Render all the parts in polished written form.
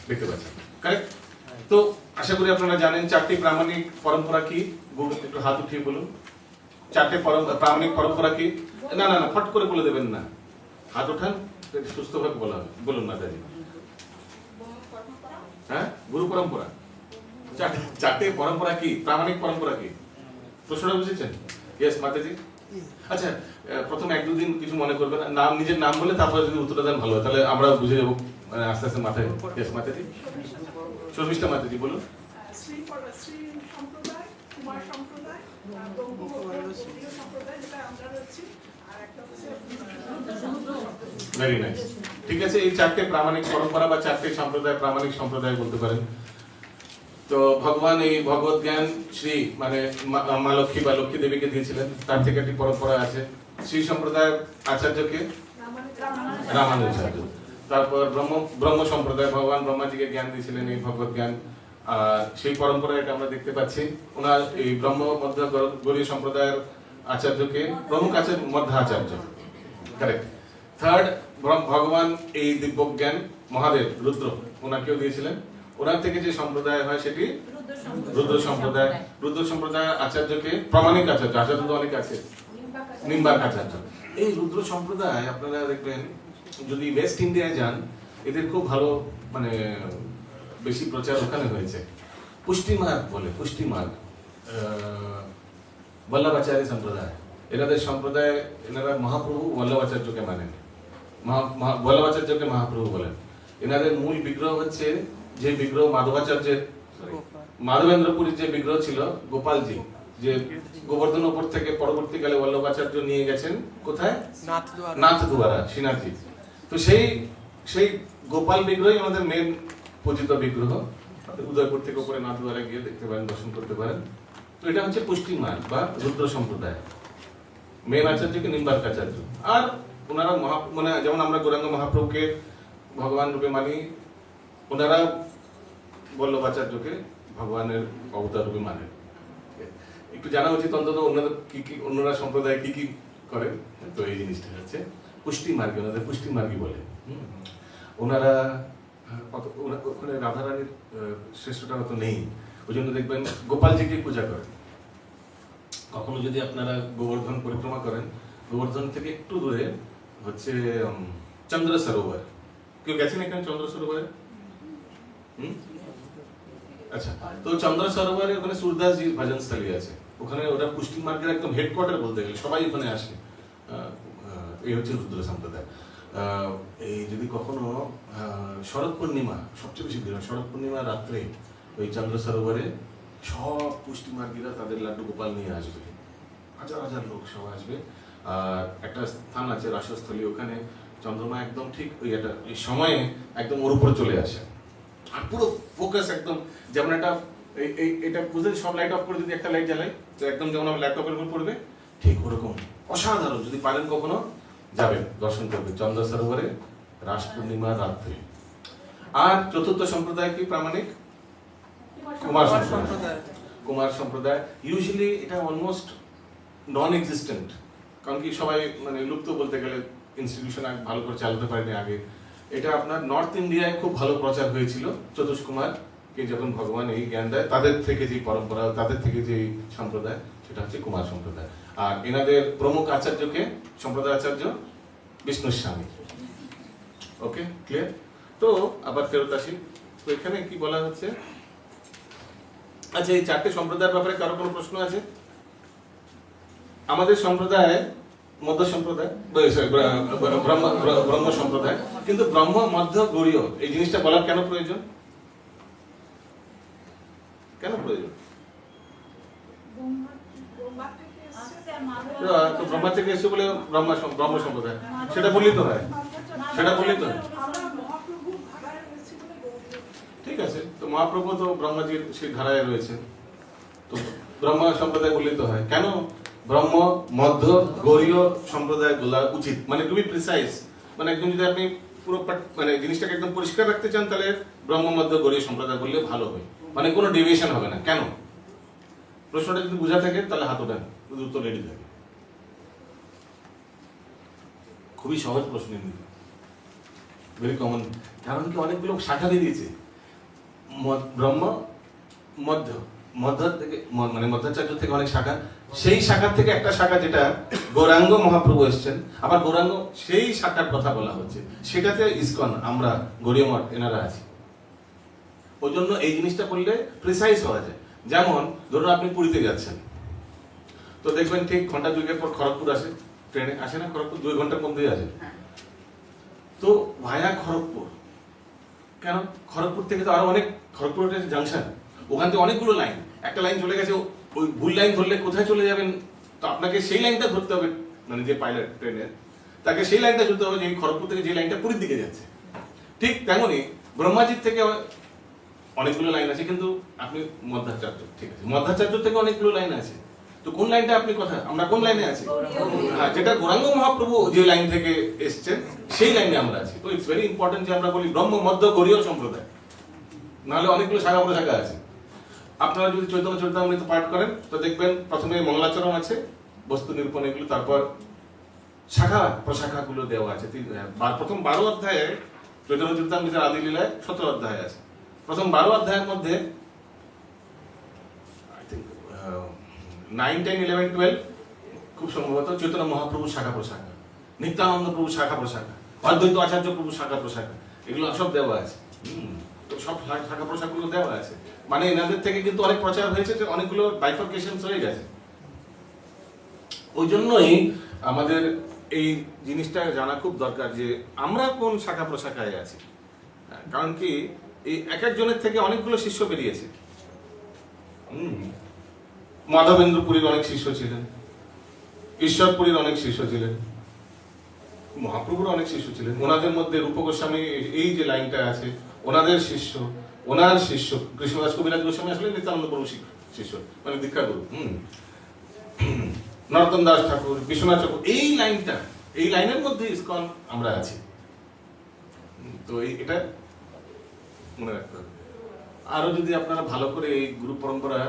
দেখতে পাচ্ছেন, কারেক্ট? তো আশা করি আপনারা জানেন চারটি প্রামাণিক পরম্পরা কি। একটু হাত উঠিয়ে বলুন, চারটে প্রামাণিক পরম্পরা কি? না না না, ফট করে বলে দেবেন না, হাত ওঠান, সুস্থভাবে বলা হবে। বলুন মাতাজি। হ্যাঁ, গুরু পরম্পরা। চারটে পরম্পরা কি, প্রামাণিক পরম্পরা কি? প্রশ্নটা বুঝেছেন? ইয়েস মাতাজি। আচ্ছা, প্রথম এক দুদিন কিছু মনে করবেন না, নাম, নিজের নাম বলে তারপরে যদি উত্তরটা দেন ভালো হয়, তাহলে আমরা বুঝে যাবো আস্তে আস্তে মাথায়। ইয়েস মাতাজি। শর্মিষ্ঠা মাতাজি বলুন। শ্রী সম্প্রদায়, কুমার সম্প্রদায়, সম্প্রদায়, যেটা আমরা রয়েছি, আর একটা হচ্ছে ভেরি নাইস। ঠিক আছে, এই চারটে প্রামাণিক পরম্পরা বা চারটে সম্প্রদায় প্রামাণিক সম্প্রদায় বলতে পারেন। তো ভগবান এই ভগবত জ্ঞান শ্রী মানে মা লক্ষ্মী বা লক্ষ্মী দেবীকে দিয়েছিলেন, তার থেকে একটি পরম্পরা আছে। শ্রী সম্প্রদায়ের আচার্যকে রামানুজাচার্য। তারপর ব্রহ্ম সম্প্রদায় ভগবান ব্রহ্মাজিকে জ্ঞান দিয়েছিলেন এই ভগবত জ্ঞান, আর সেই পরম্পরায় এটা আমরা দেখতে পাচ্ছি। ওনার এই ব্রহ্ম মধ্য গৌড়ীয় সম্প্রদায়ের আচার্যকে প্রমুখ আচার্য মধ্যাচার্য, কারেক্ট। থার্ড, ভগবান এই দিব্য জ্ঞান মহাদেব রুদ্র ওনাকেও দিয়েছিলেন। ওনার থেকে যে সম্প্রদায় হয় সেটি রুদ্র সম্প্রদায়। রুদ্র সম্প্রদায় আচার্যকে প্রামাণিক আচার্য, আচার্য তো অনেক আছে, নিম্বার্ক আচার্য। এই রুদ্র সম্প্রদায় আপনারা দেখবেন যদি ওয়েস্ট ইন্ডিয়ায় যান, এদের খুব ভালো মানে বেশি প্রচার ওখানে হয়েছে। পুষ্টিমার্গ বলে, পুষ্টিমার্গ বল্লভাচার্য সম্প্রদায়। এনাদের সম্প্রদায়, এনারা মহাপ্রভু বল্লভাচার্যকে মানেন, বল্লভাচার্যকে মহাপ্রভু বলেন। এনাদের মূল বিগ্রহ হচ্ছে যে বিগ্রহ মাধবাচার্যের, মাধবেন্দ্রপুরীর যে বিগ্রহ ছিল গোপালজি, যে গোবর্ধন উপর থেকে পরবর্তীকালে বল্লভাচার্য নিয়ে গেছেন কোথায়, নাথদুয়ারা, শ্রীনাথজি। তো সেই গোপাল বিগ্রহই আমাদের মেন পূজিত বিগ্রহ। উদয়পুর থেকে উপরে নাথদুয়ারা গিয়ে দেখতে পারেন, দর্শন করতে পারেন। তো এটা হচ্ছে পুষ্টিমার্গ বা রুদ্র সম্প্রদায়। মেন আচার্যকে নিম্বার্ক আচার্য। আর ওনারা মানে যেমন আমরা গৌরাঙ্গ মহাপ্রভুকে ভগবান রূপে মানি, ওনারা বল্লভাচার্যকে ভগবানের অবতার রূপে মানেন। একটু জানা উচিত অন্তত অন্যদের কি অন্যরা সম্প্রদায় কি করে। তো এই জিনিসটা হচ্ছে পুষ্টিমার্গী, ওনাদের পুষ্টিমার্গী বলে। ওনারা ওখানে রাধারানীর শ্রেষ্ঠটা হয়তো নেই, ওই জন্য দেখবেন গোপালজিকে পূজা করেন। কখনো যদি আপনারা গোবর্ধন পরিক্রমা করেন, গোবর্ধন থেকে একটু দূরে হচ্ছে চন্দ্র সরোবর। কেউ গেছেন এখানে চন্দ্র সরোবরে? আচ্ছা, তো চন্দ্র সরোবরে ওখানে সুরদাসজির ভজনস্থলী আছে। ওখানে ওটা পুষ্টিমার্গের একদম হেডকোয়ার্টার বলতে গেলে, সবাই ওখানে আসে। এই হচ্ছে রুদ্র সম্প্রদায়। এই যদি কখনো শরৎ পূর্ণিমা, সবচেয়ে বেশি ভিড়, শরৎ পূর্ণিমা রাত্রে ওই চন্দ্র সরোবরে সব পুষ্টিমার্গীরা তাদের লাড্ডু গোপাল নিয়ে আসবে, হাজার হাজার লোক সব আসবে। আর একটা স্থান আছে রাসস্থলী, ওখানে চন্দ্রমা একদম ঠিক ওই এই সময়ে একদম ওর উপরে চলে আসে। আর পুরো ফোকাস একদম, যেমন একটা এটা বুঝতে সব লাইট অফ করে যদি একটা লাইট জ্বালাই, তো একদম যেমন আমার ল্যাপটপের উপর পড়বে, ঠিক ওরকম অসাধারণ। যদি পারেন কখনো যাবেন, দর্শন করবেন চন্দ্র সরোবরে রাস পূর্ণিমার রাত্রে। আর চতুর্থ সম্প্রদায় কি প্রামাণিক? কুমার সম্প্রদায়। কুমার সম্প্রদায় ইউজুয়ালি এটা অলমোস্ট নন এক্সিস্টেন্ট, কারণ কি সবাই মানে লুপ্ত বলতে গেলে, ইনস্টিটিউশন ভালো করে চালাতে পারেনি আগে। এটা আপনার নর্থ ইন্ডিয়ায় খুব ভালো প্রচার হয়েছিল চতুষ্কুমারকে যখন ভগবান এই জ্ঞান দেয়, তাদের থেকে যে পরম্পরা, তাদের থেকে যে সম্প্রদায়, সেটা হচ্ছে কুমার সম্প্রদায়। আর এনাদের প্রমুখ আচার্যকে, সম্প্রদায় আচার্য বিষ্ণু স্বামী। ওকে, ক্লিয়ার? তো আবার ফেরত আসি। তো এখানে কি বলা হচ্ছে, আচ্ছা এই চারটে সম্প্রদায়ের ব্যাপারে কারো কোনো প্রশ্ন আছে? আমাদের সম্প্রদায় মধ্য সম্প্রদায়, ব্রহ্ম সম্প্রদায়, কিন্তু ব্রহ্ম মধ্য গৌড়ীয় এই জিনিসটা বলার কেন প্রয়োজন? কেন প্রয়োজন? তো ব্রহ্মা থেকে এসে বলে ব্রহ্ম সম্প্রদায়, সেটা বললেই তো হয়, সেটা বললেই তো হয়। ঠিক আছে, তো মহাপ্রভু তো ব্রহ্মাজির সেই ধারায় রয়েছে, তো ব্রহ্ম সম্প্রদায় বললেই তো হয়। কেন ব্রহ্ম মধ্য গৌড়ীয় সম্প্রদায় বলা উচিত, মানে টু বি প্রিসাইজ, মানে একদম যদি আপনি পুরো মানে জিনিসটাকে একদম পরিষ্কার রাখতে চান, তাহলে ব্রহ্ম মধ্য গৌড়ীয় সম্প্রদায় বললে ভালো হয়, মানে কোনো ডেভিয়েশন হবে না। কেন? প্রশ্নটা যদি বোঝা থাকে তাহলে হাত ওঠান, উত্তর রেডি থাকে। খুবই সহজ প্রশ্ন, ভেরি কমন। কারণ কি অনেকগুলো শাখা বেরিয়েছে, ব্রহ্ম মধ্য মধ্য থেকে মানে মধ্যাচার্য থেকে অনেক শাখা, সেই শাখা থেকে একটা শাখা যেটা গৌরাঙ্গ মহাপ্রভু এসেছেন, আবার গৌরাঙ্গ সেই শাখার কথা বলা হচ্ছে, সেটাতে ইসকন আমরা গৌড়ীয় মঠ এনারা আছি। ওই জন্য এই জিনিসটা করলে প্রিসাইজ হওয়া যায়। যেমন ধরুন আপনি পুরীতে যাচ্ছেন, তো দেখবেন ঠিক ঘন্টা দুয়েকের পর খড়গপুর আসে, ট্রেনে আসে না, খড়গপুর 2 ঘন্টার মধ্যেই আসে। তো ভায়া খড়গপুর, কেন? খড়গপুর থেকে তো আরো অনেক, খড়গপুর জাংশন, ওখান থেকে অনেকগুলো লাইন, একটা লাইন চলে গেছে, ওই ভুল লাইন ধরলে কোথায় চলে যাবেন? তো আপনাকে সেই লাইনটা ধরতে হবে, মানে যে পাইলট ট্রেনের তাকে সেই লাইনটা ধরতে হবে যে খড়গপুর থেকে যে লাইনটা পুরীর দিকে যাচ্ছে। ঠিক তেমনই ব্রহ্মাজির থেকে অনেকগুলো লাইন আছে, কিন্তু আপনি মধ্যাচার্য, ঠিক আছে, মধ্যাচার্য থেকে অনেকগুলো লাইন আছে, তো কোন লাইনটা আপনি কথা, আমরা কোন লাইনে আছি? হ্যাঁ, যেটা গৌরাঙ্গ মহাপ্রভু যে লাইন থেকে এসেছেন সেই লাইনে আমরা আছি। তো ইটস ভেরি ইম্পর্টেন্ট যে আমরা বলি ব্রহ্ম মধ্য গৌড়ীয় সম্প্রদায়, নাহলে অনেকগুলো শাখা প্রশাখা আছে। আপনারা যদি চৈতন্য চরিতামৃত পাঠ করেন তো দেখবেন প্রথমে মঙ্গলাচরণ আছে, বস্তু নিরূপণ এগুলো, তারপর শাখা প্রশাখাগুলো দেওয়া আছে। প্রথম 12 অধ্যায়ে চৈতন্য চরিতামৃতের আদি লীলায় 17 অধ্যায় আছে। প্রথম 12 অধ্যায়ের মধ্যে আই থিঙ্ক 9, 10, 11, 12 খুব সম্ভবত চৈতন্য মহাপ্রভু শাখা প্রশাখা, নিত্যানন্দ প্রভু শাখা প্রশাখা, অদ্বৈত আচার্য প্রভু শাখা প্রশাখা, এগুলো সব দেওয়া আছে। তো সব শাখা প্রশাখাগুলো দেওয়া আছে, মানে এনাদের থেকে কিন্তু অনেক প্রচার হয়েছে, যে অনেকগুলো বাইফার্কেশন হয়ে গেছে। ওই জন্যই আমাদের এই জিনিসটা জানা খুব দরকার যে আমরা কোন শাখা প্রশাখায় আছি। কারণ কি, এই এক একজনের থেকে অনেকগুলো শিষ্য বেরিয়েছে। মাধবেন্দ্রপুরীর অনেক শিষ্য ছিলেন, ঈশ্বরপুরীর অনেক শিষ্য ছিলেন, মহাপ্রভুর অনেক শিষ্য ছিলেন। ওনাদের মধ্যে রূপ গোস্বামী, এই যে লাইনটা আছে, ওনাদের শিষ্য, ওনার শিষ্য কৃষ্ণদাস কবিরাজ গোস্বামী আসলে নিত্যানন্দ প্রভু শিষ্য, মানে দীক্ষা গুরু। নরোত্তম দাস ঠাকুর, বিশ্বনাথ ঠাকুর, এই লাইনটা, এই লাইনের মধ্যে ইসকন আমরা আছি। তো এটা মনে রাখতে হবে। আরো যদি আপনারা ভালো করে এই গুরু পরম্পরা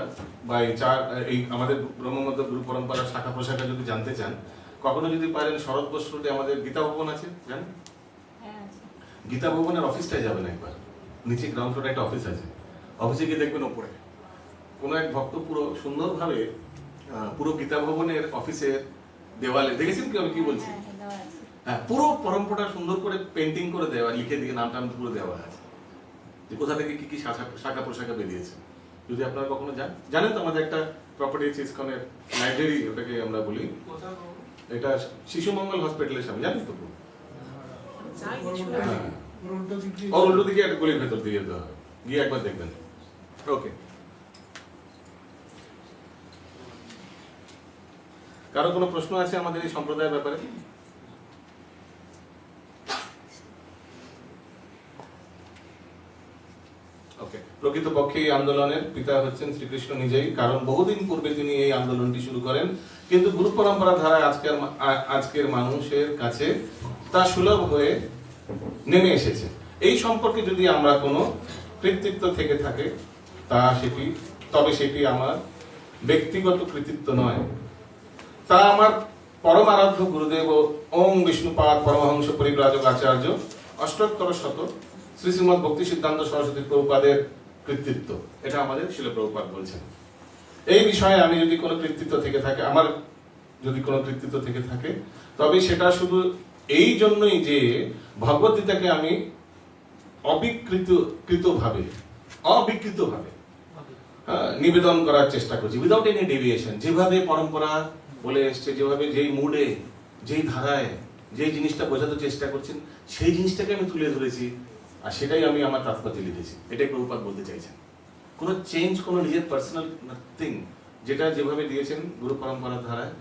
বা এই আমাদের ব্রহ্মমধ্য গুরু পরম্পরা শাখা প্রশাখা যদি জানতে চান, কখনো যদি পারেন শরৎ বস্ত্র রোডে আমাদের গীতা ভবন আছে, জানেন? গীতা ভবনের অফিসটাই যাবেন একবার, নিচে গ্রাউন্ড ফ্লোরে একটা অফিস আছে, অফিসে গিয়ে দেখবেন ওপরে কোনো এক ভক্ত পুরো সুন্দরভাবে পুরো গীতা ভবনের অফিসের দেওয়ালে, দেখেছেন কি আমি কি বলছি? হ্যাঁ, পুরো পরম্পরা সুন্দর করে পেন্টিং করে দেওয়া, লিখে দিয়ে নামটা পুরো দেওয়া আছে, যে কোথা থেকে কি কি শাখা প্রশাখা বেরিয়েছে। যদি আপনারা কখনো জানেন তো, আমাদের একটা প্রপার্টি আছে ইসকনের লাইব্রেরি, ওটাকে আমরা বলি, এটা শিশু মঙ্গল হসপিটালের সামনে, জানেন তো? উল্টো দিকে একটা গলির ভেতর দিয়ে যেতে হবে, গিয়ে একবার দেখবেন। ওকে, কারো কোনো প্রশ্ন আছে আমাদের এই সম্প্রদায়ের ব্যাপারে? ওকে, প্রকৃতপক্ষে এই আন্দোলনের পিতা হচ্ছেন শ্রীকৃষ্ণ নিজেই, কারণ বহুদিন পূর্বে তিনি এই আন্দোলনটি শুরু করেন, কিন্তু গুরু পরম্পরা ধারায় আজকের মানুষের কাছে তা সুলভ হয়ে নেমে এসেছে। এই সম্পর্কে যদি আমরা কোনো কৃতিত্ব থেকে থাকে তবে সেটি আমার ব্যক্তিগত কৃতিত্ব নয়, তা আমার পরম আরাধ্য গুরুদেব ওম বিষ্ণুপাদ পরমহংস পরিব্রাজক আচার্য অষ্টোত্তর শত শ্রী শ্রীমৎ ভক্তি সিদ্ধান্ত সরস্বতী প্রভুপাদের কৃতিত্ব। এটা আমাদের শিল প্রভুপাদ বলছেন। এই বিষয়ে আমি যদি কোনো কৃতিত্ব থেকে থাকে, আমার যদি কোনো কৃতিত্ব থেকে থাকে, তবে সেটা শুধু এই জন্যই যে ভগবদ্গীতাকে আমি অবিকৃতভাবে নিবেদন করার চেষ্টা করছি, উইদাউট এনি ডেভিয়েশন। যেভাবে পরম্পরা বলে এসছে, যেভাবে যেই মুডে, যেই ধারায়, যেই জিনিসটা বোঝাতে চেষ্টা করছেন, সেই জিনিসটাকে আমি তুলে ধরেছি, আর সেটাই আমি আমার তাৎপর্যে লিখেছি। এটাই প্রভুপাদ বলতে চাইছেন। কোনো চেঞ্জ, কোনো নিজের পার্সোনাল নাথিং, যেটা যেভাবে দিয়েছেন গুরু পরম্পরার ধারায়,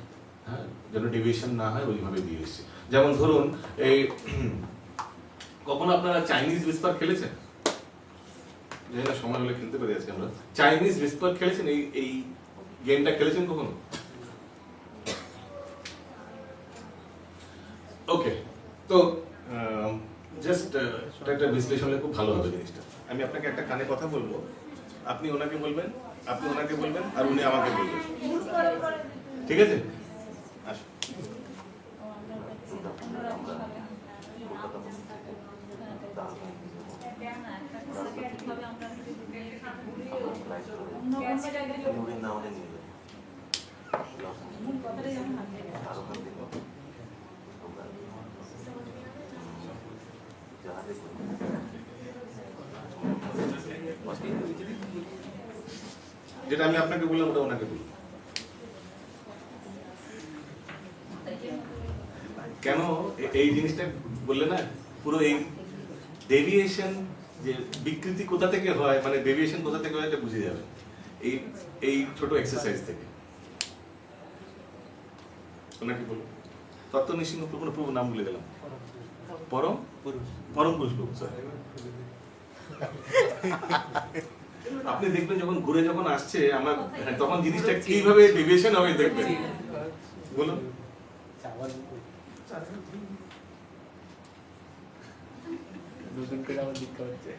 হ্যাঁ, যেন ডেভিয়েশন না হয়, ওইভাবে দিয়ে এসছে। যেমন ধরুন, এই কখনো আপনারা চাইনিজ উইসপার খেলেছেন? জানি না, সময় হলে খেলতে পারি আজকে আমরা। চাইনিজ উইসপার খেলেছেন? এই গেমটা খেলেছেন কখনো? ওকে, তো জাস্ট একটা বিশ্লেষণ হলে খুব ভালো হবে জিনিসটা। আমি আপনাকে একটা কানে কথা বলবো, আপনি ওনাকে বলবেন, আপনি ওনাকে বলবেন, আর উনি আমাকে বলবেন, ঠিক আছে? আসুন। বৃন্দাবনে নিয়ে যাবো। আর ওখান থেকে আমরা জাহাজে করে যেটা আমি আপনাকে বললাম ওটা ওনাকে বলুন। কেন এই জিনিসটা বললে না, পুরো এই ডেভিয়েশন যে বিকৃতি কোথা থেকে হয়, মানে ডেভিয়েশন কোথা থেকে হয় এটা বুঝে যাবে এই এই ছোট এক্সারসাইজ থেকে। ওনাকে বলুন তত্ত্ব নৃসিংহ প্রভু নাম ভুলে গেলাম, পরম পরম পুরুষ প্রভু স্যার। আপনি দেখবেন যখন ঘুরে যখন আসছে আমার, তখন জিনিসটা কিভাবে ডেভিয়েশন হবে দেখবেন। বলুন নতুন করে আমার দীক্ষা হচ্ছে।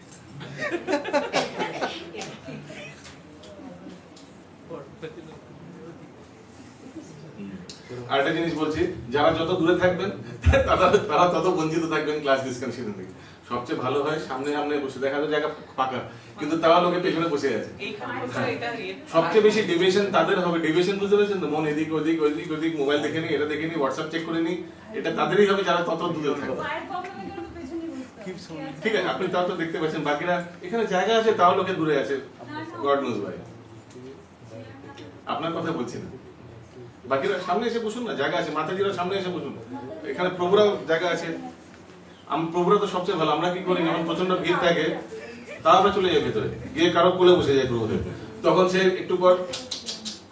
আরেকটা জিনিস বলছি, যারা যত দূরে থাকবেন তারা তত বঞ্চিত থাকবেন ক্লাস ডিসকাশন থেকে। সবচেয়ে ভালো হয় সামনে সামনে বসে, দেখা যায় জায়গা ফাঁকা কিন্তু তারা লোকে পেছনে বসে আছে। সবচেয়ে বেশি ডিভিশন তাদের হবে, ডিভিশন বুঝতে পেরেছেন তো, মন এদিক ওদিক ওদিক ওদিক, মোবাইল দেখে নি, এটা দেখে নি, হোয়াটসঅ্যাপ চেক করে নি, এটা তাদেরই হবে যারা তত দূরে থাকবে। ঠিক আছে, আপনি তাও তো দেখতে পাচ্ছেন, বাকিরা এখানে জায়গা আছে তাও লোকে দূরে আছে, গড নোজ ভাই, আপনার কথা বলছি না। বাকিরা সামনে এসে বসুন না, জায়গা আছে, মাতাজিরা সামনে এসে বসুন, এখানে প্রভুরাও জায়গা আছে। প্রভুরা তো সবচেয়ে ভালো। আমরা কি করি, যখন প্রচন্ড ভিড় থাকে তাও আমরা চলে যাই ভেতরে, গিয়ে কারো কোলে বসে যাই প্রভুদের, তখন সে একটু পর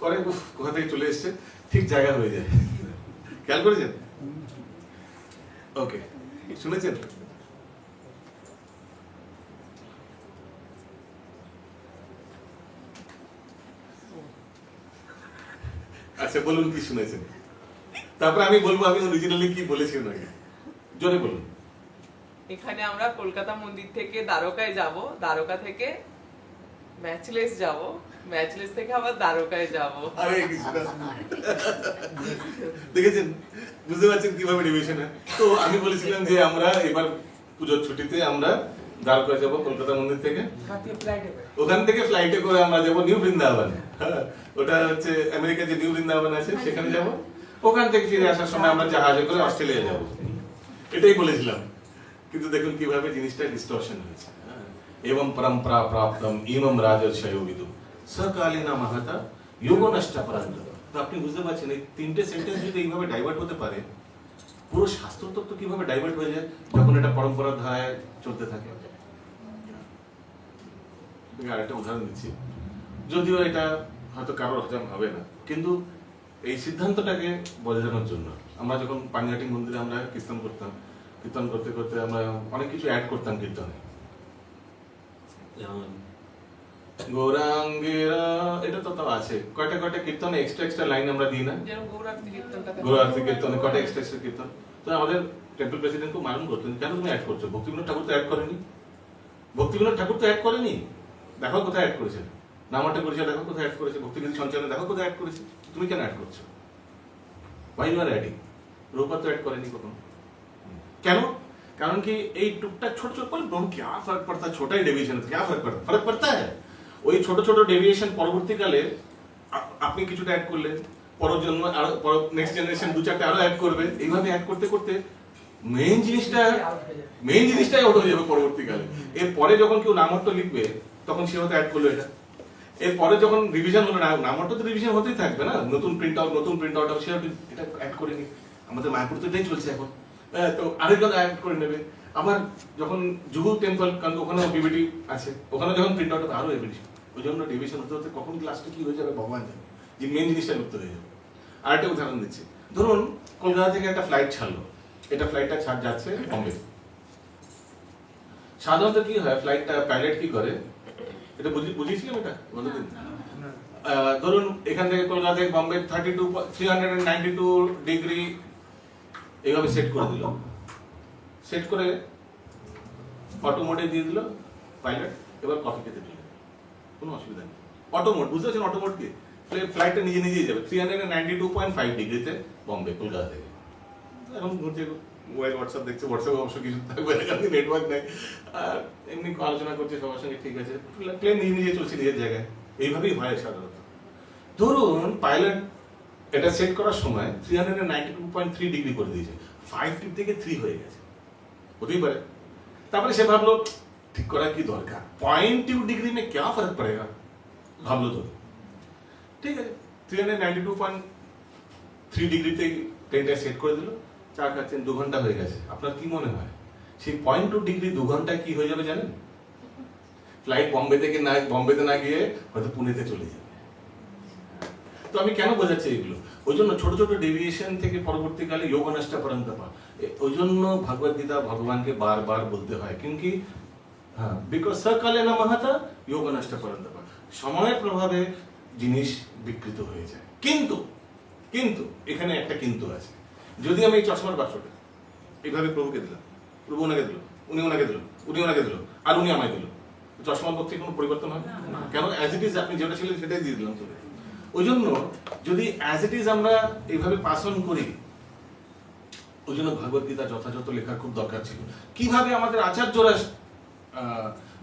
করে কোথা থেকে চলে এসছে, ঠিক জায়গা হয়ে যায়। খেয়াল করেছেন? ওকে, শুনেছেন? আচ্ছা বলুন কি শুনেছেন, তারপরে আমি বলবো আমি অরিজিনালি কি বলেছি ওনাকে, জোরে বলুন। এখানে আমরা কলকাতা মন্দির থেকে দ্বারকায় যাব, দ্বারকা থেকে ম্যাচলেস যাব, ম্যাচলেস থেকে আবার দ্বারকায় যাব। আরে কৃষ্ণ, দেখেছেন, বুঝতে পারছেন কিভাবে ডিভিশন হয়। তো আমি বলেছিলাম যে আমরা এবার পুজোর ছুটিতে আমরা দ্বারকায় যাব কলকাতা মন্দির থেকে, ওখান থেকে ফ্লাইটে করে আমরা যাব নিউ বৃন্দাবন। ওটা হচ্ছে আমেরিকা যে নিউ বৃন্দাবন আছে সেখানে যাব, ওখান থেকে ফিরে আসার সময় আমরা জাহাজে করে অস্ট্রেলিয়া যাব, এটাই বলেছিলাম। কিন্তু দেখুন কিভাবে জিনিসটা ডিস্টরশন হয়েছে। এবং পরম্পরা প্রাপ্তম ইমম রাজর্ষয় বিদু সকালীনা মাহাতা যোগ নষ্ট পরান্ত। তো আপনি বুঝতে পারছেন এই তিনটে সেন্টেন্স যদি এইভাবে ডাইভার্ট হতে পারে, পুরো শাস্ত্র তত্ত্ব কিভাবে ডাইভার্ট হয়ে যায় যখন এটা পরম্পরার ধারায় চলতে থাকে। আরেকটা উদাহরণ দিচ্ছি, যদিও এটা হয়তো কারোর হজম হবে না, কিন্তু এই সিদ্ধান্তটাকে বোঝানোর জন্য আমরা যখন পানিহাটি মন্দিরে আমরা কীর্তন করতাম, কীর্তন করতে করতে আমরা অনেক কিছু অ্যাড করতাম কীর্তনে, যেমন গৌরাঙ্গেরা, এটা তো তাও আছে, কয়টা কয়টা কীর্তনে এক্সট্রা এক্সট্রা লাইন আমরা দিই না, যেমন গৌরার্থী কীর্তনটা, গৌরার্থী কীর্তনে কয়টা এক্সট্রা এক্সট্রা কীর্তন। তো আমাদের টেম্পল প্রেসিডেন্ট খুব মালুম করতেন, কেন তুমি অ্যাড করছো? ভক্তিবিনোদ ঠাকুর তো অ্যাড করেনি, ভক্তিবিনোদ ঠাকুর তো অ্যাড করেনি, দেখো কোথায় অ্যাড করেছে, নামাটা করেছে দেখো কোথায় অ্যাড করেছে, ভক্তিবিনোদ সঞ্চালনে দেখো কোথায় অ্যাড করেছে, তুমি কেন অ্যাড করছো? Why you are adding? Rupa তো অ্যাড করেনি কখনো। কেন? कारण कि एक टुकटाक छोटे छोटे पर बहुत क्या फर्क पड़ता है, छोटा ही डेविएशन क्या फर्क पड़ता है ওই ছোট ছোট ডেভিয়েশন পরবর্তীকালে আপনি কিছুটা অ্যাড করলেন, পরজন্ম আর নেক্সট জেনারেশন দু চারটা আরো অ্যাড করবে, এইভাবে অ্যাড করতে করতে মেইন জিনিসটাই আউট হয়ে যাবে পরবর্তীকালে। এরপরে যখন কেউ নামট্য লিখবে তখন সে হয়তো অ্যাড করলো এটা, এরপরে যখন রিভিশন হলো, নামট্য তো রিভিশন হতেই থাকবে না, নতুন প্রিন্ট আউট সে এটা অ্যাড করে নি, আমাদের মায়াপুর তো এটাই চলছে এখন, তো আরেকজন অ্যাড করে নেবে। আবার যখন জুহু টেম্পল, কারণ ওখানে বিবিটি আছে, ওখানে যখন প্রিন্ট আউট হবে আরো এবিডি, ওই জন্য ডিভিশন হতে হতে কখন ক্লাসটা কি হয়ে যাবে ভগবান জানে, যে মেন জিনিসটা লুপ্ত হয়ে যাবে। আরেকটা উদাহরণ দিচ্ছি, ধরুন কলকাতা থেকে একটা ফ্লাইট ছাড়লো, এটা ফ্লাইটটা যাচ্ছে বম্বে। সাধারণত কি হয়, ফ্লাইটটা পাইলট কি করে, এটা বুঝিয়েছিলাম এটা গতদিন। ধরুন এখান থেকে কলকাতা থেকে বম্বে 392 ডিগ্রি এইভাবে সেট করে দিল, সেট করে অটো মোডে দিয়ে দিল পাইলট, এবার কফি খেতে দিল, কোনো অসুবিধা নেই। অটো মোড বুঝতে পারছেন, অটো মোড কি, ফ্লাইটটা নিজে নিজেই যাবে 392.5 ডিগ্রিতে বম্বে কলকাতা থেকে। এখন ঘুরছে, মোবাইল হোয়াটসঅ্যাপ দেখছে, হোয়াটসঅ্যাপে অবশ্য কিছু থাকবে না কারণ নেটওয়ার্ক নেই, আর এমনি আলোচনা করছে সবার সঙ্গে, ঠিক আছে, প্লেন নিজে নিজে চলছে নিজের জায়গায়। এইভাবেই হয় সাধারণত। ধরুন পাইলট এটা সেট করার সময় 392.3 ডিগ্রি করে দিয়েছে, 5 থেকে 3 হয়ে গেছে, হতেই পারে। তারপরে সে ভাবলো ঠিক করার কি দরকার, 0.2 ডিগ্রি में क्या फर्क पड़ेगा, ভাবলো তো ঠিক আছে 392.3 ডিগ্রিতে ট্রেনটা সেট করে দিল, চা খাচ্ছেন, 2 ঘন্টা হয়ে গেছে। আপনার কি মনে হয় সেই 0.2 ডিগ্রি 2 ঘন্টায় কি হয়ে যাবে জানেন? ফ্লাইট বম্বেতে না গিয়ে হয়তো পুনেতে চলে যাবে। তো আমি কেন বোঝাচ্ছি এগুলো? ওই জন্য ছোট ছোট ডেভিয়েশন থেকে পরবর্তীকালে যোগনষ্টা পরন্তপা, ওই জন্য ভগবদ গীতা ভগবানকে বারবার বলতে হয়, কিন্তু হ্যাঁ বিকজ সকালে না মহাতা যোগনষ্টা পরন্তপা, সময়ের প্রভাবে জিনিস বিকৃত হয়ে যায়। কিন্তু কিন্তু এখানে একটা কিন্তু আছে, যদি আমি এই চশমার বাক্সটা এইভাবে প্রভুকে দিলাম, প্রভু ওনাকে দিল, উনি ওনাকে দিল, উনি ওনাকে দিল, আর উনি আমায় দিল, চশমার পক্ষে কোনো পরিবর্তন হয় না। কেন? অ্যাজ ইট ইজ, আপনি যেটা ছিলেন সেটাই দিয়ে দিলাম চলে। ওই জন্য যদি অ্যাজ ইট ইজ আমরা এইভাবে পাস অন করি, ওই জন্য ভগবদ গীতা যথাযথ লেখার খুব দরকার ছিল। কিভাবে আমাদের আচার্যরা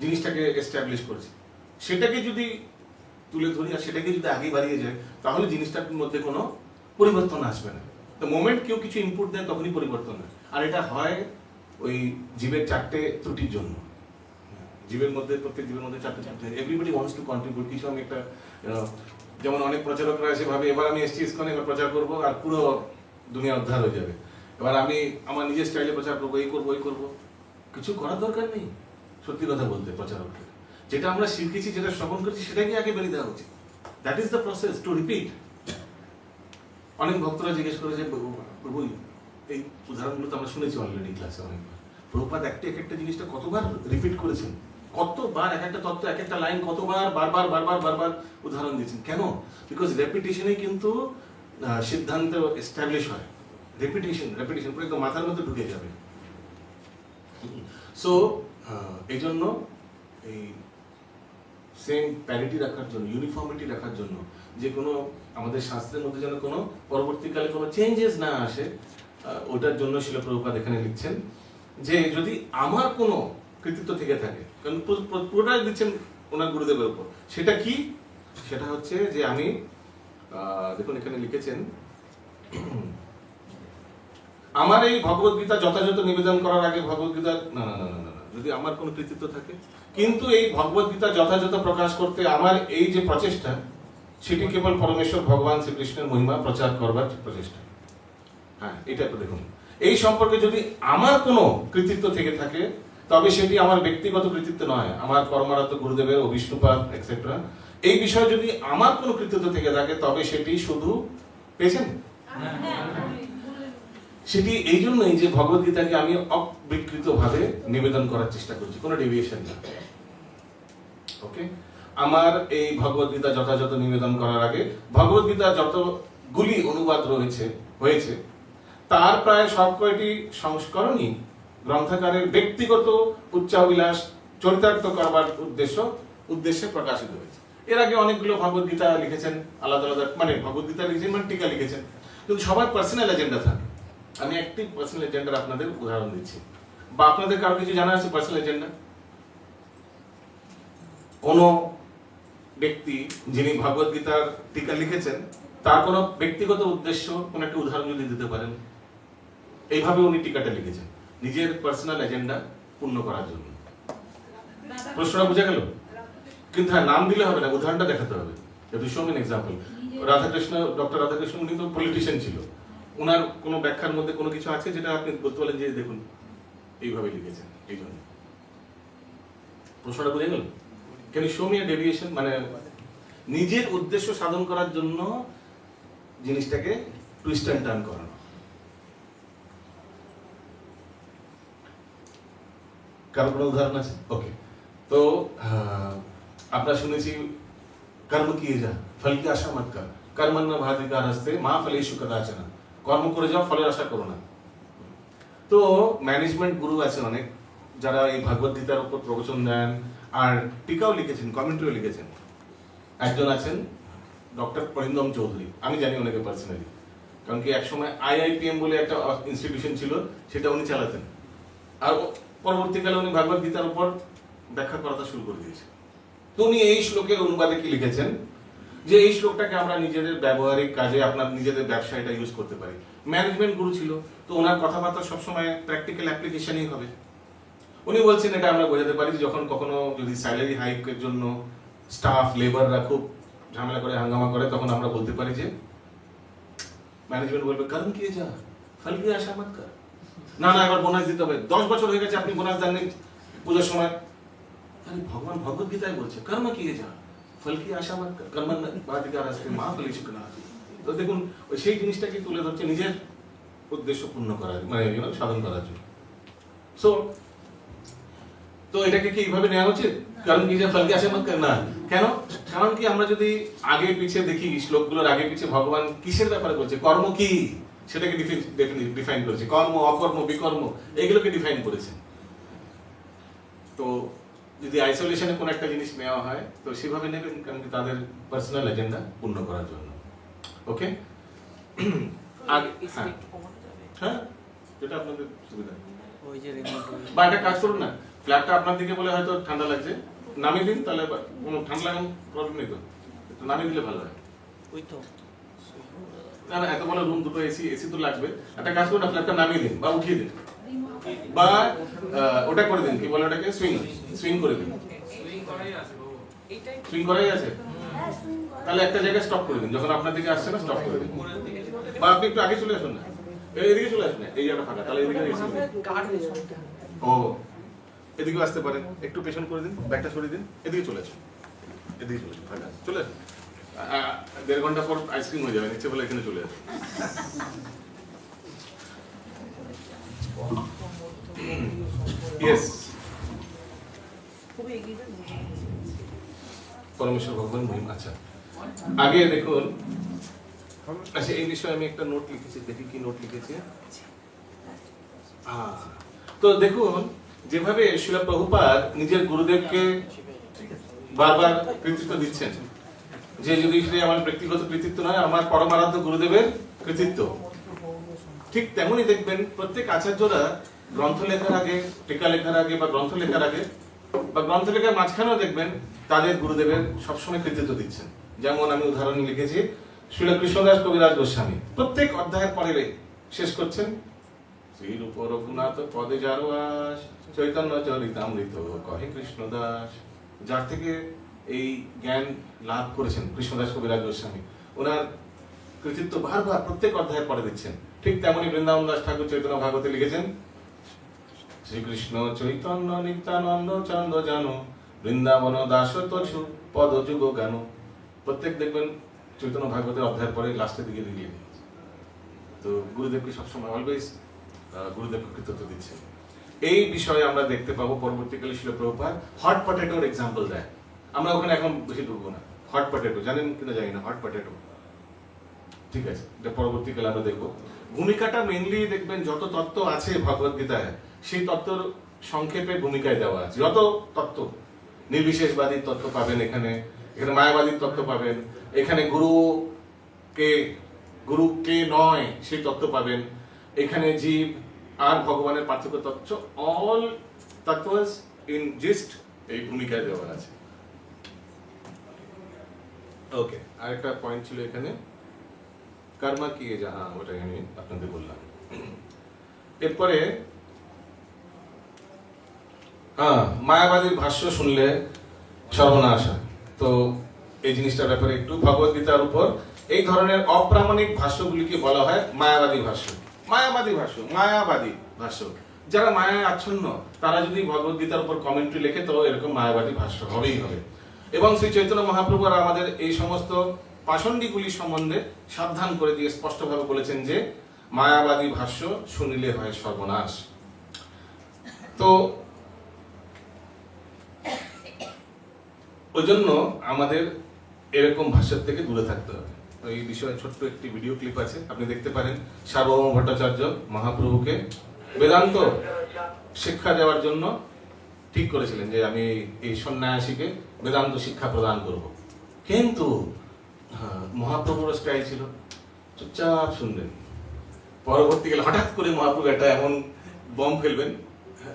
জিনিসটাকে এস্টাবলিশ করেছে সেটাকে যদি তুলে ধরি আর সেটাকে যদি আগে বাড়িয়ে যায়, তাহলে জিনিসটার মধ্যে কোনো পরিবর্তন আসবে না। তো মোমেন্ট কেউ কিছু ইনপুট দেয় তখনই পরিবর্তন হয়, আর এটা হয় ওই জীবের 4টে ত্রুটির জন্য। জীবের মধ্যে, প্রত্যেক জীবের মধ্যে 4টে এভরিবডি ওয়ান্টস টু কন্ট্রিবিউট কিছু। আমি একটা যেমন অনেক প্রচারকরা এসে ভাবে এবার আমি এসছি ইসকনে, এবার প্রচার করবো আর পুরো দুনিয়া উদ্ধার হয়ে যাবে, এবার আমি আমার নিজের স্টাইলে প্রচার করবো, এই করবো ওই করবো। কিছু করার দরকার নেই। সত্যি কথা বলতে প্রচারককে যেটা আমরা শিখেছি, যেটা শ্রবণ করছি, সেটাকে আগে বেরিয়ে দেওয়া উচিত। That is the process to repeat. অনেক ভক্তরা জিজ্ঞেস করে যে প্রভু এই উদাহরণগুলো তো আমরা শুনেছি অলরেডি ক্লাসে অনেকবার, প্রভুপাদ একটা জিনিসটা কতবার রিপিট করেছেন, কতবার এক একটা তত্ত্ব, এক একটা লাইন কতবার বারবার বারবার বারবার উদাহরণ দিয়েছেন। কেন? বিকজ রেপিটেশনে কিন্তু সিদ্ধান্ত এস্টাবলিশ হয়। রেপিটেশন পুরো একদম মাথার মধ্যে ঢুকে যাবে। সো এই জন্য এই সেম প্যারিটি রাখার জন্য, ইউনিফর্মিটি রাখার জন্য, যে কোনো আমাদের শাস্ত্রের মধ্যে যেন কোনো পরবর্তীকালে কোনো চেঞ্জেস না আসে, ওটার জন্য শিল প্রভুপাদ এখানে লিখছেন যে যদি আমার কোনো কৃতিত্ব থেকে থাকে, কারণ পুরোটাই দিচ্ছেন ওনার গুরুদেবের উপর, সেটা কি? সেটা হচ্ছে যে আমি দেখুন এখানে লিখেছেন, আমার এই ভগবদ গীতা যথাযথ নিবেদন করার আগে ভগবদ গীতা না না না না না, যদি আমার কোনো কৃতিত্ব থাকে, কিন্তু এই ভগবদ গীতা যথাযথ প্রকাশ করতে আমার এই যে প্রচেষ্টা, সেটি কেবল পরমেশ্বর ভগবান শ্রীকৃষ্ণের মহিমা প্রচার করবার প্রচেষ্টা। হ্যাঁ, এটা একটু দেখুন, এই সম্পর্কে যদি আমার কোনো কৃতিত্ব থেকে থাকে, তবে সেটি আমার ব্যক্তিগত কৃতিত্ব নয়, আমার কর্মরত গুরুদেবের ও বিষ্ণুপাদ এক্সেট্রা, এই বিষয়ে যদি আমার কোনো কৃতিত্ব থেকে থাকে, তবে সেটি শুধু পেয়েছেন, সেটি এই জন্যই যে ভগবদ গীতাকে আমি অবিকৃত ভাবে নিবেদন করার চেষ্টা করছি, কোনো ডেভিয়েশন না। ওকে, আমার এই ভগবদ গীতা যথাযথ নিবেদন করার আগে ভগবদ গীতা যতগুলি অনুবাদ হয়েছে তার প্রায় সব কয়টি সংস্করণই গ্রন্থকারের ব্যক্তিগত উচ্চাভিলাষ চরিতার্থ করবার উদ্দেশ্যে প্রকাশিত হয়েছে। এর আগে অনেকগুলো ভগবদ গীতা লিখেছেন আলাদা আলাদা, মানে ভগবদ গীতা লিখেছেন মানে টিকা লিখেছেন, কিন্তু সবার পার্সোনাল এজেন্ডা থাকে। আমি একটি পার্সোনাল এজেন্ডার আপনাদের উদাহরণ দিচ্ছি, বা আপনাদের কারো কিছু জানা আছে পার্সোনাল এজেন্ডা? কোন ব্যক্তি যিনি ভগবদ গীতার টিকা লিখেছেন, তার কোনো ব্যক্তিগত উদ্দেশ্য, কোন একটা উদাহরণ যদি দিতে পারেন, এইভাবে উনি টিকাটা লিখেছেন নিজের পার্সোনাল এজেন্ডা পূর্ণ করার জন্য। প্রশ্নটা বুঝা গেল? কিন্তু হ্যাঁ, নাম দিলে হবে না, উদাহরণটা দেখাতে হবে। Show me example. Radhakrishna, doctor Radhakrishna উনি তো পলিটিশিয়ান ছিল, ওনার কোনো ব্যাখ্যার মধ্যে কোনো কিছু আছে যেটা আপনি বলতে বলেন যে দেখুন এইভাবে লিখেছেন, এই জন্য। প্রশ্নটা বুঝে গেল? Can you show me a deviation, মানে নিজের উদ্দেশ্য সাধন করার জন্য জিনিসটাকে টুইস্ট অ্যান্ড টার্ন করানো। কারো কোনো উদাহরণ আছে? ওকে, তো আমরা শুনেছি কর্ম কিয়ে যা ফল কি আশা মত কর, কর্মণ্য ভাধিকার হস্তে মা ফলেষু কদাচনা, কর্ম করে যাও, ফলের আশা করো না। তো ম্যানেজমেন্ট গুরু আছেন অনেক, যারা এই ভগবদ গীতার উপর প্রবচন দেন আর টিকাও লিখেছেন, কমেন্ট্রিও লিখেছেন। একজন আছেন ডক্টর পরিন্দম চৌধুরী, আমি জানি ওনাকে পার্সোনালি, কারণ কি একসময় IIPM বলে একটা ইনস্টিটিউশন ছিল, সেটা উনি চালাতেন, আর পরবর্তীকালে উনি ভগবদ গীতার উপর ব্যাখ্যা করাটা শুরু করে দিয়েছে। তো তো উনি এই শ্লোকের অনুবাদে কি লিখেছেন যে এই শ্লোকটাকে আমরা নিজেদের ব্যবহারিক কাজে আপনার নিজেদের ব্যবসায় এটা ইউজ করতে পারি। ম্যানেজমেন্ট গুরু ছিল, তো ওনার কথাবার্তা সবসময় প্র্যাকটিক্যাল অ্যাপ্লিকেশনই হবে। উনি বলছেন এটা আমরা বোঝাতে পারি যে যখন কখনো যদি স্যালারি হাইকের জন্য স্টাফ লেবাররা খুব ঝামেলা করে হাঙ্গামা করে, তখন আমরা বলতে পারি যে ম্যানেজমেন্ট বলবে কর্ম কিয়ে যা ফল কি আশা মত কর। না না, এবার বোনাস দিতে হবে, 10 বছর হয়ে গেছে আপনি বোনাস দেননি পুজোর সময়। আরে ভগবান ভগবত গীতায় বলছে কর্ম কিয়ে যা ফল কি আশা মত কর, কর্ম বাধিকার আসতে মা ফলি শুকনা। তো দেখুন ওই সেই জিনিসটাকে তুলে ধরছে নিজের উদ্দেশ্য পূর্ণ করার, মানে সাধন করার জন্য। সো তো এটাকে কি এইভাবে নেওয়া উচিত, কারণ কি যে ফল কি আশা মত কর না? কেন? কারণ কি আমরা যদি আগে পিছে দেখি শ্লোকগুলোর আগে পিছে ভগবান কিসের ব্যাপারে বলছে, কর্ম কি সেটাকে ডিফাইন করেছে, কর্ম অকর্ম বিকর্ম এগুলোকে ডিফাইন করেছে। তো যদি আইসোলেশনে কোন একটা জিনিস নেওয়া হয় তো সেভাবে নেবেন, কারণ কি তাদের পার্সোনাল এজেন্ডা পূর্ণ করার জন্য। ওকে, আগে হ্যাঁ যেটা আপনাদের সুবিধা। ওই যে রিমোট বা একটা কাজ করুন না, ফ্ল্যাটটা আপনার দিকে বলে হয়তো ঠান্ডা লাগছে, নামিয়ে দিন, তাহলে কোনো ঠান্ডা লাগার প্রবলেম নেই, তো নামিয়ে দিলে ভালো হয়। ওই তো না না, এত বড় রুম, দুটো এসি, এসি তো লাগবে। একটা কাজ করুন না, ফ্ল্যাটটা নামিয়ে দিন বা উঠিয়ে দিন, বা ওটা করে দিন, কি বলে ওটাকে, সুইং সুইং করে দিন। সুইং করাই আছে, তাহলে একটা জায়গায় স্টপ করে দিন, যখন আপনার দিকে আসছে না স্টপ করে দিন। বা আপনি একটু আগে চলে আসুন না, এদিকে চলে আসুন না, এই জায়গাটা ফাঁকা, তাহলে এদিকে এসি। ও এদিকেও আসতে পারেন, একটু পেছন করে দিন, ব্যাগটা সরিয়ে দিন, এদিকে চলে আসুন, এদিকে চলে আসুন, ফাঁকা চলে আসুন। 1.5 ঘন্টা পর আইসক্রিম হয়ে যাবে, ইচ্ছে বলে এখানে চলে আসুন। ইয়েস, পরমেশ্বর ভগবান মহিম। আচ্ছা আগে দেখুন, আচ্ছা এই বিষয়ে আমি একটা নোট লিখেছি, দেখি কি নোট লিখেছি। তো দেখুন যেভাবে শিলা প্রভুপাদ নিজের গুরুদেবকে বারবার কৃতিত্ব দিচ্ছেন, যে যদি সেটা আমার ব্যক্তিগত কৃতিত্ব নয়, আমার পরমারাধ্য গুরুদেবের কৃতিত্ব, ঠিক তেমনই দেখবেন প্রত্যেক আচার্যরা গ্রন্থ লেখার আগে, টিকা লেখার আগে, বা গ্রন্থ লেখার আগে বা গ্রন্থ লেখার মাঝখানেও দেখবেন তাদের গুরুদেবের সবসময় কৃতিত্ব দিচ্ছেন। যেমন আমি উদাহরণ লিখেছি, শ্রীল কৃষ্ণদাস কবিরাজ গোস্বামী প্রত্যেক অধ্যায়ের পরে শেষ করছেন শ্রীরূপ রঘুনাথ পদে যার বাস, চৈতন্য চরিতামৃত কহে কৃষ্ণদাস। যার থেকে এই জ্ঞান লাভ করেছেন কৃষ্ণদাস কবিরাজ গোস্বামী, ওনার কৃতিত্ব বারবার প্রত্যেক অধ্যায়ের পরে দিচ্ছেন। ঠিক তেমনি বৃন্দাবন দাস ঠাকুর চৈতন্য ভাগবতে লিখেছেন, শ্রীকৃষ্ণ চৈতন্য নিত্যানন্দ চন্দ্র জানো, বৃন্দাবন দাস তছু পদ যুগ গান। প্রত্যেক দেখবেন চৈতন্য ভাগবতের অধ্যায়ের পরে লাস্টের দিকে লিখে দিয়েছে। তো গুরুদেবকে সবসময় অলওয়েজ গুরুদেবকে কৃতিত্ব দিচ্ছেন। এই বিষয়ে আমরা দেখতে পাবো পরবর্তীকালে শিল প্রভুপাদ হট পটেটোর এক্সাম্পল দেয়। আমরা ওখানে এখন বেশি ঢুকবো না। হট পটেটো জানেন কিনা জানি না, হট পটেটো ঠিক আছে, এটা পরবর্তীকালে আমরা দেখবো। ভূমিকাটা মেইনলি দেখবেন যত তত্ত্ব আছে ভগবত গীতায়, সেই তত্ত্বর সংক্ষেপে ভূমিকায় দেওয়া আছে। যত তত্ত্ব, নির্বিশেষবাদীর তত্ত্ব পাবেন এখানে, এখানে মায়াবাদীর তত্ত্ব পাবেন, এখানে গুরু কে নয় সেই তত্ত্ব পাবেন, এখানে জীব আর ভগবানের পার্থক্য তত্ত্ব, অল তত্ত্বস ইন জিস্ট এই ভূমিকায় দেওয়া আছে। ওকে, আরেকটা পয়েন্ট ছিল এখানে, কর্মা কি যাহা, ওটা আমি আপনাদের বললাম। এরপরে মায়াবাদীর ভাষ্য শুনলে সর্বনাশ হয়। তো এই জিনিসটার ব্যাপারে একটু, ভগবত গীতার উপর এই ধরনের অপ্রামাণিক ভাষ্যগুলিকে বলা হয় মায়াবাদী ভাষ্য। মায়াবাদী ভাষ্য, মায়াবাদী ভাষ্য, যারা মায়ায় আচ্ছন্ন তারা যদি ভগবত গীতার উপর কমেন্ট্রি লেখে তো এরকম মায়াবাদী ভাষ্য হবেই হবে। এবং শ্রী চৈতন্য মহাপ্রভুরা আমাদের এই সমস্ত পাষণ্ডীগুলি সম্বন্ধে সাবধান করে দিয়ে স্পষ্টভাবে বলেছেন যে মায়াবাদী ভাষ্য শুনিলে হয় সর্বনাশ। তো ওই জন্য আমাদের এরকম ভাষ্যের থেকে দূরে থাকতে হবে। এই বিষয়ে ছোট্ট একটি ভিডিও ক্লিপ আছে, আপনি দেখতে পারেন। সার্বভৌম ভট্টাচার্য মহাপ্রভুকে বেদান্ত শিক্ষা দেওয়ার জন্য ঠিক করেছিলেন যে আমি এই সন্ন্যাসীকে বেদান্ত শিক্ষা প্রদান করব, কিন্তু মহাপ্রভুর স্টাইল ছিল চুপচাপ শুনবেন। পরবর্তীকালে হঠাৎ করে মহাপ্রভু একটা এমন বম ফেলবেন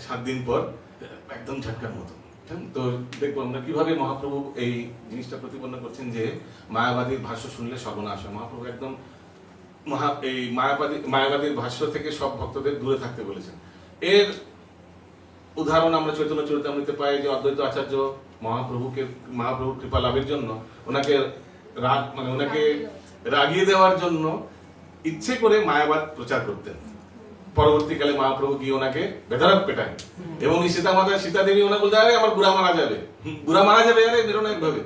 7 দিন পর, একদম ঝটকার মতো, তো দেখবো আমরা কিভাবে মহাপ্রভু এই জিনিসটা প্রতিপন্ন করছেন যে মায়াবাদীর ভাষ্য শুনলে সর্বনাশ হয়। মহাপ্রভু একদম এই মায়াবাদীর ভাষ্য থেকে সব ভক্তদের দূরে থাকতে বলেছেন। এর উদাহরণ আমরা চৈতন্য চরিতামৃতে পাই যে অদ্বৈত আচার্য মহাপ্রভুর কৃপা লাভের জন্য ওনাকে ওনাকে রাগিয়ে দেওয়ার জন্য ইচ্ছে করে মায়াবাদ প্রচার করতেন। পরবর্তীকালে মহাপ্রভু গিয়ে ওনাকে বেধড়ক পেটায় এবং সীতা দেবী ওনা বলতে আরে আমার বুড়া মারা যাবে আরে বেরোনাক ভাবে।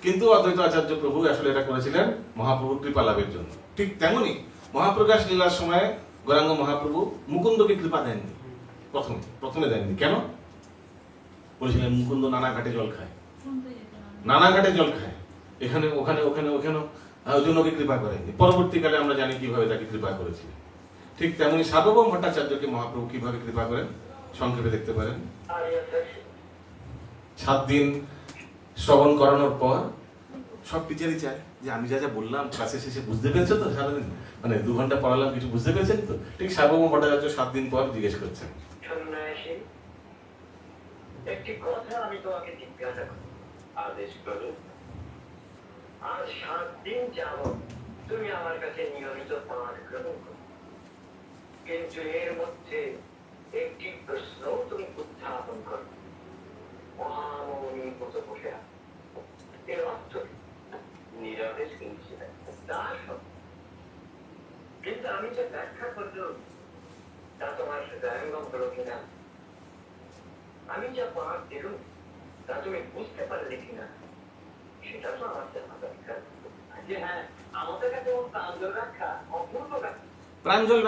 কিন্তু অদ্বৈত আচার্য প্রভু আসলে এটা করেছিলেন মহাপ্রভুর কৃপা লাভের জন্য। ঠিক তেমনি মহাপ্রকাশ লীলার সময় গৌরাঙ্গ মহাপ্রভু মুকুন্দকে কৃপা দেননি, প্রথমে দেননি। কেন? বলেছিলেন মুকুন্দ নানা ঘাটে জল খায়, এখানে ওখানে ওই জন্য ওকে কৃপা করেননি। পরবর্তীকালে আমরা জানি কিভাবে তাকে কৃপা করেছিলেন। ঠিক তেমনি সার্বভৌম ভট্টাচার্যকে মহাপ্রভু কিভাবে কৃপা করেন সংক্ষেপে দেখতে পারেন। 7 দিন শ্রবণ করানোর পর সব টিচারই চায় যে আমি যা যা বললাম ক্লাসে শেষে বুঝতে পেরেছো তো, সারাদিন 2 ঘন্টা পড়ালাম, কিছু বুঝতে পেরেছেন তো? ঠিক সার্বভৌম ভট্টাচার্য 7 দিন পর জিজ্ঞেস করছেন, একটি কথা আমি তোমাকে জিজ্ঞাসা করি, আদেশ করো। আর 7 দিন যাবত তুমি আমার কাছে নিয়মিত পাঠ গ্রহণ করো, কিন্তু এর মধ্যে একটি প্রশ্ন তুমি উত্থাপন করো, মহামৌনী মতো বসে আছো। এর অর্থ নীরবে শুনছিলেন, তা সব। কিন্তু আমি যে ব্যাখ্যা করলো তা তোমার হৃদয়ঙ্গম হলো কিনা, আমি যা পাঠ দিলুম তা তুমি বুঝতে পারলে কিনা, সেটা তো আমার জানা দরকার। যে হ্যাঁ, আমাদের কাছে প্রাঞ্জল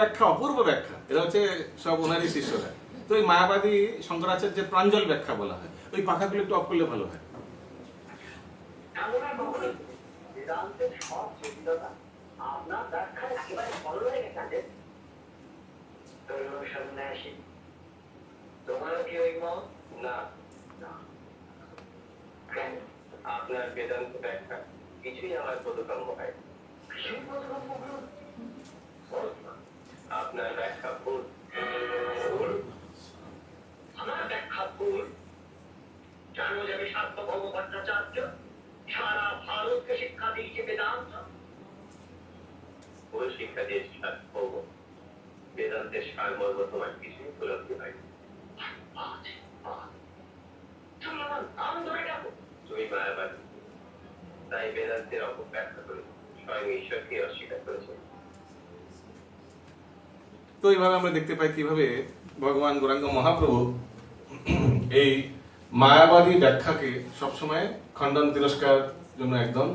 ব্যাখ্যা অপূর্ব ব্যাখ্যা, এটা হচ্ছে সব ওনারই শিষ্যরা। তো এই মায়াবাদী শঙ্করাচার্যের প্রাঞ্জল ব্যাখ্যা বলা হয়। ওই পাখাগুলো একটু অফ করলে ভালো হয়। বেদান্তের সব জটিলতা আপনার ব্যাখ্যায় একেবারে সরল হয়ে গেছে। সন্ন্যাসী, তোমারও কি ওই মত? না, কেন? আপনার বেদান্ত ব্যাখ্যা কিছুই আমার বোধগম্য হয়। আপনার ব্যাখ্যা ভুল। আমার ব্যাখ্যা ভুল জানো যে আমি সার্বভৌম ভট্টাচার্য সারা ভারতকে শিক্ষা দিয়েছি বেদান্ত। ভুল শিক্ষা দিয়েছি সার্বভৌম, বেদান্তের সারমর্ম তোমার কিছুই উপলব্ধি হয়। তুমি আমার নাম ধরে ডাকো। তুমি মায়াবাদী, তাই বেদান্তের অপব্যাখ্যা করে স্বয়ং ঈশ্বরকে অস্বীকার করেছে। তো এইভাবে আমরা দেখতে পাই কিভাবে ভগবান গৌরাঙ্গ মহাপ্রভু এই মায়াবাদী ব্যাখ্যাকে সবসময় খণ্ডন তিরস্কার জন্য একদম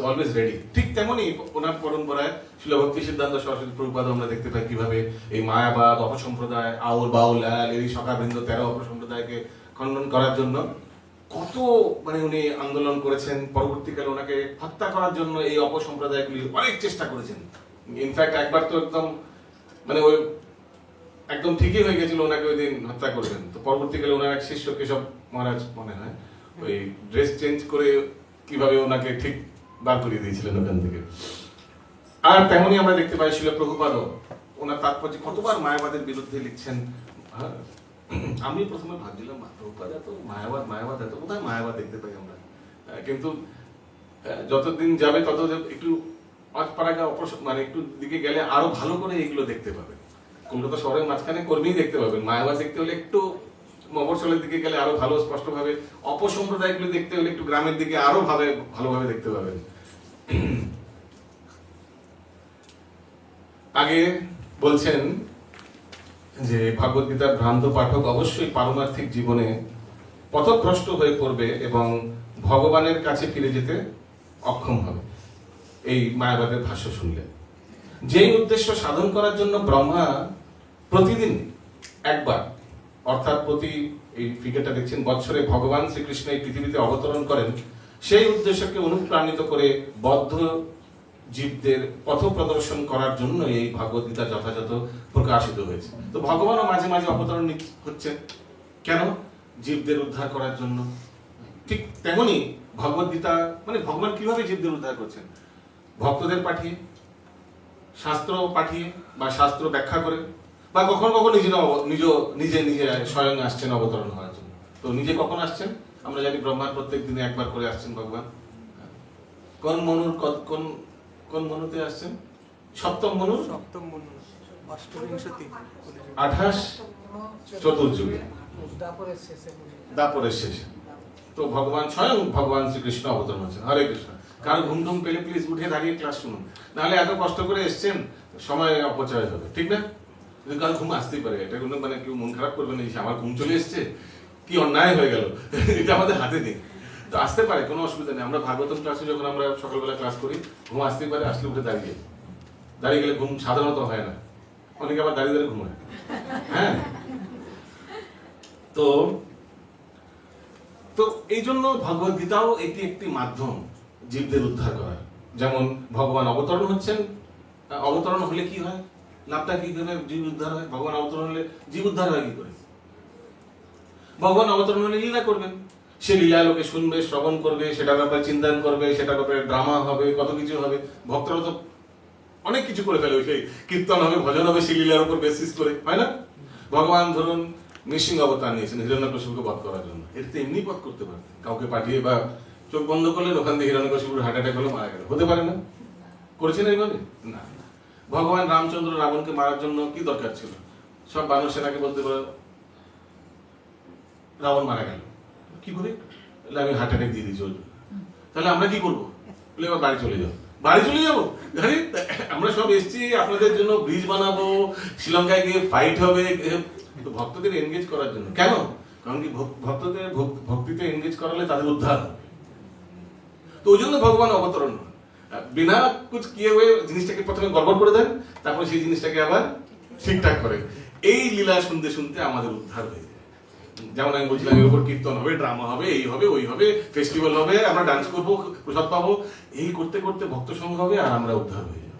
অলওয়েজ রেডি। ঠিক তেমনি ওনার পরম্পরায় শিল ভক্তি সিদ্ধান্ত সরস্বতী প্রভুপাদ আমরা দেখতে পাই কিভাবে এই মায়াবাদ অপসম্প্রদায়, আউল বাউল এই সখাবৃন্দ 13 অপসম্প্রদায়কে খণ্ডন করার জন্য কত উনি আন্দোলন করেছেন। পরবর্তীকালে ওনাকে হত্যা করার জন্য এই অপসম্প্রদায়গুলি অনেক চেষ্টা করেছেন। ইনফ্যাক্ট একবার তো ওই একদম ঠিকই হয়ে গেছিল ওনাকে ওই দিন হত্যা করবেন। তো পরবর্তীকালে ওনার এক শিষ্য কেশব মহারাজ মনে হয় ওই ড্রেস চেঞ্জ করে কিভাবে ওনাকে ঠিক বার করিয়ে দিয়েছিলেন ওখান থেকে। আর তেমনি আমরা দেখতে পাই শিল প্রভুপাদও ওনার তাৎপর্য কতবার মায়াবাদের বিরুদ্ধে লিখছেন। আমি প্রথমে ভাবছিলাম প্রভুপাদ এত মায়াবাদ এত কোথায় মায়াবাদ দেখতে পাই আমরা। কিন্তু যতদিন যাবে তত একটু অজপাড়াগা একটু দিকে গেলে আরো ভালো করে এইগুলো দেখতে পাবে। কলকাতা শহরের মাঝখানে কর্মী দেখতে পাবেন। মায়াবাদ দেখতে হলে একটু মফস্বলের দিকে গেলে আরো ভালো স্পষ্ট ভাবে, অপসম্প্রদায়গুলো দেখতে হলে একটু গ্রামের দিকে আরো ভালোভাবে দেখতে পাবেন। আগে বলছেন যে ভগবদ গীতার ভ্রান্ত পাঠক অবশ্যই পারমার্থিক জীবনে পথভ্রষ্ট হয়ে পড়বে এবং ভগবানের কাছে ফিরে যেতে অক্ষম হবে এই মায়াবাদের ভাষ্য শুনলে। যেই উদ্দেশ্য সাধন করার জন্য ব্রহ্মা প্রতিদিন একবার, অর্থাৎ প্রতি এই ফিগারটা দেখছেন বছরে ভগবান শ্রীকৃষ্ণ এই পৃথিবীতে অবতরণ করেন, সেই উদ্দেশ্যকে অনুপ্রাণিত করে বদ্ধ জীবদের পথ প্রদর্শন করার জন্য এই ভগবদ গীতা যথাযথ প্রকাশিত হয়েছে। তো ভগবানও মাঝে মাঝে অবতরণ হচ্ছেন কেন? জীবদের উদ্ধার করার জন্য। ঠিক তেমনি ভগবদ গীতা ভগবান কিভাবে জীবদের উদ্ধার করছেন? ভক্তদের পাঠিয়ে, শাস্ত্র পাঠিয়ে বা শাস্ত্র ব্যাখ্যা করে, বা কখনো কখনো নিজে নিজে স্বয়ং আসছেন অবতরণ হওয়ার জন্য। তো নিজে কখন আসছেন? আমরা জানি ব্রহ্মার প্রত্যেক দিনে একবার করে আসছেন ভগবান। কোন মনুর কোন কোন মনুতে আসছেন? সপ্তম মনুর সপ্তম মনু অষ্টবিংশতি 28 চতুর্যুগে, দাপরের শেষে বলি। দাপরের শেষে। তো ভগবান স্বয়ং ভগবান শ্রীকৃষ্ণ অবতরণ হচ্ছেন। হরে কৃষ্ণ। কারো ঘুম টুম পেলে প্লিজ উঠে দাঁড়িয়ে ক্লাস শুনুন, নাহলে এত কষ্ট করে এসছেন সময় অপচয় হবে, ঠিক না? যদি কারো ঘুম আসতেই পারে, এটা কোনো মানে কেউ মন খারাপ করবে না যে আমার ঘুম চলে এসছে, কি অন্যায় হয়ে গেল, এটা আমাদের হাতে নেই। তো আসতে পারে, কোনো অসুবিধা নেই। আমরা ভাগবতম ক্লাসে যখন আমরা সকালবেলা ক্লাস করি, ঘুম আসতেই পারে, আসলে উঠে দাঁড়িয়ে গেলে ঘুম সাধারণত হয় না, অনেকে আবার দাঁড়িয়ে দাঁড়িয়ে ঘুমায়। হ্যাঁ, তো তো এই জন্য ভগবদ গীতাও এটি একটি মাধ্যম জীবদের উদ্ধার করার। যেমন ভগবান অবতরণ হচ্ছেন, অবতরণ হলে কি হয়, লাভটা কি করে, জীব উদ্ধার হয়। ভগবান অবতরণ হলে জীব উদ্ধার হয় কি করে? ভগবান অবতরণ হলে লীলা করবেন, সে লীলা লোকে শুনবে, শ্রবণ করবে, সেটার ব্যাপারে চিন্তন করবে, সেটার ব্যাপারে ড্রামা হবে, কত কিছু হবে। ভক্তরা তো অনেক কিছু করে ফেলে, সেই কীর্তন হবে, ভজন হবে, সেই লীলার উপর বেসিস করে, হয় না? ভগবান ধরুন নৃসিংহ অবতার নিয়েছেন হিরণ্যকশিপুকে বধ করার জন্য, এটা তো এমনি বধ করতে পারে, কাউকে পাঠিয়ে বা চোখ বন্ধ করলেন, ওখান থেকে হিরণ্যকশিপুর হার্ট অ্যাটাক হলো, মারা গেল, হতে পারে না? করেছেন এইভাবে? না। ভগবান রামচন্দ্র রাবণকে মারার জন্য কি দরকার ছিল? সব বানর সেনাকে বলতে পারে রাবণ মারা গেল, কি করে? আমি হার্ট অ্যাটাক দিয়ে দিয়েছি, তাহলে আমরা কি করবো? বলে এবার বাড়ি চলে যাও। বাড়ি চলে যাবো? আরে আমরা সব এসেছি আপনাদের জন্য, ব্রিজ বানাবো, শ্রীলঙ্কায় গিয়ে ফাইট হবে, তো ভক্তদের এনগেজ করার জন্য। কেন? কারণ কি ভক্তদের ভক্তিতে এনগেজ করালে তাদের উদ্ধার হবে। তো ওই জন্য ভগবান অবতরণ হন। বিনা কুছ কিয়ে হয়ে জিনিসটাকে প্রথমে গড়বড় করে দেন, তারপরে সেই জিনিসটাকে আবার ঠিকঠাক করে। এই লীলা শুনতে শুনতে আমাদের উদ্ধার হয়ে যায়। যেমন আমি বলছিলাম, এর উপর কীর্তন হবে, ড্রামা হবে, এই হবে, ওই হবে, ফেস্টিভ্যাল হবে, আমরা ডান্স করবো, প্রসাদ পাবো, এই করতে করতে ভক্ত সঙ্গ হবে, আর আমরা উদ্ধার হয়ে যাবো।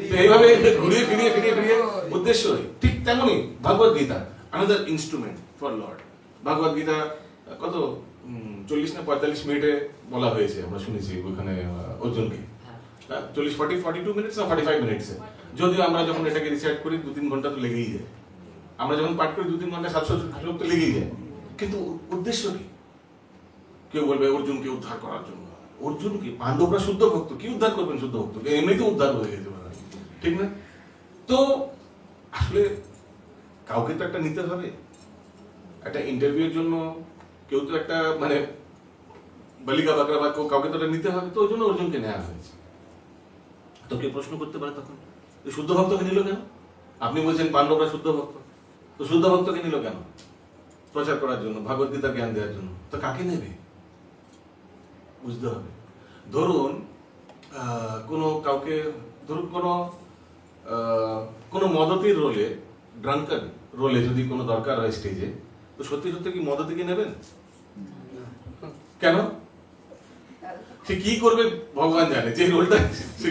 তো এইভাবে ঘুরিয়ে ফিরিয়ে ফিরিয়ে ফিরিয়ে উদ্দেশ্য ঠিক তেমনই Bhagavad Gita, another instrument for lord. Bhagavad Gita কত 40 না 45 মিনিটে বলা হয়েছে, আমরা শুনেছি ওইখানে অর্জুনকে, 42 মিনিটস না 45 মিনিটসে। যদিও আমরা যখন এটাকে রিসার্চ করি 2-3 ঘন্টা তো লেগেই যায়, আমরা যখন পাঠ করি 2-3 ঘন্টা 700 শ্লোক তো লেগেই যায়। কিন্তু উদ্দেশ্য কি? কেউ বলবে অর্জুনকে উদ্ধার করার জন্য। অর্জুন কি? পাণ্ডবরা শুদ্ধ ভক্ত, কি উদ্ধার করবেন শুদ্ধ ভক্তকে? এমনিতে উদ্ধার হয়ে যেতে পারে, ঠিক না? তো আসলে কাউকে তো একটা নিতে হবে, একটা ইন্টারভিউর জন্য কেউ তো একটা মানে বালিকা বাকরা বা কাউকে তো নিতে হবে, তো ওই জন্য অর্জুনকে নেওয়া হয়েছে। তো কেউ প্রশ্ন করতে পারে তখন, শুদ্ধ ভক্তকে নিল কেন? আপনি বলছেন পাণ্ডবরা শুদ্ধ ভক্ত, তো শুদ্ধ ভক্তকে নিল কেন? প্রচার করার জন্য, ভগবদ গীতার জ্ঞান দেওয়ার জন্য। তো কাকে নেবে বুঝতে হবে। ধরুন কোনো কাউকে, ধরুন কোনো মদতির রোলে, ড্রাঙ্কার রোলে যদি কোনো দরকার হয় স্টেজে, তো সত্যি সত্যি কি মদতিকে নেবেন? কেন? সে কি করবে ভগবান জানে, যে রোলটা সে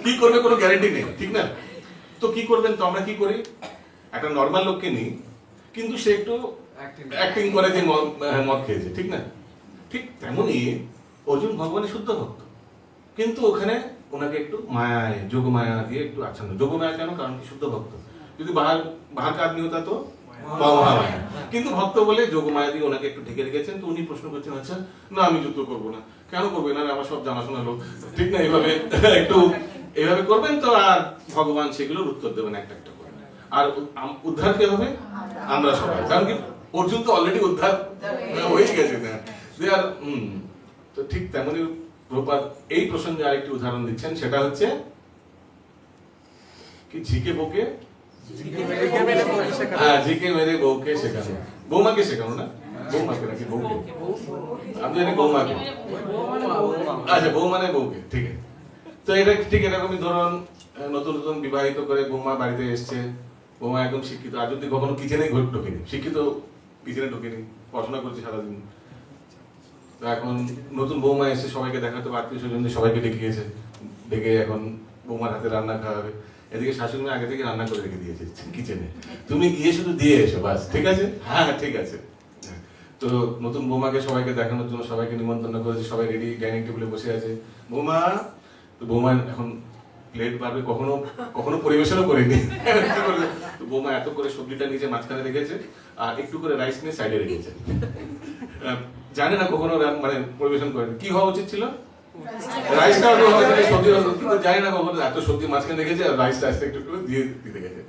কি করবে কোনো গ্যারান্টি নেই, ঠিক না? তো কি করবেন? তো আমরা কি করি, একটা নর্মাল লোককে নিই, কিন্তু সে একটু অ্যাক্টিং করে যে মদ খেয়েছে, ঠিক না? ঠিক তেমনই অর্জুন ভগবানের শুদ্ধ ভক্ত, কিন্তু ওখানে ওনাকে একটু মায়ায়, যোগমায়া দিয়ে একটু আচ্ছন্ন। যোগমায়া কেন? কারণ কি শুদ্ধ ভক্ত। যদি বাহার কা আদমি হতা তো মহামায়া, কিন্তু ভক্ত বলে যোগমায়া দিয়ে ওনাকে একটু ঢেকে রেখেছেন। তো উনি প্রশ্ন করছেন, আচ্ছা না আমি যুদ্ধ করবো না। কেন করবেন? না আমার সব জানাশোনা লোক, ঠিক না? এইভাবে একটু এইভাবে করবেন তো, আর ভগবান সেগুলোর উত্তর দেবেন একটা একটা করে। আর উদ্ধার কে হবে? আমরা সবাই। কারণ কি অর্জুন তো অলরেডি উদ্ধার হয়ে গেছে না। তো ঠিক তেমনি প্রভুপাদ এই প্রসঙ্গে আরেকটি উদাহরণ দিচ্ছেন, সেটা হচ্ছে কি, ঝিকে বউকে ঝিকে মেরে বউকে শেখানো, বৌমাকে শেখানো না, বৌমাকে নাকি বউকে? আপনি জানেন বৌমাকে, আচ্ছা বউ মানে বউকে, ঠিক আছে। তো এটা ঠিক এরকমই ধরুন, নতুন নতুন বিবাহিত করে বৌমা বাড়িতে এসছে, বৌমা একদম শিক্ষিত, আর যদি কখনো কিচেনে ঢোকেনি, শিক্ষিত কিচেনে ঢোকেনি, পড়াশোনা করছে সারাদিন, তো এখন নতুন বৌমা এসে সবাইকে দেখাতে, আত্মীয় স্বজনদের সবাইকে ডেকে এখন বৌমার হাতে রান্না খাওয়াবে। এদিকে শাশুড়ি মা আগে থেকে রান্না করে রেখে দিয়েছে কিচেনে, তুমি গিয়ে শুধু দিয়ে এসো বাস, ঠিক আছে? হ্যাঁ ঠিক আছে। তো নতুন বৌমাকে সবাইকে দেখানোর জন্য সবাইকে নিমন্ত্রণ করেছে, সবাই রেডি, ডাইনিং টেবিলে বসে আছে। বৌমা, তো বৌমা এখন প্লেট ভাবে কখনো কখনো পরিবেশনও করিনি। কি করবে? তো বৌমা এত করে সবজিটা নিচে মাঝখানে রেখেছে আর একটু করে রাইস নিয়ে সাইডে রেখেছে। জানে না কখনো মানে পরিবেশন করেনি। কি হওয়া উচিত ছিল? রাইসটা সবজি কিন্তু জানি না কখনো এত সবজি মাঝখানে রেখেছে আর রাইসটা আস্তে একটু করে দিয়ে দিতে গেছে।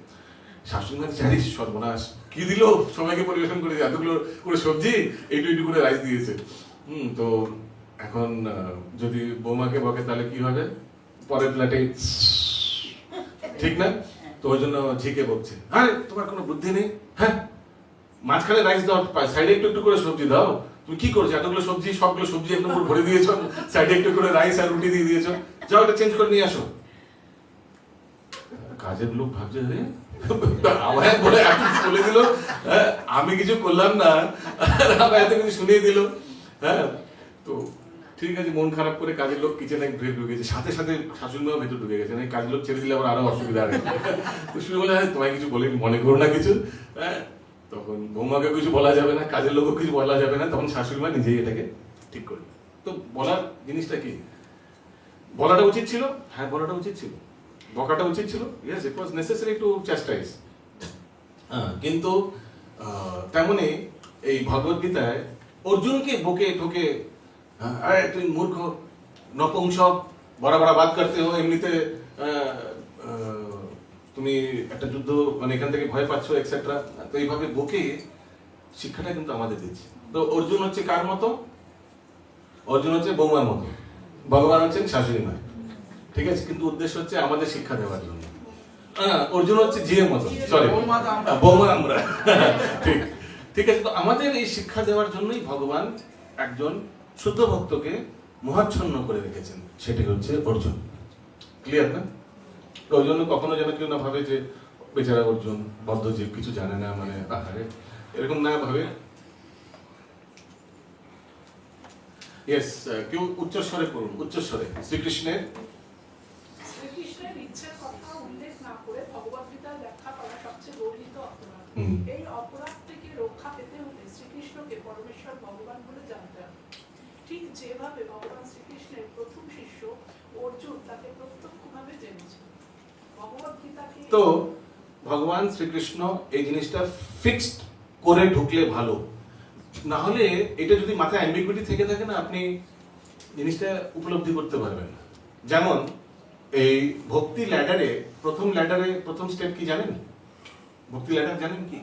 শাশুড়ি মা জানিস সর্বনাশ কি দিল, সবাইকে পরিবেশন করে এতগুলো করে সবজি একটু একটু করে রাইস দিয়েছে। তো এখন যদি বৌমাকে বকে তাহলে কি হবে? পরের ফ্ল্যাটে ঠিক না? তো ওই জন্য ঝিকে বকছে, আরে তোমার কোনো বুদ্ধি নেই, হ্যাঁ মাঝখানে রাইস দাও, সাইডে একটু একটু করে সবজি দাও, তুমি কি করছো? এতগুলো সবজি, সবগুলো সবজি একদম পুরো ভরে দিয়েছো, সাইডে একটু করে রাইস আর রুটি দিয়ে দিয়েছো, যাও এটা চেঞ্জ করে নিয়ে আসো। কাজের লোক ভাবছে রে আমায় বলে বলে দিল, আমি কিছু করলাম না, আমার এত কিছু শুনিয়ে দিল। হ্যাঁ, তো ঠিক আছে, মন খারাপ করে কাজের লোক কিচেনে ঢুকেছে, সাথে সাথে শাশুড়ি মাও ভেতর ঢুকে গেছে, কাজের লোক ছেড়ে দিলে আবার আরো অসুবিধা আছে। তো শুরু বলে, তোমায় কিছু বলে মনে করো না কিছু। হ্যাঁ, তখন বৌমাকে কিছু বলা যাবে না, কাজের লোকও কিছু বলা যাবে না, তখন শাশুড়ি মা নিজেই এটাকে ঠিক করবে। তো বলার জিনিসটা কি? বলাটা উচিত ছিল, হ্যাঁ বলাটা উচিত ছিল, বকাটা উচিত ছিল, yes it was necessary to chastise. কিন্তু তেমনি এই ভগবদ্গীতায় অর্জুনকে বকে ঠকে, আরে তুই মূর্খ, নপুংসক, বড় বড় বাদ করতে হো, এমনিতে তুমি একটা যুদ্ধ মানে এখান থেকে ভয় পাচ্ছ এক্সেট্রা। তো এইভাবে বকে শিক্ষাটা কিন্তু আমাদের দিচ্ছে। তো অর্জুন হচ্ছে কার মতো? অর্জুন হচ্ছে বৌমার মতো, ভগবান হচ্ছেন শাশুড়ি মা, ঠিক আছে? কিন্তু উদ্দেশ্য হচ্ছে আমাদের শিক্ষা দেওয়ার জন্য। অর্জুন হচ্ছে জিয়ের মতো, সরি বৌমা আমরা, ঠিক ঠিক আছে। তো আমাদের এই শিক্ষা দেওয়ার জন্যই ভগবান একজন শুদ্ধ ভক্তকে মহাচ্ছন্ন করে রেখেছেন, সেটি হচ্ছে অর্জুন। ক্লিয়ার না? তো ওই জন্য কখনো যেন কেউ না ভাবে যে বেচারা অর্জুন বদ্ধজীব, কিছু জানে না, মানে আহারে এরকম না ভাবে। ইয়েস, কেউ উচ্চস্বরে করুন, উচ্চস্বরে। শ্রীকৃষ্ণের শ্রীকৃষ্ণের ইচ্ছের কথা উল্লেখ না করে ভগবদ্গীতার ব্যাখ্যা করা সবচেয়ে গর্হিত অপরাধ। এই অপরাধ থেকে রক্ষা পেতে হলে শ্রীকৃষ্ণকে পরমেশ্বর ভগবান বলে জানতে হবে। ঠিক যেভাবে ভগবান শ্রীকৃষ্ণের প্রথম শিষ্য অর্জুন তাকে প্রত্যক্ষভাবে জেনেছে। ভগবদ্গীতাকে তো ভগবান শ্রীকৃষ্ণ এই জিনিসটা ফিক্সড করে ঢুকলে ভালো, না হলে এটা যদি মাথায় অ্যাম্বিগুইটি থেকে থাকে না, আপনি জিনিসটা উপলব্ধি করতে পারবেন না। যেমন এই ভক্তি ল্যাডারে প্রথম স্টেপ কি জানেন? ভক্তি ল্যাডার জানেন কি?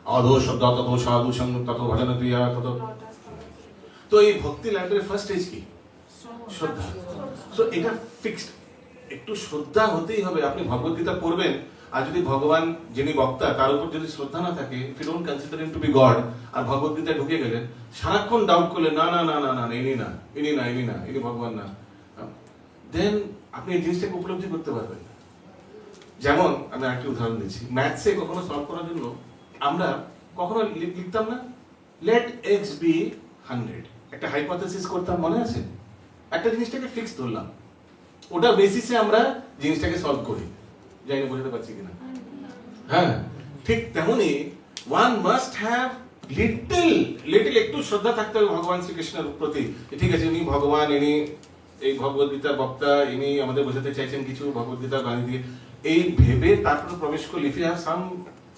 অধো শব্দ তত সাধু সঙ্গ তত ভজন ক্রিয়া তত। তো এই ভক্তি ল্যাডারের ফার্স্ট স্টেজ কি? শ্রদ্ধা। সো এটা ফিক্সড, একটু শ্রদ্ধা হতেই হবে। আপনি ভগবদ্গীতা পড়বেন, আর যদি ভগবান যিনি বক্তা তার উপর যদি শ্রদ্ধা না থাকে, if you don't consider him to be god, আর ভগবদ্গীতায় ঢুকে গেলেন, সারাক্ষণ ডাউট করলেন, না না না না না ইনি না, ইনি না, ইনি না, ইনি ভগবান না, দেন আপনি এই জিনিসটাকে উপলব্ধি করতে পারবেন না। যেমন আমি আরেকটি উদাহরণ দিচ্ছি, ম্যাথসে কখনো সলভ করার জন্য আমরা কখনো লিখতাম না লেট এক্স বি 100, একটা হাইপোথেসিস করতাম, মনে আছে? একটা জিনিসটাকে ফিক্স ধরলাম, ওটা বেসিসে আমরা জিনিসটাকে সলভ করি। জানি না বোঝাতে পারছি কিনা? হ্যাঁ, ঠিক তেমনি ওয়ান মাস্ট হ্যাভ লিটল একটু শ্রদ্ধা থাকতে হবে ভগবান শ্রীকৃষ্ণের প্রতি। ঠিক আছে, ইনি ভগবান, ইনি এই ভগবদ্গীতার বক্তা, ইনি আমাদের বোঝাতে চাইছেন কিছু ভগবদ্গীতার বাণী দিয়ে, এই ভেবে তারপরে প্রবেশ করলে, ইফ ইউ হ্যাভ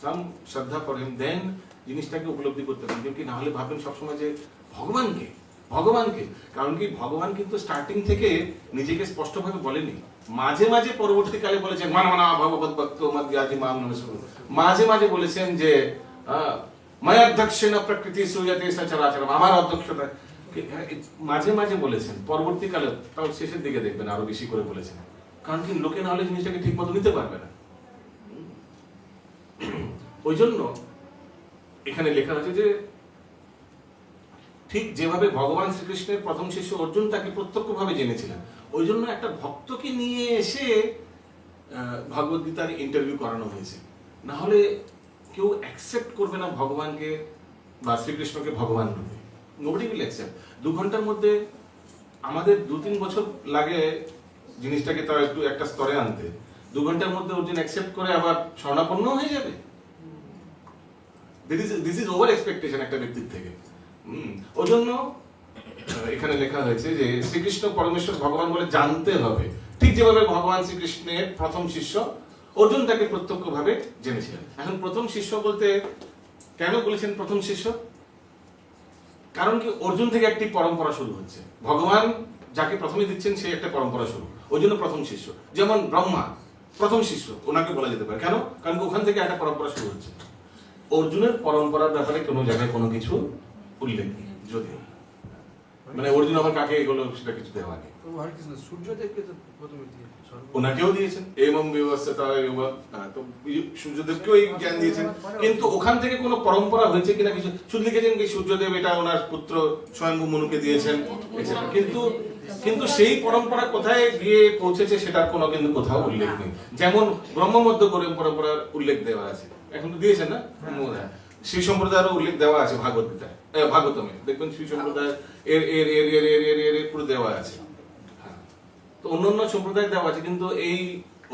সাম শ্রদ্ধা ফর হিম, দেন জিনিসটাকে উপলব্ধি করতে পারেন। কিন্তু না হলে ভাববেন সবসময় যে ভগবানকে, কারণ কি ভগবান কিন্তু স্টার্টিং থেকে নিজেকে স্পষ্টভাবে বলেনি, মাঝে মাঝে পরবর্তীকালে বলেছেন মানা ভগবত ভক্ত মদ্যাজি মাম নমস্কুরু, মাঝে মাঝে বলেছেন যে ময়ধ্যক্ষেণ প্রকৃতি সূয়তে সচরাচরম, আমার অধ্যক্ষতা, মাঝে মাঝে বলেছেন। পরবর্তীকালে তাও শেষের দিকে দেখবেন আরো বেশি করে বলেছেন, কারণ কি লোকে না হলে জিনিসটাকে ঠিক মতো নিতে পারবে না। ওই জন্য এখানে লেখা আছে যে ঠিক যেভাবে ভগবান শ্রীকৃষ্ণের প্রথম শিষ্য অর্জুন তাকে প্রত্যক্ষভাবে জেনেছিলেন, ওই জন্য একটা ভক্তকে নিয়ে এসে ভগবদ্গীতার ইন্টারভিউ করানো হয়েছে। না হলে কেউ অ্যাকসেপ্ট করবে না ভগবানকে বা শ্রীকৃষ্ণকে ভগবান রূপে, নোবডি উইল অ্যাকসেপ্ট। 2 ঘন্টার মধ্যে আমাদের 2-3 বছর লাগে জিনিসটাকে তার একটু একটা স্তরে আনতে। 2 ঘন্টার মধ্যে অর্জুন অ্যাকসেপ্ট করে আবার স্বর্ণাপন্ন হয়ে যাবে? দিস ইজ ওভার এক্সপেকটেশন একটা ব্যক্তির থেকে। ওই জন্য এখানে লেখা হয়েছে যে শ্রীকৃষ্ণ পরমেশ্বর ভগবান বলে জানতে হবে, ঠিক যেভাবে ভগবান শ্রীকৃষ্ণের প্রথম শিষ্য অর্জুন তাকে প্রত্যক্ষভাবে জেনেছিলেন। এখন প্রথম শিষ্য বলতে কেন বলেছেন প্রথম শিষ্য? কারণ কি অর্জুন থেকে একটি পরম্পরা শুরু হচ্ছে, ভগবান যাকে প্রথমে দিচ্ছেন সে একটা পরম্পরা শুরু, ওই জন্য প্রথম শিষ্য। যেমন ব্রহ্মা প্রথম শিষ্য, ওনাকে বলা যেতে পারে। কেন? কারণ কি ওখান থেকে একটা পরম্পরা শুরু হচ্ছে। অর্জুনের পরম্পরার ব্যাপারে কোনো জায়গায় কোনো কিছু উল্লেখ নেই, যদিও মানে অর্জুন আবার কাকে এগুলো সেটা কিছু দেওয়া নেই। প্রভু হরিকৃষ্ণ সূর্যদেবকে তো প্রথমে দিয়ে ওনাকেও দিয়েছেন এবং ব্যবস্থা, তো সূর্যদেবকেও এই জ্ঞান দিয়েছেন, কিন্তু ওখান থেকে কোনো পরম্পরা হয়েছে কিনা কিছু শুধু লিখেছেন কি সূর্যদেব এটা ওনার পুত্র স্বয়ংভূ মনুকে দিয়েছেন, কিন্তু কিন্তু সেই পরম্পরা কোথায় গিয়ে পৌঁছেছে সেটার কোনো কিন্তু কোথাও উল্লেখ নেই। যেমন ব্রহ্মমধ্য পরম্পরার উল্লেখ দেওয়া আছে, এখন তো দিয়েছেন না, শ্রী সম্প্রদায়েরও উল্লেখ দেওয়া আছে ভাগবত গীতায়, ভাগবতমে দেখবেন শ্রী সম্প্রদায় এর এর এর এর এর এর এর এর পুরো দেওয়া আছে। তো অন্যান্য সম্প্রদায় দেওয়া আছে, কিন্তু এই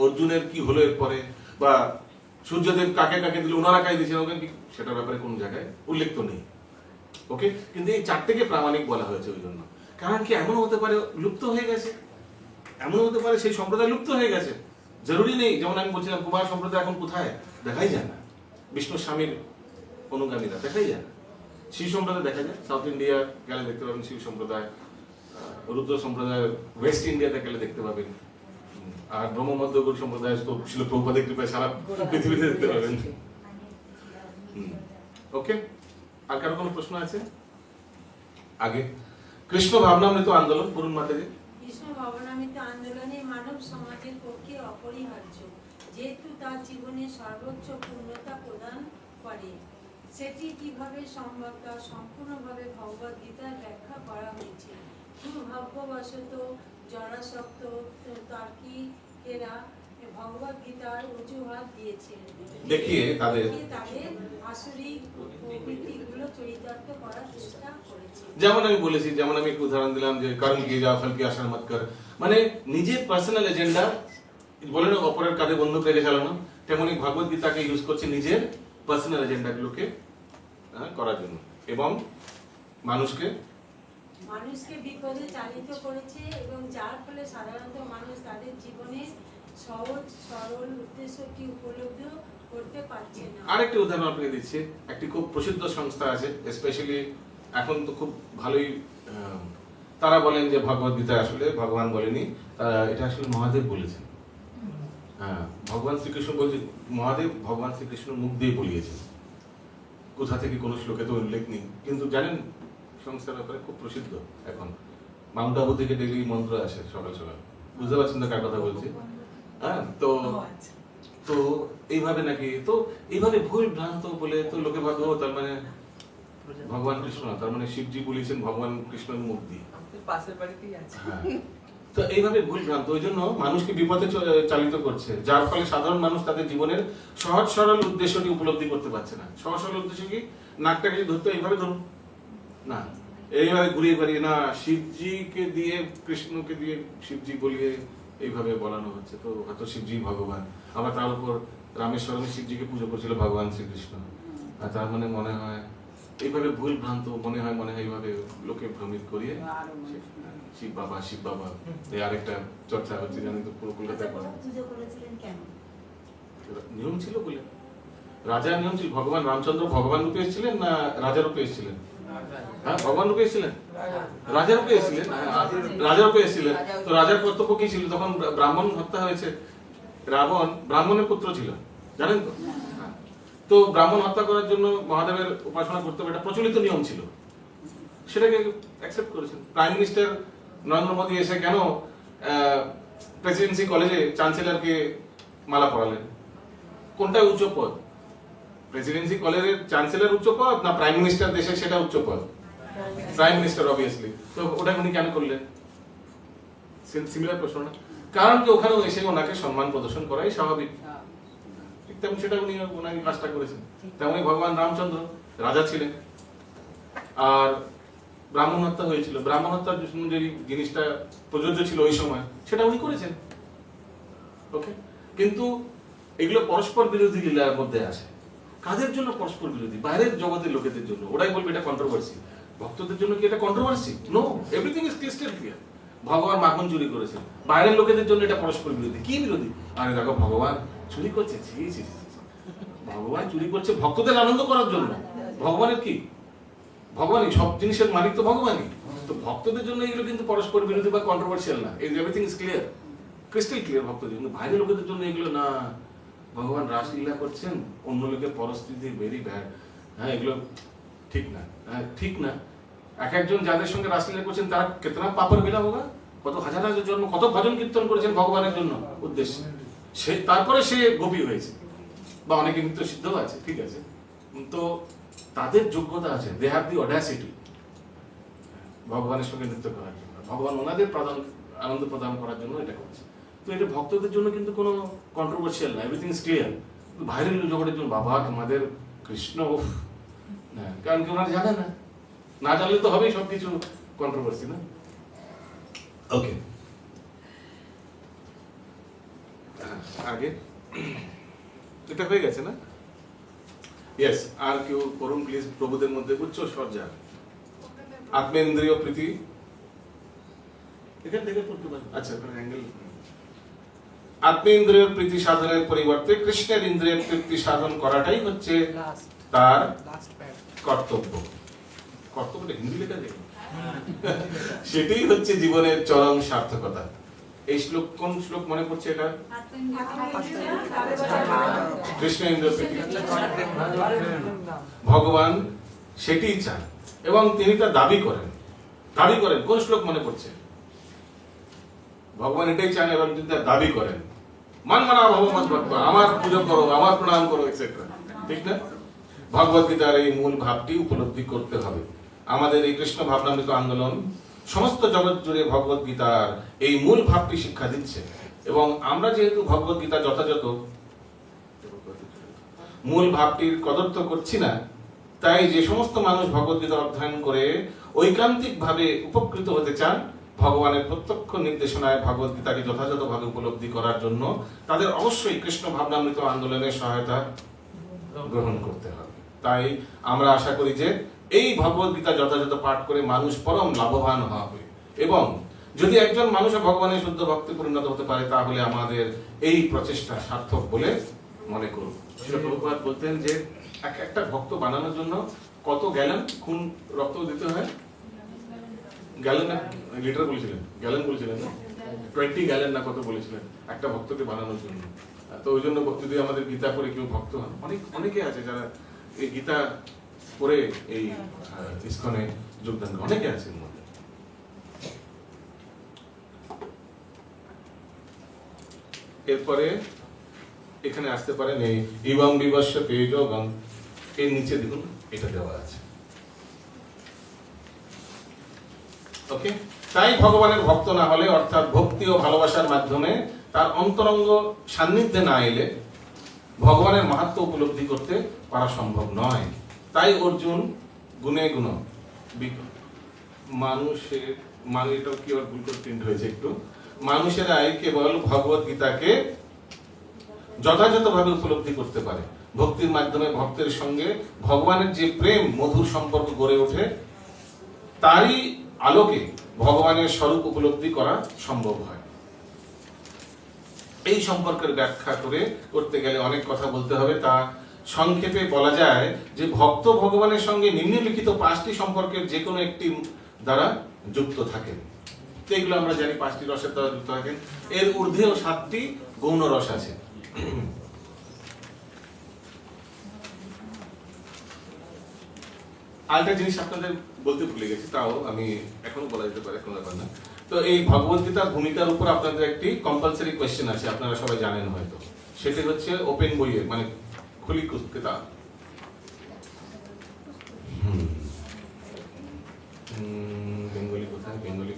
অর্জুনের কি হলো এরপরে, বা সূর্যদেব কাকে কাকে দিল, ওনারা কাকে দিয়েছেন, ওখানে কি সেটার ব্যাপারে কোন জায়গায় উল্লেখ তো নেই। ওকে, কিন্তু এই চারটেকে প্রামাণিক বলা হয়েছে ওই জন্য, কারণ কি এমন হতে পারে লুপ্ত হয়ে গেছে, এমন হতে পারে সেই সম্প্রদায় লুপ্ত হয়ে গেছে, জরুরি নেই। যেমন আমি বলছিলাম কুমার সম্প্রদায় এখন কোথায় দেখাই যায় না, বিষ্ণু স্বামীর অনুগামীরা দেখাই যায় না। শিব সম্প্রদায় দেখা যায়, সাউথ ইন্ডিয়া গেলে দেখতে পাবেন শিব সম্প্রদায়, রুদ্র সম্প্রদায় ওয়েস্ট ইন্ডিয়াতে গেলে দেখতে পাবেন, আর ব্রহ্মমধ্যগুরু সম্প্রদায় তো ছিল প্রভুপাদের কৃপায় সারা পৃথিবীতে দেখতে পাবেন। ওকে, আর কারো কোনো প্রশ্ন আছে? আগে কৃষ্ণ ভাবনামৃত আন্দোলন বলুন মাতাজি। কৃষ্ণ ভাবনামৃত আন্দোলনে মানব সমাজের পক্ষে অপরিহার্য, যেহেতু তার জীবনে সর্বোচ্চ পূর্ণতা প্রদান করে। সেটি কিভাবে সম্ভব তা সম্পূর্ণভাবে ভগবদ গীতায় ব্যাখ্যা করা হয়েছে। দুর্ভাগ্যবশত জরাসক্ত তার্কিকেরা ভগবদ গীতার অজুহাত দিয়েছে, দেখিয়ে তাদের আসরিক প্রবৃত্তিগুলো চরিতার্থ করার চেষ্টা করেছে। যেমন আমি বলেছি, যেমন আমি একটু উদাহরণ দিলাম যে কর্ম কি যা ফল কি আশা মত কর, মানে নিজের পার্সোনাল এজেন্ডা বলে না অপরের কাঁধে বন্দুক রেখে চালানো, তেমনি ভগবদ গীতাকে ইউজ করছে নিজের পার্সোনাল এজেন্ডা গুলোকে করার জন্য, এবং মানুষকে বিপদে চালিত করেছে, এবং যার ফলে সাধারণত মানুষ তাদের জীবনে সহজ সরল উদ্দেশ্যটি উপলব্ধি করতে পারছে না। আরেকটি উদাহরণ আপনাকে দিচ্ছি, একটি খুব প্রসিদ্ধ সংস্থা আছে, স্পেশালি এখন তো খুব ভালোই, তারা বলেন যে ভগবদ গীতা আসলে ভগবান বলেনি, এটা আসলে মহাদেব বলেছেন। হ্যাঁ, ভগবান শ্রীকৃষ্ণ বলছেন, মহাদেব ভগবান শ্রীকৃষ্ণ মুখ দিয়ে বলিয়েছেন, কোথা থেকে কোনো শ্লোকে তো উল্লেখ নেই, কিন্তু জানেন সংস্থার ব্যাপারে খুব প্রসিদ্ধ। এখন মাউন্ট আবু থেকে ডেইলি মন্ত্র আসে সকাল সকাল, বুঝতে পারছেন তো কার কথা বলছি? হ্যাঁ, তো তো এইভাবে নাকি, তো এইভাবে ভুল ভ্রান্ত বলে তো লোকে ভাবো তার মানে ভগবান কৃষ্ণ না, তার মানে শিবজি বলেছেন ভগবান কৃষ্ণের মুখ দিয়ে। পাশের বাড়িতেই আছে। হ্যাঁ, তো এইভাবে ভুল ভ্রান্ত, ওই জন্য মানুষকে বিপদে চালিত করছে, যার ফলে সাধারণ মানুষ তাদের জীবনের সহজ সরল উদ্দেশ্যটি উপলব্ধি করতে পারছে না। সহজ সরল উদ্দেশ্য কি? নাকটাকে যদি ধরতে এইভাবে ধরুন না, এইভাবে ঘুরিয়ে বেরিয়ে না, শিবজিকে দিয়ে কৃষ্ণকে দিয়ে শিবজি বলিয়ে এইভাবে বলানো হচ্ছে, তো হয়তো শিবজি ভগবান, আবার তার উপর রামেশ্বরমে শিবজিকে পুজো করছিল ভগবান শ্রীকৃষ্ণ, আর তার মানে মনে হয় এইভাবে ভুল ভ্রান্ত মনে হয় এইভাবে লোকে ভ্রমিত করিয়ে শিব বাবা শিব বাবা, এই আরেকটা চর্চা হচ্ছে, জানি তো পুরো কলকাতায় নিয়ম ছিল বলে, রাজার নিয়ম ছিল। ভগবান রামচন্দ্র ভগবান রূপে এসেছিলেন না রাজা রূপে এসেছিলেন? হ্যাঁ, ভগবান রূপে এসেছিলেন, রাজা রূপে এসেছিলেন, রাজা রূপে এসেছিলেন। তো রাজার কর্তব্য কি ছিল? তখন ব্রাহ্মণ হত্যা হয়েছে, রাবণ ব্রাহ্মণের পুত্র ছিল, জানেন তো? তো ব্রাহ্মণ হত্যা করার জন্য মহাদেবের উপাসনা করতে হবে, এটা প্রচলিত নিয়ম ছিল, সেটাকে অ্যাকসেপ্ট করেছেন। প্রাইম মিনিস্টার নরেন্দ্র মোদী এসে কেন প্রেসিডেন্সি কলেজে চ্যান্সেলরকে মালা পরালেন? কোনটা উচ্চ পদ? প্রেসিডেন্সি কলেজের চ্যান্সেলর উচ্চ পদ না প্রাইম মিনিস্টার দেশে সেটা উচ্চ পদ? Prime minister obviously. তো ওটা উনি কেন করলেন? সিমিলার প্রশ্ন না? কারণ কি ওখানেও এসে ওনাকে সম্মান প্রদর্শন করাই স্বাভাবিক, ঠিক তেমন সেটা উনি ওনাকে কাজটা করেছেন। তেমনি ভগবান রামচন্দ্র রাজা ছিলেন, আর ব্রাহ্মণ হত্যা হয়েছিল, ব্রাহ্মণ হত্যার যে জিনিসটা প্রযোজ্য ছিল ওই সময় সেটা উনি করেছেন। ওকে, কিন্তু এগুলো পরস্পর বিরোধী লীলার মধ্যে আসে। কাদের জন্য পরস্পর বিরোধী? বাইরের জগতের লোকেদের জন্য, ওরাই বলবে এটা কন্ট্রোভার্সি। ভক্তদের জন্য কি এটা controversy? No, everything is crystal clear. ভগবান মাখন চুরি করেছেন, বাইরের লোকেদের জন্য এটা পরস্পর বিরোধী। কি বিরোধী? আরে দেখো ভগবান চুরি করছে, ছি ছি ছি, ছি। ভগবান চুরি করছে ভক্তদের আনন্দ করার জন্য। ভগবানের কি? ভগবানই সব জিনিসের মালিক, তো ভগবানই। তো ভক্তদের জন্য এগুলো কিন্তু পরস্পর বিরোধী বা কন্ট্রোভার্সিয়াল না, everything is clear, crystal clear ভক্তদের। কিন্তু বাইরের লোকেদের জন্য এগুলো না, ভগবান রাসলীলা করছেন, অন্য লোকের পরিস্থিতি ভেরি ব্যাড, হ্যাঁ এগুলো ঠিক না, হ্যাঁ ঠিক না। এক একজন যাদের সঙ্গে রাসলীলা করছেন তারা কেতনা পাপড় বিলা হোগা, কত হাজার হাজার জন্ম, কত ভজন কীর্তন করেছেন ভগবানের জন্য উদ্দেশ্যে, সে তারপরে সে গোপী হয়েছে, বা অনেকে নৃত্য সিদ্ধ আছে, ঠিক আছে, তো তাদের যোগ্যতা আছে, দে হ্যাভ দি অডাসিটি ভগবানের সঙ্গে নৃত্য করার জন্য, ভগবান ওনাদের আনন্দ প্রদান করার জন্য এটা করছে। তো এটা ভক্তদের জন্য কিন্তু কোনো কন্ট্রোভার্সিয়াল না, এভরিথিং ইজ ক্লিয়ার। বাইরের জগতের জন্য বাবা আমাদের কৃষ্ণ, না, কারণ কি ওনারা জানে না, না জানলে তো হবেই সবকিছু কন্ট্রোভার্সি, না? ওকে, আগে এটা হয়ে গেছে না? ইয়েস, আর কেউ করুন প্লিজ, প্রভুদের মধ্যে উচ্চ সজ্জা। আত্মেন্দ্রিয় প্রীতি, এখান থেকে পড়তে পারেন। আচ্ছা, অ্যাঙ্গেল। আত্মেন্দ্রিয় প্রীতি সাধনের পরিবর্তে কৃষ্ণের ইন্দ্রিয়ের তৃপ্তি সাধন করাটাই হচ্ছে লাস্ট তার লাস্ট প্যাড। কর্তব্য। কর্তব্যটা হিন্দি লেখা দেখুন, সেটাই হচ্ছে জীবনের চরম সার্থকতা। এই শ্লোক, কোন শ্লোক মনে পড়ছে এটা? কৃষ্ণ ইন্দ্রিয় প্রীতি। ভগবান সেটিই চান এবং তিনি তা দাবি করেন। দাবি করেন, কোন শ্লোক মনে পড়ছে? ভগবান এটাই চান এবং তিনি তা দাবি করেন। মান মানা ভগবান ভক্ত, আমার পুজো করো, আমার প্রণাম করো, এটসেট্রা, ঠিক না? ভগবত গীতার এই মূল ভাবটি উপলব্ধি করতে হবে। আমাদের এই কৃষ্ণ ভাবনামৃত আন্দোলন সমস্ত জগৎ জুড়ে ভগবত গীতার এই মূল ভাবটি শিক্ষা দিচ্ছে, এবং আমরা যেহেতু ভগবত গীতা যথাযথ মূল ভাবটির কদর্থ করছি না, তাই যে সমস্ত মানুষ ভগবত গীতা অধ্যয়ন করে ঐকান্তিক ভাবে উপকৃত হতে চান, ভগবানের প্রত্যক্ষ নির্দেশনায় ভগবত গীতাকে যথাযথভাবে উপলব্ধি করার জন্য তাদের অবশ্যই কৃষ্ণ ভাবনামৃত আন্দোলনের সহায়তা গ্রহণ করতে হবে। তাই আমরা আশা করি যে এই ভগবত গীতা যথাযথ পাঠ করে মানুষ পরম লাভবান হবে, এবং যদি একজন মানুষ ভগবানের শুদ্ধ ভক্তি পরিণত হতে পারে, তাহলে আমাদের এই প্রচেষ্টা সার্থক বলে মনে করুন। শ্রীল প্রভুপাদ বলতেন যে একটা ভক্ত বানানোর জন্য কত গ্যালন খুন রক্ত দিতে হয়? গ্যালন না লিটার বলেছিলেন, গ্যালন বলেছিলেন না, 20 গ্যালন না কত বলেছিলেন একটা ভক্তকে বানানোর জন্য। তো ওই জন্য যদি আমাদের গীতা পড়ে কেউ ভক্ত হন, অনেকে আছে যারা এই গীতা পড়ে এই ইসকনে যোগদান করে, অনেকে আছে এর মধ্যে। এরপরে এখানে আসতে পারেন এই ইবং বিবস্য পেয়যোগং, এর নিচে দেখুন এটা দেওয়া আছে। ওকে, তাই ভগবানের ভক্ত না হলে, অর্থাৎ ভক্তি ও ভালোবাসার মাধ্যমে তার অন্তরঙ্গ সান্নিধ্যে না এলে ভগবানের মাহাত্ম্য উপলব্ধি করতে পারা সম্ভব নয়। তাই অর্জুন গুণে গুণ মানুষের এটা কি আর ভুল করে প্রিন্ট হয়েছে একটু, মানুষেরাই কেবল ভগবত গীতাকে যথাযথভাবে উপলব্ধি করতে পারে। ভক্তির মাধ্যমে ভক্তের সঙ্গে ভগবানের যে প্রেম মধুর সম্পর্ক গড়ে ওঠে, তারই আলোকে ভগবানের স্বরূপ উপলব্ধি করা সম্ভব হয়। এই সম্পর্কের ব্যাখ্যা করতে গেলে অনেক কথা বলতে হবে। তা সংক্ষেপে বলা যায় যে ভক্ত ভগবানের সঙ্গে নিম্নলিখিত 5টি সম্পর্কের যে কোনো একটি দ্বারা যুক্ত থাকেন। তো এগুলো আমরা জানি 5টি রসের দ্বারা যুক্ত থাকেন। এর ঊর্ধ্বেও 7টি গৌণ রস আছে। আরেকটা জিনিস আপনাদের বলতে ভুলে গেছি, তাও আমি এখনো বলা যেতে পারে, কোনো ব্যাপার না। তো এই ভগবত গীতার ভূমিকার উপর আপনাদের একটি কম্পালসারি কোয়েশ্চেন আছে, আপনারা সবাই জানেন হয়তো। সেটি হচ্ছে ওপেন বইয়ের, মানে খুলি কিতাব, বেঙ্গলি কোথায়, Bengali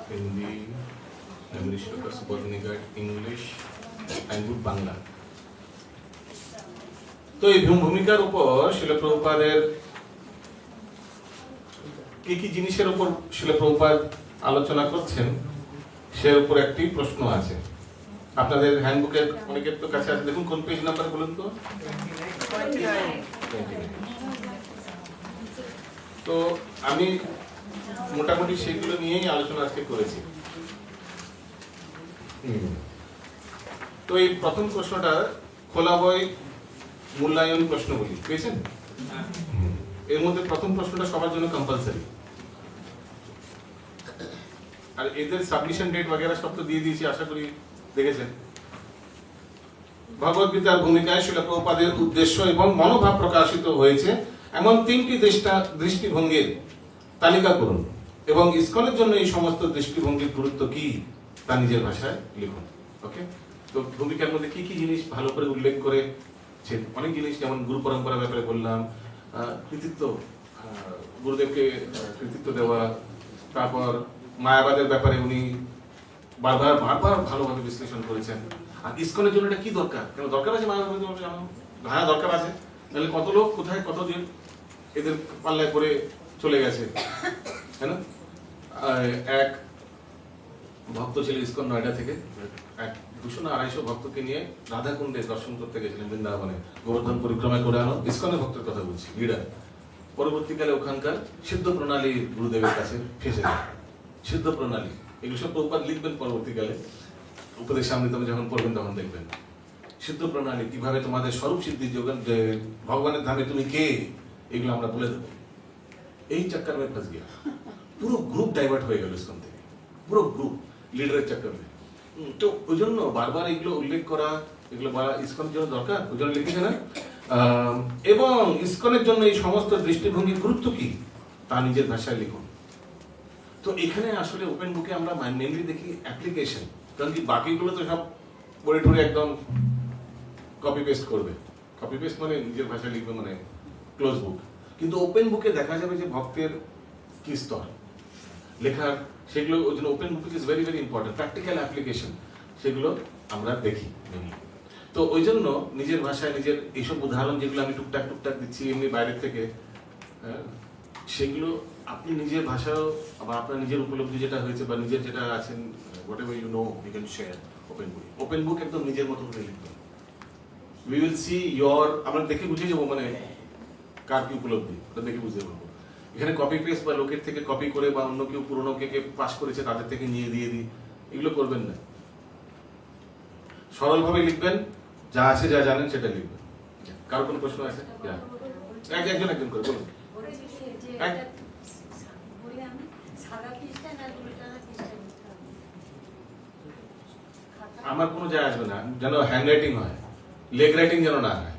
Hindi, English, English and Bangla. তো এই ভূমিকার উপর শ্রীল প্রভুপাদের কি কি জিনিসের উপর শ্রীল প্রভুপাদ আলোচনা করছেন, সে উপর একটি প্রশ্ন আছে। আপনাদের হ্যান্ডবুকের অনেকের তো কাছে আছে, দেখুন কোন পেজ নাম্বার বলুন তো। 29। তো আমি মোটামুটি সেগুলো নিয়েই আলোচনা আজকে করেছি। তো এই প্রথম প্রশ্নটা খোলা বই মূল্যায়ন প্রশ্ন বলি, পেয়েছেন? এর মধ্যে প্রথম প্রশ্নটা সবার জন্য কম্পালসারি, আর এদের সাবমিশন ডেট বগেরা সব তো দিয়ে দিয়েছি, আশা করি দেখেছেন। ভগবদ্গীতার ভূমিকায় শিল প্রভুপাদের উদ্দেশ্য এবং মনোভাব প্রকাশিত হয়েছে এমন 3টি দৃষ্টিভঙ্গির তালিকা করুন এবং ইসকনের জন্য এই সমস্ত দৃষ্টিভঙ্গির গুরুত্ব কি তা নিজের ভাষায় লিখুন। ওকে, তো ভূমিকার মধ্যে কি কি জিনিস ভালো করে উল্লেখ করেছেন, অনেক জিনিস, যেমন গুরু পরম্পরার ব্যাপারে বললাম, কৃতিত্ব, গুরুদেবকে কৃতিত্ব দেওয়া, তারপর মায়াবাদের ব্যাপারে উনি বারবার ভালোভাবে বিশ্লেষণ করেছেন। আর ইসকনের জন্য এটা কি দরকার, কেন দরকার আছে মায়াবাদের জানো? হ্যাঁ দরকার আছে, তাহলে কত লোক কোথায় কতদিন এদের পাল্লায় করে চলে গেছে, তাই না? এক ভক্ত ছিল ইসকন নয়ডা থেকে, 200 না 250 ভক্তকে নিয়ে রাধাকুণ্ডে দর্শন করতে গেছিলেন বৃন্দাবনে, গোবর্ধন পরিক্রমা করে আনো। ইসকনের ভক্তের কথা বলছি, লিডার। পরবর্তীকালে ওখানকার সিদ্ধ প্রণালী গুরুদেবের কাছে ফেসে যায়। সিদ্ধ প্রণালী এগুলো সব প্রভুপাদ লিখবেন পরবর্তীকালে, উপদেশ সামনে তুমি যখন পড়বেন তখন দেখবেন। সিদ্ধ প্রণালী কিভাবে তোমাদের স্বরূপ সিদ্ধির যোগান, যে ভগবানের ধামে তুমি কে, এগুলো আমরা বলে দেবো। এই চক্কর में फंस गया, পুরো গ্রুপ ডাইভার্ট হয়ে গেল ইসকন থেকে, পুরো গ্রুপ লিডারের চক্কর में। তো ওই জন্য বারবার এগুলো উল্লেখ করা, এগুলো বলা ইসকনের জন্য দরকার, ওই জন্য লিখেছে না। এবং ইসকনের জন্য এই সমস্ত দৃষ্টিভঙ্গির গুরুত্ব কি তা নিজের ভাষায় লিখুন। তো এখানে আসলে ওপেন বুকে আমরা মেনলি দেখি অ্যাপ্লিকেশন, কারণ কি বাকিগুলো তো সব পড়ে ঠরে একদম কপি পেস্ট করবে। কপি পেস্ট মানে নিজের ভাষায় লিখবে, মানে ক্লোজ বুক। কিন্তু ওপেন বুকে দেখা যাবে যে ভক্তের কি স্তর লেখার, সেগুলো ওই জন্য open book is very very important. Practical application সেগুলো আমরা দেখি। তো ওই জন্য নিজের ভাষায় নিজের এইসব উদাহরণ যেগুলো আমি টুকটাক দিচ্ছি এমনি বাইরের থেকে, সেগুলো আপনি নিজের ভাষাও বা আপনার নিজের উপলব্ধি যেটা হয়েছে বা নিজের যেটা আছেন, whatever you know you can share open book. Open book একদম নিজের মতো করে লিখবেন। উই উইল সি ইয়োর, আমরা দেখে বুঝে যাবো মানে কার কি উপলব্ধি, ওটা দেখে বুঝতে পারবো। এখানে কপি পেস্ট বা লোকের থেকে কপি করে বা অন্য কেউ পুরনো কে পাস করেছে তাদের থেকে নিয়ে দিয়ে দিই, এগুলো করবেন না। সরলভাবে লিখবেন, যা আছে যা জানেন সেটা লিখবেন। কারো কোনো প্রশ্ন আছে? একজন করে বলুন। আমার কোনো যায় আসবে না, যেন হ্যান্ড রাইটিং হয়, লেগ রাইটিং যেন না হয়,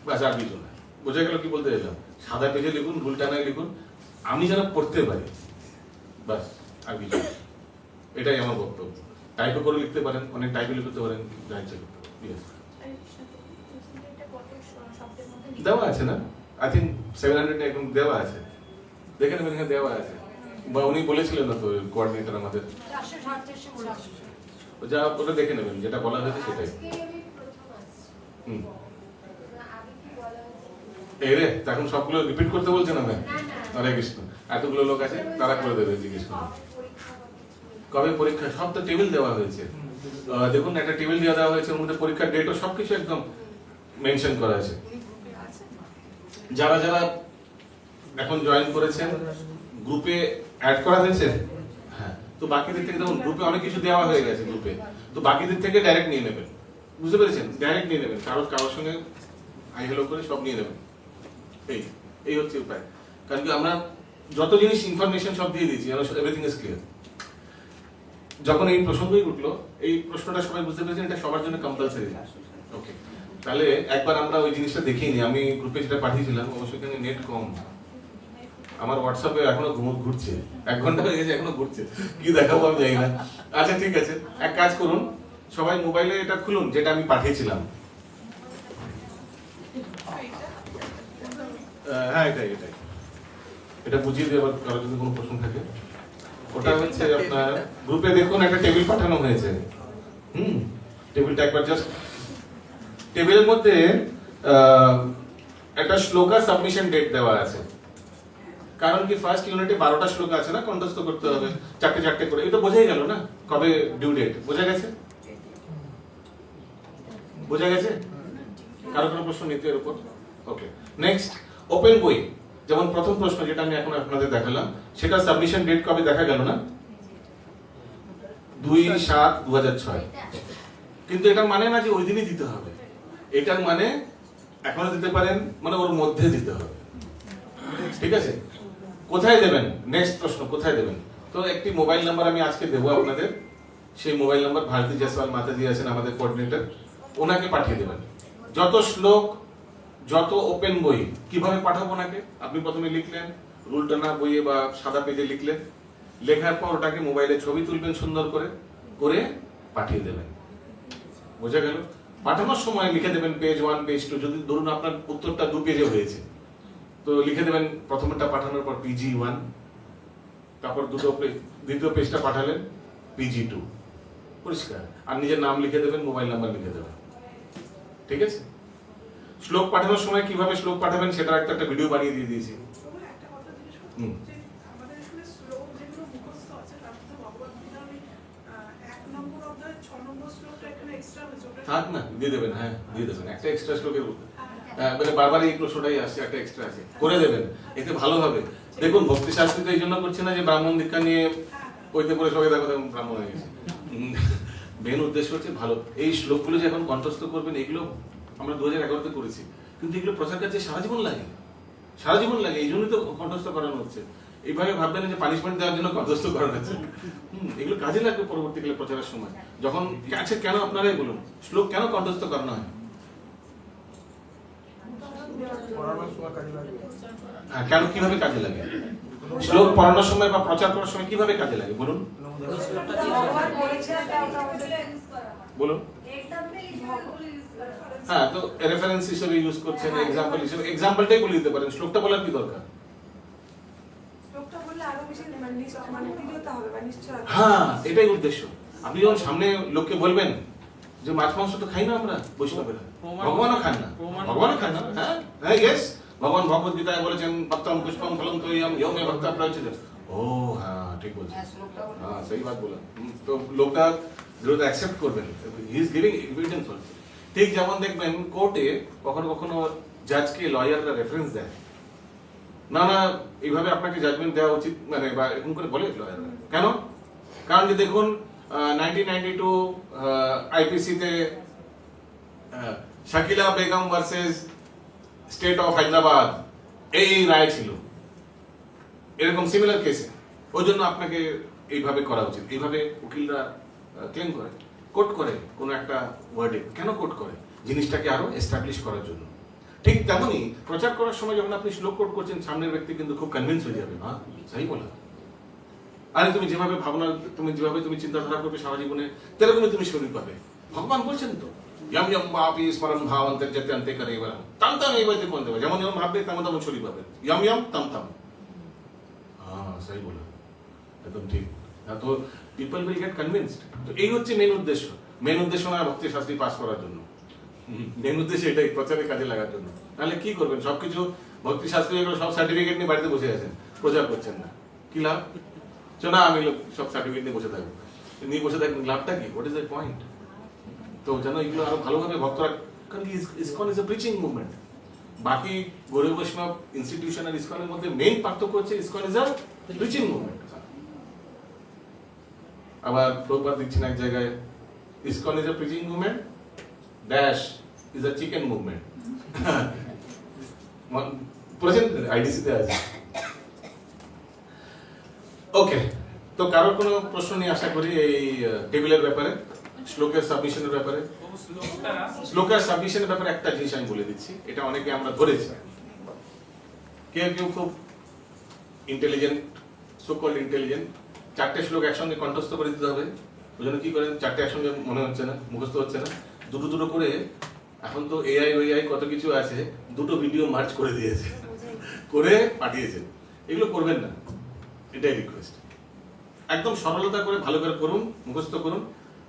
বাস আর কিছু না। বোঝা গেল কি বলতে চাইলাম? সাদা পেজে লিখুন, ভুল টানায় লিখুন, আমি যেন পড়তে পারি, বাস আর কিছু না। এটাই আমার বক্তব্য। টাইপও করে লিখতে পারেন, অনেক টাইপে লিখতে পারেন, যা ইচ্ছে করতে পারেন। দেওয়া আছে না, আই থিঙ্ক 700 এখন দেওয়া আছে, দেখে নেবেন, এখানে দেওয়া আছে। বা উনি বলেছিলেন না তো কোঅর্ডিনেটর আমাদের, যা ওটা দেখে নেবেন, যেটা বলা হয়েছে সেটাই। এই রে, এখন সবগুলো রিপিট করতে বলছেন আমি? হরে কৃষ্ণ, এতগুলো লোক আছে, তারা করে দেবে, জিজ্ঞেস করুন। কবে পরীক্ষা, সব তো টেবিল দেওয়া হয়েছে। দেখুন একটা টেবিল দেওয়া হয়েছে, ওর মধ্যে পরীক্ষার ডেটও সবকিছু একদম মেনশন করা আছে। যারা যারা এখন জয়েন করেছেন, গ্রুপে অ্যাড করা হয়েছে, হ্যাঁ, তো বাকিদের থেকে দেখুন গ্রুপে অনেক কিছু দেওয়া হয়ে গেছে গ্রুপে, তো বাকিদের থেকে ডাইরেক্ট নিয়ে নেবেন, বুঝতে পেরেছেন? ডাইরেক্ট নিয়ে নেবেন, কারোর সঙ্গে হাই হ্যালো করে সব নিয়ে নেবেন। এই হচ্ছে উপায়। কারণ কি আমরা যত জিনিস ইনফরমেশন সব দিয়ে দিয়েছি, এভরিথিং ইজ ক্লিয়ার। যখন এই প্রসঙ্গই উঠলো, এই প্রশ্নটা সবাই বুঝতে পেরেছেন, এটা সবার জন্য কম্পালসারি। ওকে, তাহলে একবার আমরা ওই জিনিসটা দেখিয়ে নিই। আমি গ্রুপে যেটা পাঠিয়েছিলাম, অবশ্যই এখানে নেট কম, আমার হোয়াটসঅ্যাপে এখনো ঘুরছে, 1 ঘন্টা হয়ে গেছে এখনো ঘুরছে, কি দেখাবো আমি জানি না। আচ্ছা ঠিক আছে, এক কাজ করুন, সবাই মোবাইলে এটা খুলুন যেটা আমি পাঠিয়েছিলাম। হ্যাঁ এটাই এটা বুঝিয়ে দিয়ে, আবার কারো যদি কোনো প্রশ্ন থাকে। ওটা হচ্ছে আপনার গ্রুপে দেখুন একটা টেবিল পাঠানো হয়েছে। টেবিলটা একবার জাস্ট, টেবিলের মধ্যে একটা শ্লোকা সাবমিশন ডেট দেওয়া আছে। কারণ কি ফার্স্ট ইউনিটে 12টা শ্লোক আছে না, কন্ঠস্থ করতে হবে 4টে করে, এটা বোঝাই গেল না কবে ডিউ ডেট, বোঝা গেছে? কারো কোনো প্রশ্ন নিতে এর উপর? ওকে, নেক্সট ওপেন বই। যেমন প্রথম প্রশ্ন যেটা আমি এখন আপনাদের দেখালাম, সেটা সাবমিশন ডেট কবে দেখা গেল না? 2/7/2006। কিন্তু এটার মানে না যে ওই দিনই দিতে হবে, এটার মানে এখনো দিতে পারেন, মানে ওর মধ্যে দিতে হবে। ঠিক আছে? কোথায় দেবেন? নেক্সট প্রশ্ন, কোথায় দেবেন? তো একটি মোবাইল নাম্বার আমি আজকে দেবো আপনাদের, সেই মোবাইল নাম্বার ভারতী জয়সওয়াল মাতাজি আছেন আমাদের কোঅর্ডিনেটর, ওনাকে পাঠিয়ে দেবেন। যত শ্লোক, যত ওপেন বই, কিভাবে পাঠাবো ওনাকে? আপনি প্রথমে লিখলেন রুল টানা বইয়ে বা সাদা পেজে লিখলেন, লেখার পর ওটাকে মোবাইলে ছবি তুলবেন সুন্দর করে, করে পাঠিয়ে দেবেন। বোঝা গেল? পাঠানোর সময় লিখে দেবেন পেজ 1 পেজ 2, যদি ধরুন আপনার উত্তরটা 2 পেজে হয়েছে তো লিখে দেবেন প্রথমটা পাঠানোর পর PG1, তারপর দ্বিতীয় পেজটা পাঠালেন PG2, পরিষ্কার। আর নিজের নাম লিখে দেবেন, মোবাইল নাম্বার লিখে দেবেন। ঠিক আছে? শ্লোক পাঠানোর সময় কিভাবে শ্লোক পাঠাবেন সেটা একটা ভিডিও বানিয়ে দিয়ে দিয়েছি। তবে একটা কথা জিজ্ঞেস করবো, হুম। যে আমাদের এখানে শ্লোক যেগুলো মুখস্থ আছে তার মধ্যে ভগবদ্গীতার ওই 1 নম্বর অধ্যায় 6 নম্বর শ্লোকটা এখানে এক্সট্রা হয়েছে, ওটা থাক না, দিয়ে দেবেন। হ্যাঁ, দিয়ে দেবেন একটা এক্সট্রা শ্লোকের মধ্যে। মানে বারবার এই প্রশ্নটাই আসছে, একটা এক্সট্রা আছে, করে দেবেন, এতে ভালো হবে। দেখুন ভক্তি শাস্ত্রী তো এই জন্য করছে না যে ব্রাহ্মণ দীক্ষা নিয়ে ওইতে পরে সবাই দেখো ব্রাহ্মণ হয়ে গেছে। মেন উদ্দেশ্য হচ্ছে ভালো। এই শ্লোকগুলো যে এখন কণ্ঠস্থ করবেন, এগুলো আমরা 2011-তে করেছি, কিন্তু এগুলো প্রচার কাছে সারা জীবন লাগে, সারা জীবন লাগে, এই জন্যই তো কণ্ঠস্থ করানো হচ্ছে। এইভাবে ভাববেন যে পানিশমেন্ট দেওয়ার জন্য কণ্ঠস্থ করানো হচ্ছে। এগুলো কাজে লাগবে পরবর্তীকালে প্রচারের সময়। যখন আছে, কেন আপনারাই বলুন, শ্লোক কেন কণ্ঠস্থ করানো হয়? পড়ানোর সময় কাজে লাগবে। হ্যাঁ, কেন, কিভাবে কাজে লাগে? শ্লোক পড়ানোর সময় বা প্রচার করার সময় কিভাবে কাজে লাগে বলুন? ভগবান বলেছেন তা ওটা আমাদের বলুন। হ্যাঁ, তো রেফারেন্স হিসেবে ইউজ করছেন, এক্সাম্পল হিসেবে, এক্সাম্পলটাই বলে দিতে পারেন, শ্লোকটা বলার কি দরকার? শ্লোকটা বললে আরো বেশি মানে দৃঢ়তা হবে বা নিশ্চয়তা। হ্যাঁ, এটাই উদ্দেশ্য। আপনি যখন সামনে লোককে বলবেন যে মাছ মাংস তো খাই না আমরা বৈষ্ণবেরা, ভগবানও খান না, ভগবানও খান না। হ্যাঁ হ্যাঁ, ইয়েস, ভগবান ভগবত গীতায় বলেছেন পত্তম পুষ্পম ফলম তৈয়ম ইয়ো মে ভক্তা প্রয়োজন। ও হ্যাঁ, ঠিক বলছেন, হ্যাঁ সही बात बोला। তো লোকটা যেটা অ্যাকসেপ্ট করবেন, he is giving evidence also. ঠিক যেমন দেখবেন কোর্টে কখনো কখনো জাজকে লয়াররা রেফারেন্স দেয়, না না এইভাবে আপনাকে জাজমেন্ট দেওয়া উচিত, মানে বা এরকম করে বলে লয়াররা। কেন? কারণ যে দেখুন 1992 আইপিসিতে Shakila Begum versus state of Hyderabad এই রায় ছিল, এরকম সিমিলার কেসে, ওই জন্য আপনাকে এইভাবে করা উচিত। এইভাবে উকিলরা ক্লেম করে, কোর্ট করে কোনো একটা ওয়ার্ডে। কেন কোর্ট করে? জিনিসটাকে আরো এস্টাবলিশ করার জন্য। ঠিক তেমনই প্রচার করার সময় যখন আপনি শ্লোক কোট করছেন, সামনের ব্যক্তি কিন্তু খুব কনভিন্স হয়ে যাবে, হ্যাঁ সহি বলা। আরে তুমি যেভাবে ভাবনা, তুমি যেভাবে তুমি চিন্তাধারা করবে সারা জীবনে, তেরকমই তুমি শরীর পাবে। ভগবান বলছেন তো, ইয়ম ইয়ম বাপি স্মরণ ভাবন্তে যেতে আনতে করে এবার তাম তাম এইবারে কোন দেবে, যেমন যেমন ভাববে তেমন তেমন শরীর পাবে। ইয়ম ইয়ম তাম তাম, হ্যাঁ সহি বলা, একদম ঠিক। তো পিপল উইল গেট কনভিন্সড। তো এই হচ্ছে মেন উদ্দেশ্য। মেন উদ্দেশ্য না ভক্তি শাস্ত্রী পাস করার জন্য, মেন উদ্দেশ্য এটাই, প্রচারে কাজে লাগার জন্য। তাহলে কি করবেন? সবকিছু ভক্তি শাস্ত্রী এগুলো সব সার্টিফিকেট নিয়ে বাড়িতে বসে আছেন, প্রচার করছেন না, কি লাভ? না আমি সব সার্টিফিকেট নিয়ে বসে থাকবো, নিয়ে বসে থাকবেন, লাভটা কি? What is the point? তো যেন এগুলো আরো ভালোভাবে ভক্তরা, কারণ ISKCON is a preaching movement. বাকি গৌরব বৈষ্ণব ইনস্টিটিউশন আর ইসকনের মধ্যে মেইন পার্থক্য হচ্ছে ISKCON is a preaching movement. আবার প্রভুপাদ দিচ্ছেন এক জায়গায়, ISKCON is a preaching movement dash is a chicken movement. পড়েছেন? আইডিসিতে আছে। ওকে, তো কারোর কোনো প্রশ্ন নিয়ে আশা করি এই টেবিলের ব্যাপারে, শ্লোকের সাবমিশনের ব্যাপারে। শ্লোকের সাবমিশনের ব্যাপারে একটা জিনিস আমি বলে দিচ্ছি, এটা অনেকে আমরা ধরেছি। কেউ কেউ খুব ইন্টেলিজেন্ট, সো কল্ড ইন্টেলিজেন্ট, 4টে শ্লোক একসঙ্গে কণ্ঠস্থ করে দিতে হবে, ওই জন্য কি করেন, 4টে একসঙ্গে মনে হচ্ছে না, মুখস্থ হচ্ছে না, দুটো দুটো করে, এখন তো এআই ওএআই কত কিছু আছে, দুটো ভিডিও মার্চ করে দিয়েছে, করে পাঠিয়েছে। এগুলো করবেন না, এটাই রিকোয়েস্ট। একদম সরলতা করে ভালো করে করুন, মুখস্থ করুন।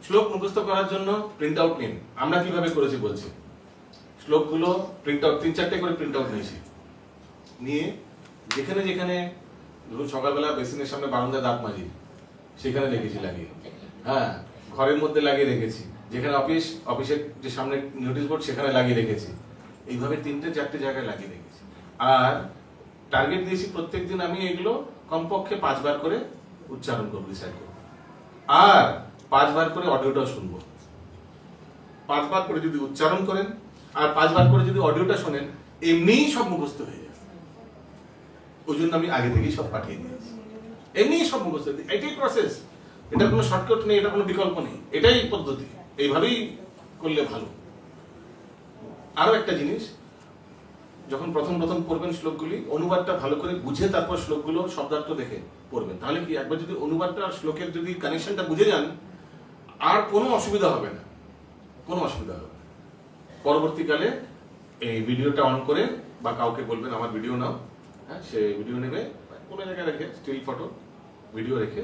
শ্লোক মুখস্থ করার জন্য প্রিন্ট আউট নিন। আমরা কিভাবে করেছি বলছি, শ্লোকগুলো প্রিন্ট আউট 3-4টে করে প্রিন্ট আউট নিয়েছি, নিয়ে যেখানে যেখানে ধরুন সকালবেলা বেসিনের সামনে বারান্দায় দাঁত মাজি, সেখানে রেখেছি লাগিয়ে। হ্যাঁ, ঘরের মধ্যে লাগিয়ে রেখেছি, যেখানে অফিসের যে সামনে নোটিশ বোর্ড সেখানে লাগিয়ে রেখেছি। এইভাবে 3-4টে জায়গায় লাগিয়ে রেখেছি। আর টার্গেট দিয়েছি প্রত্যেকদিন আমি এগুলো কমপক্ষে 5 বার করে উচ্চারণ করবো, রিসাইট করবো, আর 5 বার করে অডিওটাও শুনবো। 5 বার করে যদি উচ্চারণ করেন আর 5 বার করে যদি অডিওটা শোনেন, এমনিই সব মুখস্থ হয়ে যাবে। ওই জন্য আমি আগে থেকেই সব পাঠিয়ে দিয়েছি, এমনিই সব মুখস্থ। এটাই প্রসেস, এটা কোনো শর্টকাট নেই, এটা কোনো বিকল্প নেই, এটাই পদ্ধতি, এইভাবেই করলে ভালো। আরো একটা জিনিস, যখন প্রথম পড়বেন শ্লোকগুলি, অনুবাদটা ভালো করে বুঝে তারপর শ্লোকগুলো শব্দার্থ দেখে পড়বেন। তাহলে কি একবার যদি অনুবাদটা আর শ্লোকের যদি কানেকশনটা বুঝে যান, আর কোনো অসুবিধা হবে না, কোনো অসুবিধা হবে না। পরবর্তীকালে এই ভিডিওটা অন করে বা কাউকে বলবেন আমার ভিডিও নাও, হ্যাঁ, সে ভিডিও নেবে, কোনো জায়গায় রেখে স্টিল ফটো ভিডিও রেখে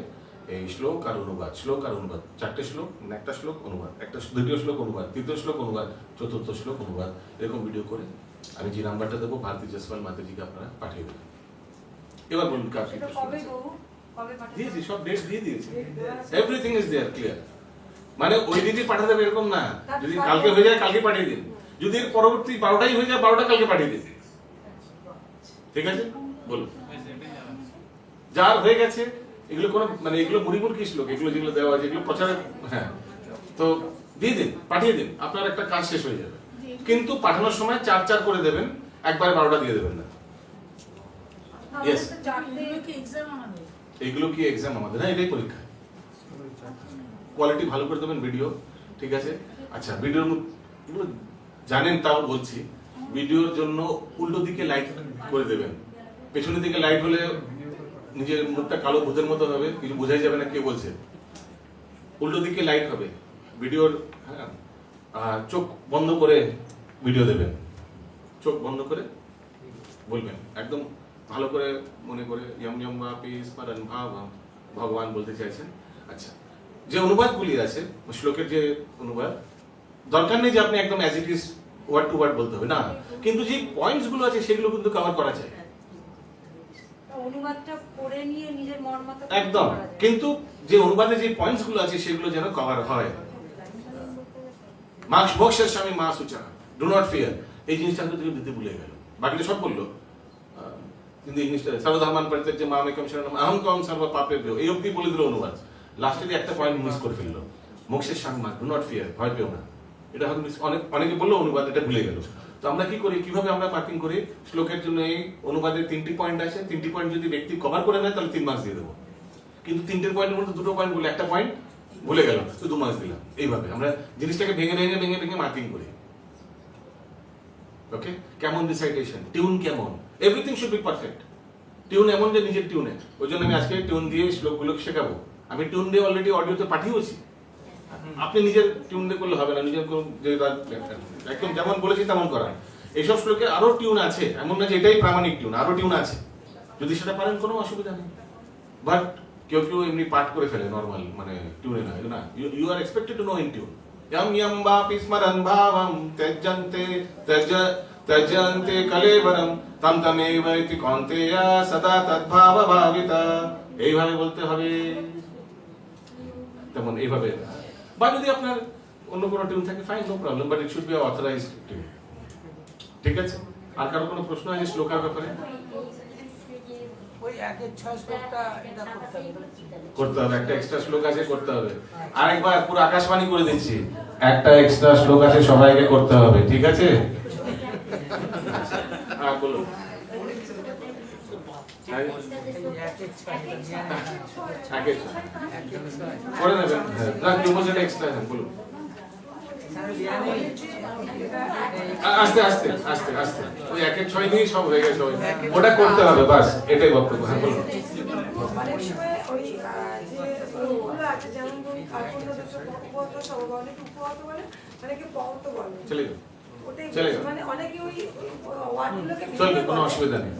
এই শ্লোক আর অনুবাদ, শ্লোক আর অনুবাদ, 4টে শ্লোক, একটা শ্লোক অনুবাদ, একটা দ্বিতীয় শ্লোক অনুবাদ, তৃতীয় শ্লোক অনুবাদ, চতুর্থ শ্লোক অনুবাদ, এরকম ভিডিও করে আমি যে নাম্বারটা দেবো ভারতী জয়সওয়াল মাতাজিকে আপনারা পাঠিয়ে দেবেন। এবার বলুন কার কি সেটা প্রশ্ন কবে আছে? গো? কবে পাঠাবো? দিয়েছি, সব ডেট দিয়ে দিয়েছি, এভরিথিং ইজ দেয়ার ক্লিয়ার। মানে ওই দিনই পাঠাতে দেবে এরকম না, যদি কালকে হয়ে যায় কালকে পাঠিয়ে দিন, যদি এর পরবর্তী 12টাই হয়ে যায় 12টা কালকে পাঠিয়ে দিন, ঠিক আছে? বলুন যার হয়ে গেছে, এগুলো কোনো মানে এগুলো মুড়িমুড়কি শ্লোক, এগুলো যেগুলো দেওয়া আছে এগুলো প্রচারে, হ্যাঁ, তো দিয়ে দিন, পাঠিয়ে দিন, আপনার একটা কাজ শেষ হয়ে যাবে। কিন্তু পাঠানোর সময় 4 করে দেবেন, একবারে 12টা দিয়ে দেবেন না। Yes. এগুলো কি এক্সাম আমাদের? হ্যাঁ, এটাই পরীক্ষা। কোয়ালিটি ভালো করে দেবেন ভিডিও, ঠিক আছে? আচ্ছা, ভিডিওর এগুলো জানেন তাও বলছি, ভিডিওর জন্য উল্টো দিকে লাইট করে দেবেন। পেছনের দিকে লাইট হলে নিজের মুখটা কালো ভূতের মতো হবে, কিছু বোঝাই যাবে না কে বলছে। উল্টো দিকে লাইট হবে ভিডিওর, হ্যাঁ, আর চোখ বন্ধ করে ভিডিও দেবেন, চোখ বন্ধ করে বলবেন, একদম ভালো করে মনে করে ইয়ম ইয়ম বাপি স্মরণ ভাব ভগবান বলতে চাইছেন। আচ্ছা, যে অনুবাদগুলি আছে শ্লোকের, যে অনুবাদ, দরকার নেই যে আপনি একদম as it is word to word বলতে হবে না, কিন্তু যে পয়েন্টস গুলো আছে সেগুলো কিন্তু কভার করা চাই অনুবাদটা পড়ে নিয়ে নিজের মন মতো একদম, কিন্তু যে অনুবাদে যে পয়েন্টস গুলো আছে সেগুলো যেন কভার হয়। মার্কস বক্সের স্বামী মা সুচা, ডু নট ফিয়ার, এই জিনিসটা কিন্তু দিতে ভুলে গেল, বাকিটা সব বললো, কিন্তু ইংলিশটা সর্বধর্মান পরিত্যাজ্য মামেকম শরণম অহং কং সর্ব পাপেভ্যো, এই অবধি বলে দিল অনুবাদ, লাস্টে একটা পয়েন্ট মিস করে ফেললো, মোক্ষের স্বামী মা, ডু নট ফিয়ার, ভয় পেও না, এটা হয়তো অনেকে বললো অনুবাদ, এটা ভুলে গেল। তো আমরা কি করি, কিভাবে আমরা মার্কিং করি, শ্লোকের জন্য এই অনুবাদের 3টি পয়েন্ট আছে, 3টি পয়েন্ট যদি ব্যক্তি কভার করে নেয় তাহলে 3 মার্কস দিয়ে দেবো, কিন্তু 3টের পয়েন্টের মধ্যে 2টো পয়েন্ট বলে একটা পয়েন্ট ভুলে গেল, তো 2 মার্কস দিলাম। এইভাবে আমরা জিনিসটাকে ভেঙে মার্কিং করি। ওকে, কেমন রিসাইটেশন, টিউন কেমন, everything should be perfect. Tune এমন যে নিজের টিউনে, ওই জন্য আমি আজকে টিউন দিয়ে শ্লোকগুলো শেখাবো। আমি টিউন দিয়ে অলরেডি অডিওতে পাঠিয়েছি, আপনি নিজের টিউন দিয়ে করলে হবে না, নিজের একদম যেমন বলেছি তেমন করা। এইসব শ্লোকে আরো টিউন আছে, এমন না যে এটাই প্রামাণিক টিউন, আরো টিউন আছে, যদি সেটা পারেন কোনো অসুবিধা নেই। বাট কেউ এমনি পাঠ করে ফেলে নর্মাল, মানে টিউনে না, you are expected to know in tune. यम यम वापि स्मरन् भावं त्यजन्ते कलेवरम तम तमेव इति कौन्तेय सदा तद्भाव भाविता, এইভাবে বলতে হবে, তেমন এইভাবে। বা যদি আপনার অন্য কোনো টিউন থাকে fine, no problem, but it should be authorised tune, ঠিক আছে? আর কারো কোনো প্রশ্ন আছে শ্লোকার ব্যাপারে? ওই 1-6 শ্লোকটা এটা করতে হবে, একটা এক্সট্রা শ্লোক আছে, করতে হবে। আরেকবার পুরো আকাশবাণী করে দিচ্ছি, একটা এক্সট্রা শ্লোক আছে, সবাইকে করতে হবে, ঠিক আছে? হ্যাঁ, বলুন। করে নেবেন, এক্সট্রা, বলুন। আস্তে আস্তে আস্তে আস্তে, ওই 1-6 নিয়ে সব হয়ে গেছে, ওটা করতে হবে, বাস এটাই বক্তব্য। হ্যাঁ, বলুন। অনেক সময় ওই যে ওগুলো আছে, যেমন ওই উপহত সব, অনেকে উপহত বলে, অনেকে পহত বলে, চলে যাও, ওটাই চলে যাও, মানে অনেকে ওই ওয়ার্ডগুলোকে চলবে, কোনো অসুবিধা নেই।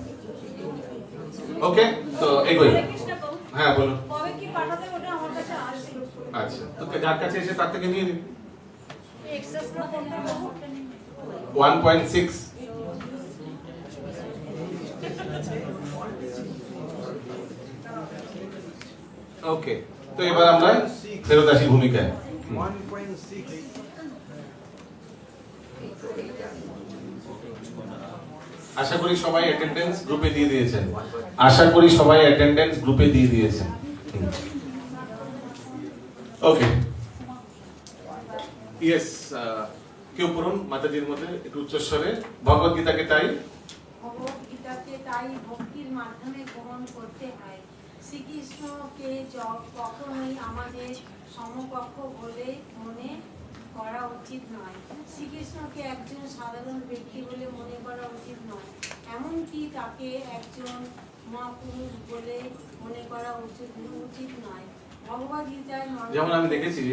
ওকে, তো এগোই। হ্যাঁ, বলুন। কবে কি পাঠাতে ওটা আমার কাছে আসছিল। আচ্ছা, তো যার কাছে এসে তার থেকে নিয়ে নিন। এক্সট্রা শ্লোক কোনটা বলবো? 1.6। ওকে, তো এবার আমরা ফেরত আসি ভূমিকায়। 1.6 1.6 আশা করি সবাই অ্যাটেন্ডেন্স গ্রুপে দিয়ে দিয়েছেন। আশা করি সবাই অ্যাটেন্ডেন্স গ্রুপে দিয়ে দিয়েছেন। ওকে, ইয়েস, কেউ পড়ুন মাতাজির মধ্যে একটু উচ্চস্বরে ভগবত গীতাকে তাই ভগবদ্গীতাকে তাই ভক্তির মাধ্যমে গ্রহণ করতে হয়। শ্রীকৃষ্ণকে কখনোই আমাদের সমকক্ষ বলে মনে করা উচিত নয়। শ্রীকৃষ্ণকে একজন সাধারণ ব্যক্তি বলে মনে করা উচিত নয়, এমনকি তাকে একজন মহাপুরুষ বলে মনে করা উচিত নয়। ভগবদ্গীতায় যেমন আমি দেখেছি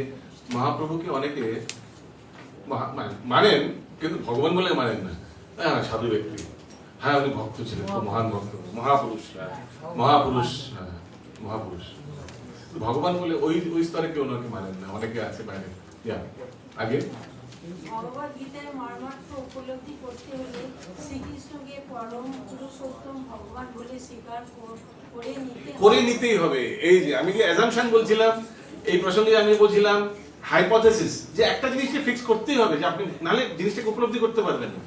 মহাপ্রভুকে অনেকে মানেন কিন্তু ভগবান বলে মানেন না। হ্যাঁ, সাধু ব্যক্তি, হ্যাঁ উনি ভক্ত ছিলেন, খুব মহান ভক্ত, মহাপুরুষ, মহাপুরুষ, হ্যাঁ মহাপুরুষ। ভগবান বলে ওই স্তরে কেউ ওনাকে মানেন না, অনেকে আছে বাইরে। আগে ভগবদ্গীতার মর্মার্থ উপলব্ধি করতে হলে শ্রীকৃষ্ণকে পরম পুরুষোত্তম ভগবান বলে স্বীকার করে নিতেই হবে। এই যে আমি যে অ্যাজাম্পশন বলছিলাম, এই প্রসঙ্গে আমি বলছিলাম হাইপোথেসিস, যে একটা জিনিসকে ফিক্স করতেই হবে, যে আপনি নালে জিনিসটাকে উপলব্ধি করতে পারবেন না।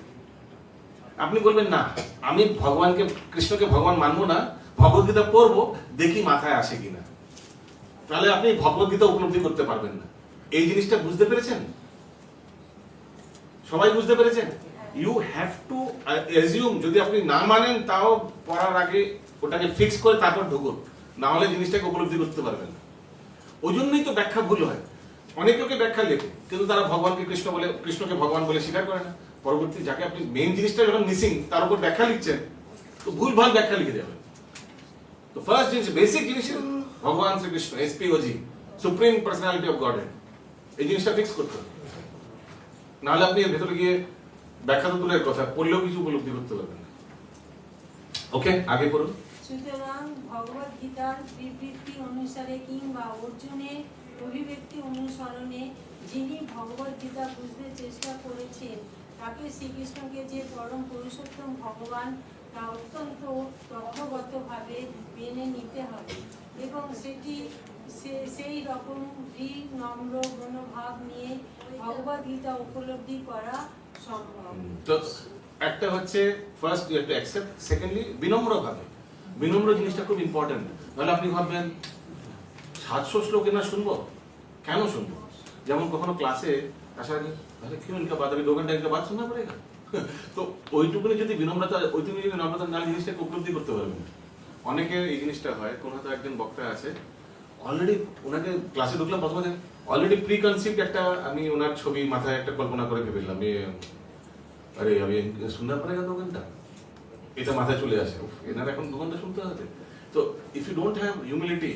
আপনি বলবেন না আমি ভগবানকে, কৃষ্ণকে ভগবান মানবো না, ভগবদ্গীতা পড়বো, দেখি মাথায় আসে কিনা, তাহলে আপনি ভগবদ্গীতা উপলব্ধি করতে পারবেন না। এই জিনিসটা বুঝতে পেরেছেন? সবাই বুঝতে পেরেছেন? ইউ হ্যাভ টু অ্যাজিউম, যদি আপনি না মানেন তাও পড়ার আগে ওটাকে ফিক্স করে তারপর ঢুকুন, না হলে জিনিসটাকে উপলব্ধি করতে পারবেন না। ওই জন্যই তো ব্যাখ্যা ভুল হয়। অনেক লোকে ব্যাখ্যা লেখে কিন্তু তারা ভগবানকে কৃষ্ণ বলে, কৃষ্ণকে ভগবান বলে স্বীকার করে না। পরবর্তী যাকে আপনি মেইন জিনিসটা যখন মিসিং তার উপর ব্যাখ্যা লিখছেন, তো ভুল ভাল ব্যাখ্যা লিখে যাবেন। তো ফার্স্ট জিনিস, বেসিক জিনিস ভগবান শ্রীকৃষ্ণ, এসপিওজি, সুপ্রিম পার্সোনালিটি অফ গডেড, এই জিনিসটা ফিক্স করতে হবে। নাহলে আপনি এর ভেতরে গিয়ে ব্যাখ্যা তো দূরের কথা, পড়লেও কিছু উপলব্ধি করতে পারবেন না। ওকে, আগে পড়ুন। সুতরাং ভগবদ্গীতার বিবৃতি অনুসারে কিংবা অর্জুনের অভিব্যক্তি অনুসরণে যিনি ভগবদ্গীতা বুঝতে চেষ্টা করেছেন, তাকে শ্রীকৃষ্ণকে যে পরম পুরুষোত্তম ভগবান তা অত্যন্ত তথ্যগতভাবে মেনে নিতে হবে এবং সেই রকম নম্র মনোভাব নিয়ে ভগবদ্গীতা উপলব্ধি করা সম্ভব। তো একটা হচ্ছে first you have to accept, secondly বিনম্র ভাবে। বিনম্র জিনিসটা খুব ইম্পর্টেন্ট। তাহলে আপনি ভাববেন 700 শ্লোক না শুনবো, কেন শুনবো? যেমন কখনো ক্লাসে আসার আগে আরে क्यों इनका बात अभी 2 घंटा इनका बात सुनना पड़ेगा, তো ওইটুকুনি যদি বিনম্রতা, ওইটুকুনি যদি নম্রতা না, জিনিসটাকে উপলব্ধি করতে পারবেন। অনেকে এই জিনিসটা হয়, কোনো হয়তো একজন বক্তা আছে, অলরেডি ওনাকে ক্লাসে ঢুকলাম প্রথমে অলরেডি প্রি কনসিপ্ট একটা, আমি ওনার ছবি মাথায় একটা কল্পনা করে ভেবেলাম, আরে আমি শুননা পড়েগা 2 ঘন্টা, এটা মাথায় চলে আসে, এনার এখন 2 ঘন্টা শুনতে হবে। তো if you don't have humility,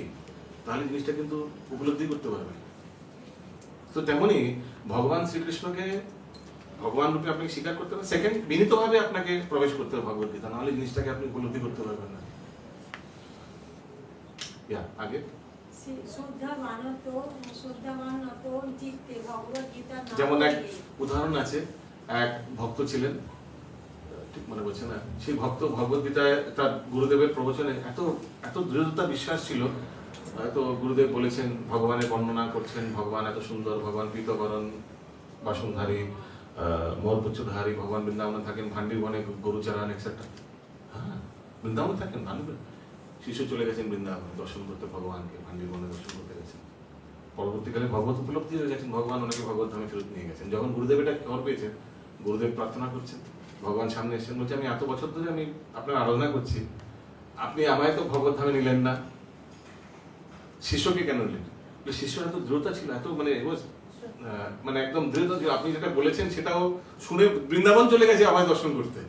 তাহলে জিনিসটা কিন্তু উপলব্ধি করতে পারবেন। তো তেমনি ভগবান শ্রীকৃষ্ণকে ভগবান রূপে আপনি স্বীকার করতে হবে। সেকেন্ড, বিনীতভাবে আপনাকে প্রবেশ করতে হবে ভগবদ্গীতা, নাহলে জিনিসটাকে আপনি উপলব্ধি করতে পারবেন না। আগে যেমন এক উদাহরণ আছে, এক ভক্ত ছিলেন, ঠিক মনে পড়ছে না, সেই ভক্ত ভগবদ্গীতায় তার গুরুদেবের প্রবচনে এত এত দৃঢ়তা বিশ্বাস ছিল, হয়তো গুরুদেব বলেছেন, ভগবানের বর্ণনা করছেন, ভগবান এত সুন্দর, ভগবান পীতবরণ বাসনধারী, মোরপুচ্ছধারী, ভগবান বৃন্দাবনে থাকেন, ভান্ডির বনে গরু চারান এক্সেট্রা। হ্যাঁ, বৃন্দাবনে থাকেন, শিশু চলে গেছেন বৃন্দাবনে দর্শন করতে, ভগবানকে ভান্ডির বনে দর্শন করতে গেছেন। পরবর্তীকালে ভগবত উপলব্ধি হয়ে গেছেন, ভগবান ওনাকে ভগবত ধামে ফেরত নিয়ে গেছেন। যখন গুরুদেব এটা খবর পেয়েছেন, গুরুদেব প্রার্থনা করছেন, ভগবান সামনে এসেছেন, বলছে আমি এত বছর ধরে আমি আপনার আরাধনা করছি, আপনি আমায় তো ভগবত ধামে নিলেন না, শিষ্যকে কেন নিলেন? শিষ্য এত দৃঢ়তা ছিল, এত মানে একদম দৃঢ়তা ছিল, আপনি যেটা বলেছেন সেটাও শুনে বৃন্দাবন চলে গেছে আমায় দর্শন করতে।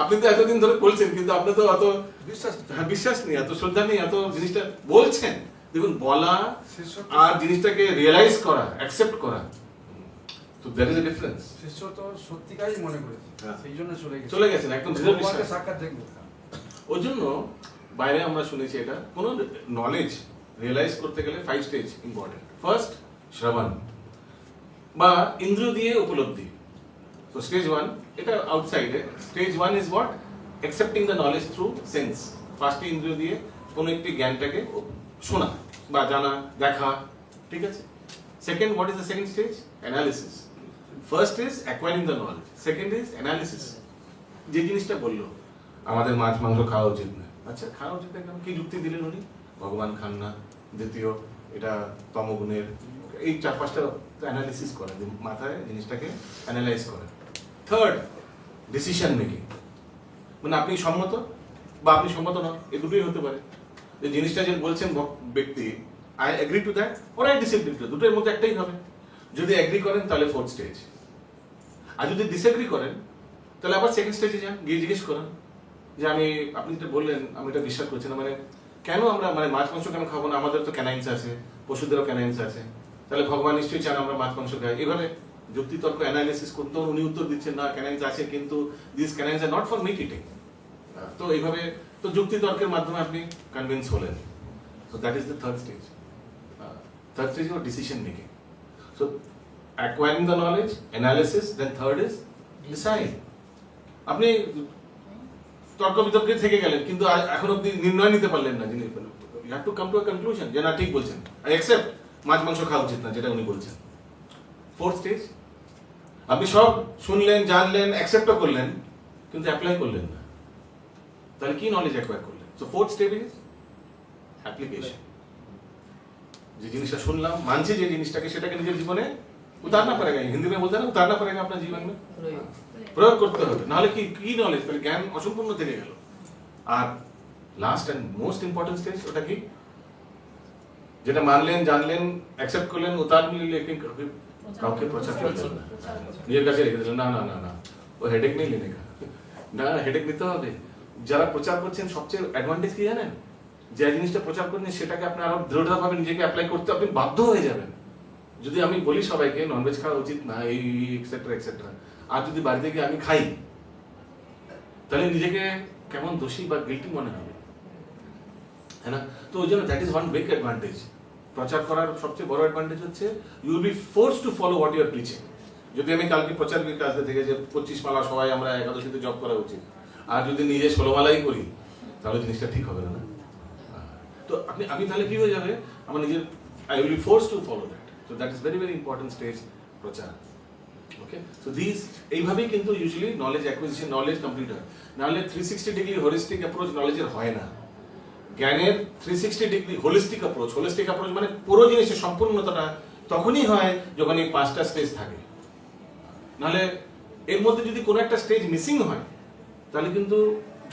আপনি তো এতদিন ধরে বলছেন, কিন্তু আপনি তো অত বিশ্বাস নেই, এত শ্রদ্ধা নেই, এত জিনিসটা বলছেন। দেখুন, বলা আর জিনিসটাকে রিয়েলাইজ করা, অ্যাকসেপ্ট করা, তো দ্যাট ইজ এ ডিফারেন্স। শিষ্য তো সত্যিকারই মনে করেছে, সেই জন্য চলে গেছেন একদম দৃঢ় বিশ্বাস। সাক্ষাৎ দেখবো, ওই জন্য বাইরে আমরা শুনেছি এটা কোনো নলেজ রিয়েলাইজ করতে গেলে 5 স্টেজ ইম্পর্টেন্ট। ফার্স্ট, শ্রবণ বা ইন্দ্রিয় দিয়ে উপলব্ধি। তো স্টেজ 1 এটা আউটসাইডে। Stage 1 is what? Accepting the knowledge through sense. First ইন্দ্রিয় দিয়ে কোনো একটি জ্ঞানটাকে শোনা বা জানা, দেখা, ঠিক আছে। Second, what is the second stage? Analysis. First is acquiring the knowledge, second is analysis. যে জিনিসটা বললো আমাদের মাছ মাংস খাওয়া উচিত না। আচ্ছা, খাওয়া উচিত না কেন? কি যুক্তি দিলেন উনি? ভগবান খান না। দ্বিতীয়, এটা তমগুণের। এই 4-5টা অ্যানালিসিস করেন, মাথায় জিনিসটাকে অ্যানালাইজ করেন। থার্ড, ডিসিশন মেকিং, মানে আপনি সম্মত বা আপনি সম্মত নন, এই দুটোই হতে পারে। যে জিনিসটা যে বলছেন ব্যক্তি, I agree to that or I disagree to, দুটোর মধ্যে একটাই হবে। যদি এগ্রি করেন তাহলে 4th স্টেজ, আর যদি ডিসএগ্রি করেন তাহলে আবার 2nd স্টেজে যান, গিয়ে জিজ্ঞেস করেন যে আপনি যেটা বললেন আমি এটা বিশ্বাস করছি না, মানে কেন আমরা মানে মাছ মাংস কেন খাবো না? আমাদের তো ক্যানাইন্স আছে, পশুদেরও ক্যানাইন্স আছে, তাহলে ভগবান নিশ্চয়ই চান আমরা মাছ মাংস খাই। এভাবে যুক্তিতর্ক অ্যানালিসিস করতে উনি উত্তর দিচ্ছেন না ক্যানাইন্স আছে, কিন্তু this canines are not for meat eating. তো এইভাবে তো যুক্তিতর্কের মাধ্যমে আপনি কনভিন্স হলেন। So that is the third stage. Third stage is decision making. So acquiring the knowledge, analysis, then third is decide. আপনি তর্ক বিতর্কে থেকে গেলেন, কিন্তু এখন অব্দি নির্ণয় নিতে পারলেন না। You have to come to a conclusion যে না ঠিক বলছেন, আই অ্যাকসেপ্ট মাছ মাংস খাওয়া উচিত না, যেটা উনি বলছেন। 4th স্টেজ, আপনি সব শুনলেন, জানলেন, অ্যাকসেপ্টও করলেন, কিন্তু অ্যাপ্লাই করলেন না, তাহলে কি নলেজ অ্যাকোয়ার করলেন? So 4th step is application. যে জিনিসটা শুনলাম, মানছি যে জিনিসটাকে, সেটাকে নিজের জীবনে উতারনা পড়েগা, হিন্দি में बोलते हैं ना उतारना पड़ेगा अपना जीवन में, প্রয়োগ করতে হবে, নাহলে কি নলেজ, তাহলে জ্ঞান অসম্পূর্ণ থেকে গেল। আর last and most important stage ওটা কি? যেটা মানলেন, জানলেন, অ্যাকসেপ্ট করলেন, উতারলে কাউকে প্রচার করলেন না, নিজের কাছে রেখে দিলেন, না না না না ও হেডেক নেই লেনে কা, না হেডেক নিতে হবে। যারা প্রচার করছেন সবচেয়ে অ্যাডভান্টেজ কি জানেন? যে জিনিসটা প্রচার করছেন সেটাকে আপনি আরো দৃঢ়ভাবে নিজেকে অ্যাপ্লাই করতে আপনি বাধ্য হয়ে যাবেন। যদি আমি বলি সবাইকে ননভেজ খাওয়া উচিত না, এই এক্সেট্রা এক্সেট্রা, আর যদি বাড়িতে গিয়ে আমি খাই, তাহলে নিজেকে কেমন দোষী বা গিল্টি মনে হবে, হ্যাঁ না? তো ওই জন্য that is one big advantage. প্রচার করার সবচেয়ে বড় অ্যাডভান্টেজ হচ্ছে you will be forced to follow what you are preaching. যদি আমি কালকে প্রচার কাজে থেকে যে 25 মালা সবাই আমরা একাদশীতে জপ করা উচিত, আর যদি নিজে 16 মালাই করি, তাহলে জিনিসটা ঠিক হবে না। তো আমি তাহলে কি হয়ে যাবে, আমার নিজের I will be forced to follow that. So that is very very important stage, প্রচার। ওকে, সো দিস এইভাবেই কিন্তু usually knowledge acquisition, knowledge complete হয়। নাহলে 360 ডিগ্রি হোলিস্টিক অ্যাপ্রোচ নলেজের হয় না। জ্ঞানের 360 ডিগ্রি হোলিস্টিক অ্যাপ্রোচ মানে পুরো জিনিসের সম্পূর্ণতাটা তখনই হয় যখন এই 5টা স্টেজ থাকে। নাহলে এর মধ্যে যদি কোনো একটা স্টেজ মিসিং হয়, তাহলে কিন্তু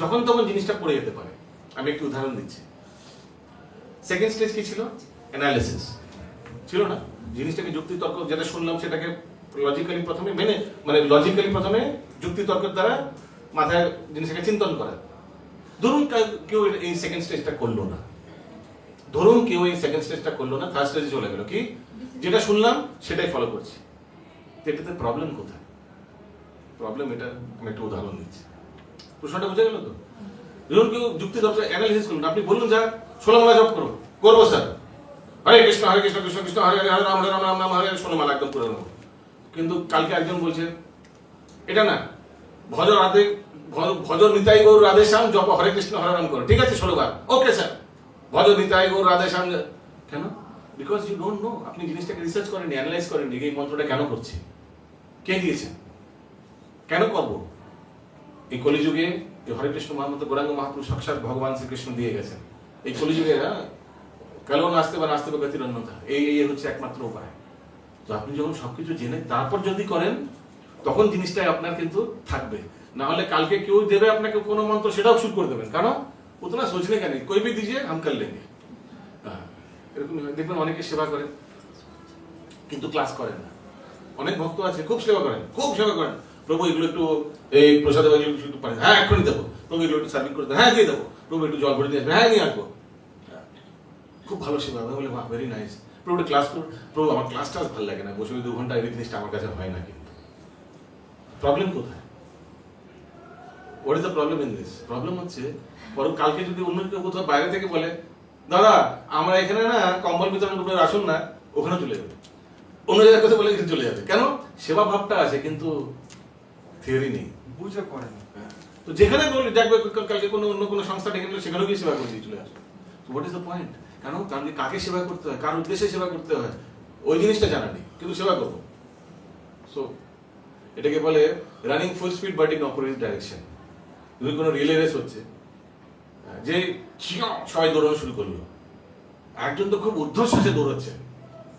যখন তখন জিনিসটা পড়ে যেতে পারে। আমি একটু উদাহরণ দিচ্ছি। 2nd স্টেজ কি ছিল? অ্যানালিসিস ছিল না? জিনিসটাকে যুক্তিতর্ক, যেটা শুনলাম সেটাকে লজিক্যালি প্রথমে প্রথমে যুক্তিতর্কের দ্বারা মাথায় জিনিসটাকে চিন্তন করা। ধরুন কেউ এই 2nd স্টেজটা করলো না, থার্ড স্টেজে চলে গেল, কি যেটা শুনলাম সেটাই ফলো করছি। এটাতে প্রবলেম কোথায়? প্রবলেম এটা, আমি একটা উদাহরণ দিচ্ছি, প্রশ্নটা বুঝে গেল তো? ধরুন কেউ যুক্তিতর্ক অ্যানালিসিস করুন, আপনি বলুন যা 16 মালা জপ করবো স্যার, হরে কৃষ্ণ কৃষ্ণ কৃষ্ণ হরে হরে হরে রাম রাম রাম হরে 16 মালা একদম করে নেবো। কিন্তু কালকে একজন বলছে এটা না, ভজ নিতাই গৌর রাধে শ্যাম জপ হরে কৃষ্ণ হরে রাম করো, ঠিক আছে 16 বার, ওকে স্যার, ভজ নিতাই গৌর রাধে শ্যাম। কেন? বিকজ ইউ ডোন্ট নো, আপনি জিনিসটাকে রিসার্চ করেননি, অ্যানালাইজ করেননি, এই মন্ত্রটা কেন করছি, কে দিয়েছেন, কেন করবো। এই কলিযুগে হরে কৃষ্ণ মহামন্ত্র গৌরাঙ্গ মহাপুরুষ সাক্ষাৎ ভগবান শ্রীকৃষ্ণ দিয়ে গেছেন। এই কলিযুগে কালো নাচতে বা গতির অন্যথা, এই হচ্ছে একমাত্র উপায়। তো আপনি যখন সবকিছু জেনে তারপর যদি করেন, তখন জিনিসটাই আপনার কিন্তু থাকবে। না হলে কালকে কেউ দেবে আপনাকে কোনো মন্ত্র, সেটাও শুরু করে দেবেন, কারণ উতনা সোচনে কেন, কই ভি দিজিয়ে হাম কর লেঙ্গে। এরকম দেখবেন অনেকে সেবা করেন কিন্তু ক্লাস করেন না। অনেক ভক্ত আছে খুব সেবা করেন, প্রভু এগুলো একটু এই প্রসাদ একটু পারেন, হ্যাঁ এক্ষুনি দেবো, প্রভু এগুলো একটু সার্ভিং করে দেবো, হ্যাঁ দিয়ে দেবো, প্রভু একটু জল ভরে দিয়ে আসবে, হ্যাঁ নিয়ে আসবো। খুব ভালো সেবা, বলে বাহ ভেরি নাইস, প্রভু ক্লাস করুন। প্রভু আমার ক্লাসটা ভালো লাগে না, বসে 2 ঘন্টা এই জিনিসটা আমার কাছে হয় না। কিন্তু প্রবলেম কোথায়? What is the problem in this? Problem হচ্ছে কালকে যদি অন্য কেউ কোথাও বাইরে থেকে বলে, দাদা আমরা এখানে না কম্বল বিতরণ করে আসুন না, ওখানে চলে যাবে, অন্য জায়গায় কথা বলে চলে যাবে। কেন? সেবা ভাবটা আছে কিন্তু থিওরি নেই, বুঝে করে না। তো যেখানে বলি দেখবে কালকে অন্য কোনো সংস্থা ডেকে নিল, সেখানেও গিয়ে সেবা করতে চলে আসবে। What is the point? কারণ কাকে সেবা করতে হয়, কার উদ্দেশ্যে সেবা করতে হয়, ওই জিনিসটা জানা নেই, কিন্তু সেবা করবো। সো এটাকে বলে running full speed but in opposite direction. যদি কোনো রিলে রেস হচ্ছে, যে সবাই দৌড়ানো শুরু করলো, একজন তো খুব ঊর্ধ্বশ্বাসে দৌড়াচ্ছে,